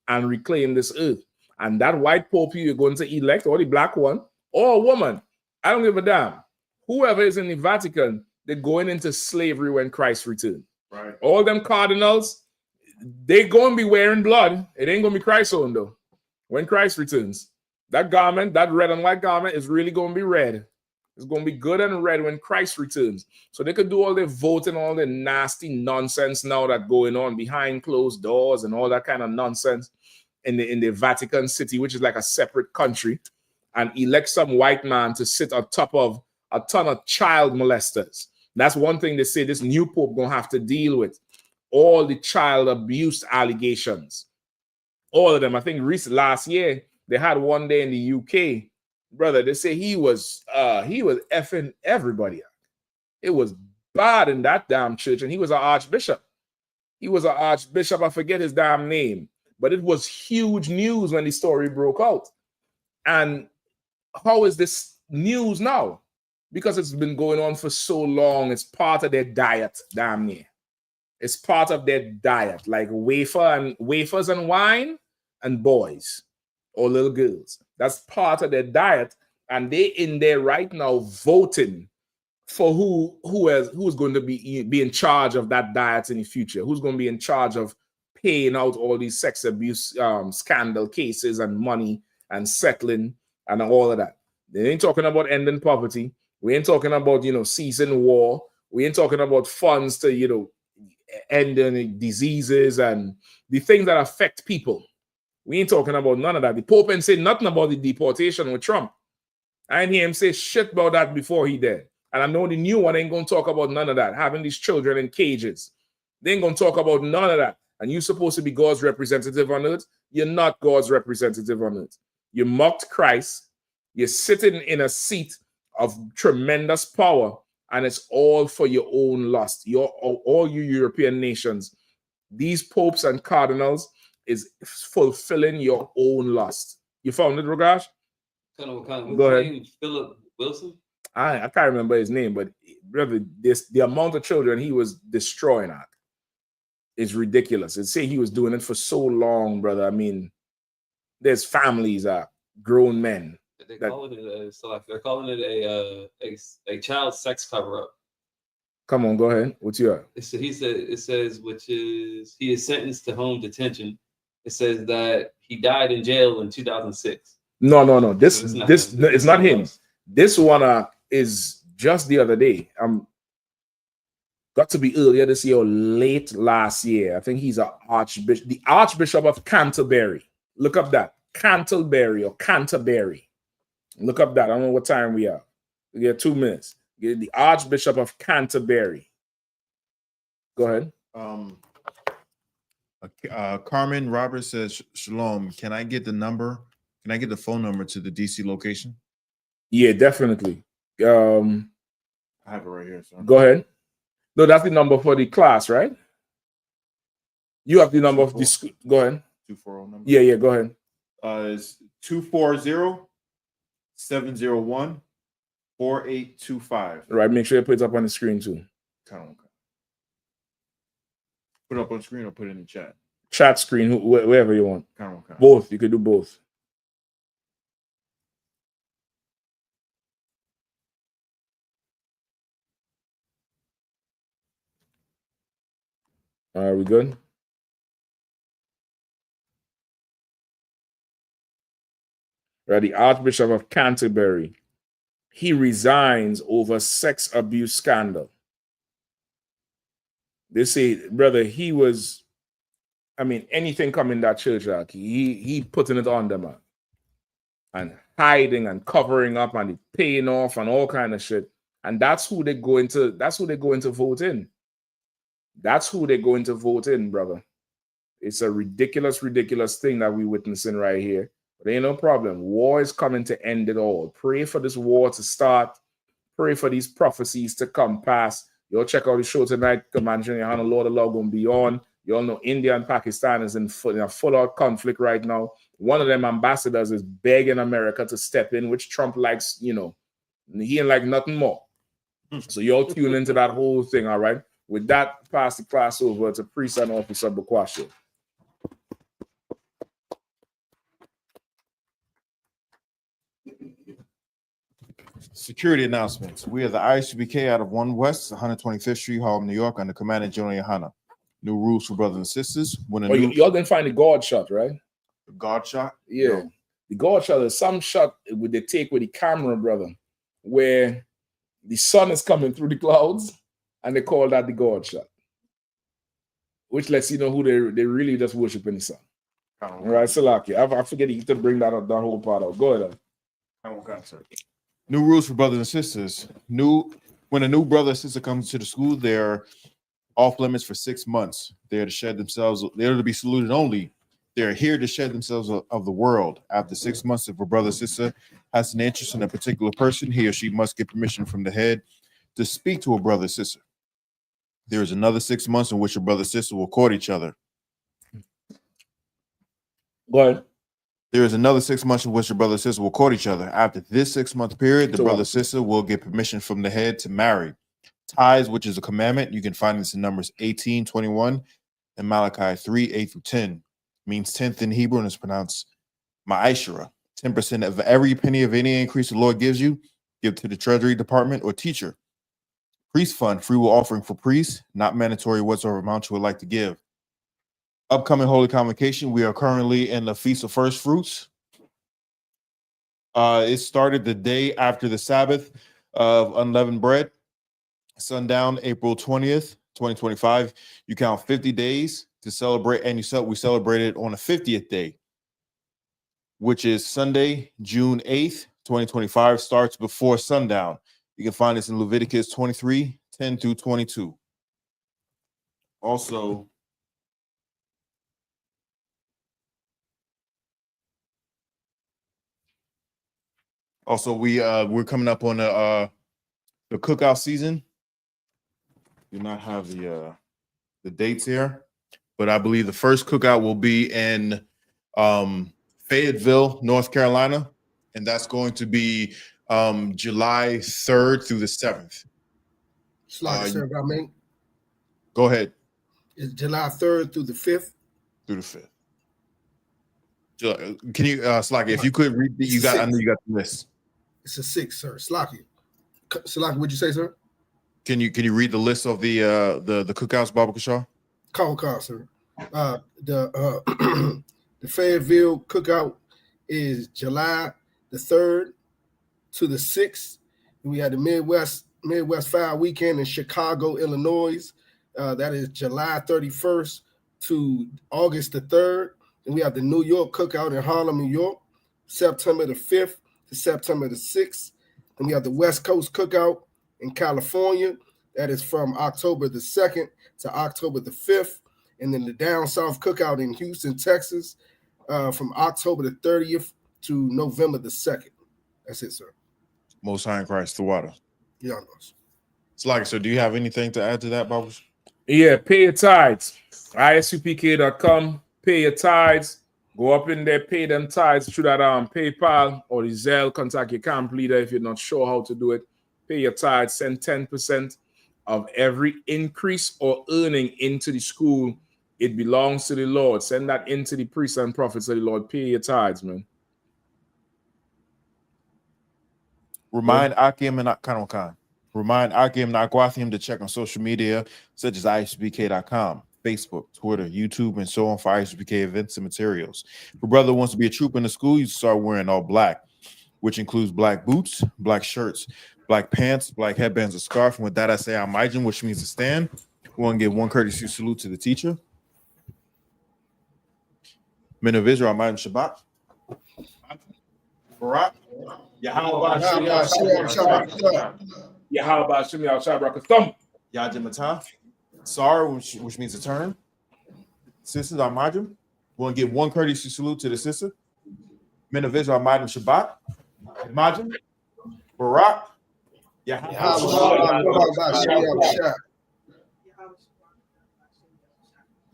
and reclaim this earth. And that white pope you're going to elect, or the black one, or a woman, I don't give a damn. Whoever is in the Vatican, they're going into slavery when Christ returns. Right. All them cardinals, they're going to be wearing blood. It ain't going to be Christ's own, though. When Christ returns, that garment, that red and white garment is really going to be red. It's going to be good and red when Christ returns. So they could do all their voting, all the nasty nonsense now that going on behind closed doors and all that kind of nonsense in the Vatican City, which is like a separate country, and elect some white man to sit on top of a ton of child molesters. That's one thing they say this new pope gonna have to deal with. All the child abuse allegations. All of them. I think last year they had one day in the UK, brother. They say he was effing everybody up. It was bad in that damn church, and he was an archbishop. He was an archbishop. I forget his damn name, but it was huge news when the story broke out. And how is this news now? Because it's been going on for so long. It's part of their diet, damn near. It's part of their diet, like wafers and wine and boys or little girls. That's part of their diet, and they in there right now voting for who's going to be in charge of that diet in the future. Who's going to be in charge of paying out all these sex abuse scandal cases and money and settling and all of that. They ain't talking about ending poverty. We ain't talking about, ceasing war. We ain't talking about funds to, end diseases and the things that affect people. We ain't talking about none of that. The Pope ain't saying nothing about the deportation with Trump. I didn't hear him say shit about that before he did. And I know the new one ain't going to talk about none of that, having these children in cages. They ain't going to talk about none of that. And you're supposed to be God's representative on earth. You're not God's representative on earth. You mocked Christ. You're sitting in a seat of tremendous power, and it's all for your own lust. All you European nations, these popes and cardinals is fulfilling your own lust. You found it, Rogash? Go ahead. Philip Wilson? I can't remember his name, but brother, the amount of children he was destroying at is ridiculous. And say he was doing it for so long, brother. I mean, there's families, grown men. They're calling it a child sex cover up. Come on, go ahead. What's your? So he said it says he is sentenced to home detention. It says that he died in jail in 2006. No. This it's not him. This one is just the other day. Got to be earlier this year or late last year. I think he's an archbishop, the Archbishop of Canterbury. Look up that. Canterbury or Canterbury. Look up that. I don't know what time we are. We get 2 minutes. Get the Archbishop of Canterbury. Go ahead. Carmen Roberts says, Shalom, can I get the number? Can I get the phone number to the DC location? Yeah, definitely. I have it right here, sir. Go ahead. No, that's the number for the class, right? You have the number of the school. Go ahead. 240 number? Yeah, go ahead. It's 240-701-4825. Right, make sure you put it up on the screen too. Put it up on the screen or put it in the chat? Chat screen, wherever you want. Okay. Both, you could do both. Are we good? Right, the Archbishop of Canterbury. He resigns over sex abuse scandal. They say, brother, he was, I mean, anything come in that church, like he putting it on them, man. And hiding and covering up and paying off and all kind of shit. And that's who they go into vote in. That's who they're going to vote in, brother. It's a ridiculous thing that we're witnessing right here. But ain't no problem. War is coming to end it all. Pray for this war to start. Pray for these prophecies to come past. Y'all check out the show tonight. Commander Yahanna, Lord of Law going to be on. You all know India and Pakistan is in a full-out conflict right now. One of them ambassadors is begging America to step in, which Trump likes, he ain't like nothing more. So y'all tune into that whole thing, all right? With that, pass the class over to Priest and Officer Bukwashe. Security announcements. We are the I.S.U.P.K out of 1 West, 125th Street, Harlem, New York, under Commander General Yahanna. New rules for brothers and sisters. Y'all didn't find the God shot, right? The God shot? Yeah. No. The God shot is some shot with they take with the camera, brother, where the sun is coming through the clouds, and they call that the God shot, which lets you know who they really just worship in the sun. All right, Salaki. I forget to bring that up, that whole part out. Go ahead. New rules for brothers and sisters. When a new brother or sister comes to the school, they're off limits for 6 months. They're to shed themselves. They're to be saluted only. They're here to shed themselves of the world. After 6 months, if a brother or sister has an interest in a particular person, he or she must get permission from the head to speak to a brother or sister. There is another 6 months in which a brother or sister will court each other. Go ahead. There is another 6 months in which the brother and sister will court each other. After this 6 month period, the brother and sister will get permission from the head to marry. Tithes, which is a commandment, you can find this in Numbers 18:21 and Malachi 3:8-10. Means 10th in Hebrew and is pronounced ma'ashera. 10% of every penny of any increase the Lord gives you, give to the Treasury Department or teacher. Priest fund, free will offering for priests, not mandatory whatsoever amount you would like to give. Upcoming Holy Convocation, we are currently in the Feast of First Fruits. It started the day after the Sabbath of unleavened bread, sundown, April 20th, 2025. You count 50 days to celebrate, and we celebrated on the 50th day, which is Sunday, June 8th, 2025 starts before sundown. You can find this in Leviticus 23, 10 through 22. Also, we're coming up on the cookout season. Do not have the dates here, but I believe the first cookout will be in Fayetteville, North Carolina, and that's going to be July 3rd through the 7th. Sir, I mean, go ahead. It's July 3rd through the 5th. Through the 5th. Can you, Slocky, if you could read I know you got the list. It's a 6, sir. Slocky, what'd you say, sir? Can you read the list of the cookouts, Baba Kashaw? Call, sir. The Fayetteville cookout is July the 3rd to the 6th. And we have the Midwest Fire Weekend in Chicago, Illinois. That is July 31st to August the 3rd. And we have the New York cookout in Harlem, New York, September the 5th to September the 6th. And we have the West Coast cookout in California. That is from October the 2nd to October the 5th. And then the Down South cookout in Houston, Texas, from October the 30th to November the 2nd. That's it, sir. Most High in Christ, the water. Yeah, Slocky, so do you have anything to add to that, Baba? Yeah, pay your tithes. ISUPK.com. Pay your tithes. Go up in there, pay them tithes through that PayPal or the Zelle. Contact your camp leader if you're not sure how to do it. Pay your tithes. Send 10% of every increase or earning into the school. It belongs to the Lord. Send that into the priests and prophets of the Lord. Pay your tithes, man. Remind Akim and Khan. Remind Akim and Akwathim to check on social media such as ISUPK.com, Facebook, Twitter, YouTube, and so on for ISUPK events and materials. If a brother wants to be a trooper in the school, you start wearing all black, which includes black boots, black shirts, black pants, black headbands, a scarf. And with that, I say Amijin, which means to stand. We want to give one courtesy salute to the teacher. Men of Israel, Amijin Shabbat. Barak. Yahanna. Yajimatah. Sar, which means to turn. Sisters, Amijin. We want to give one courtesy salute to the sister. Men of Israel, Amijin Shabbat. Amijin. Barak.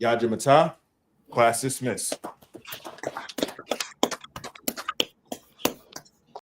Yajimatah. Class dismissed.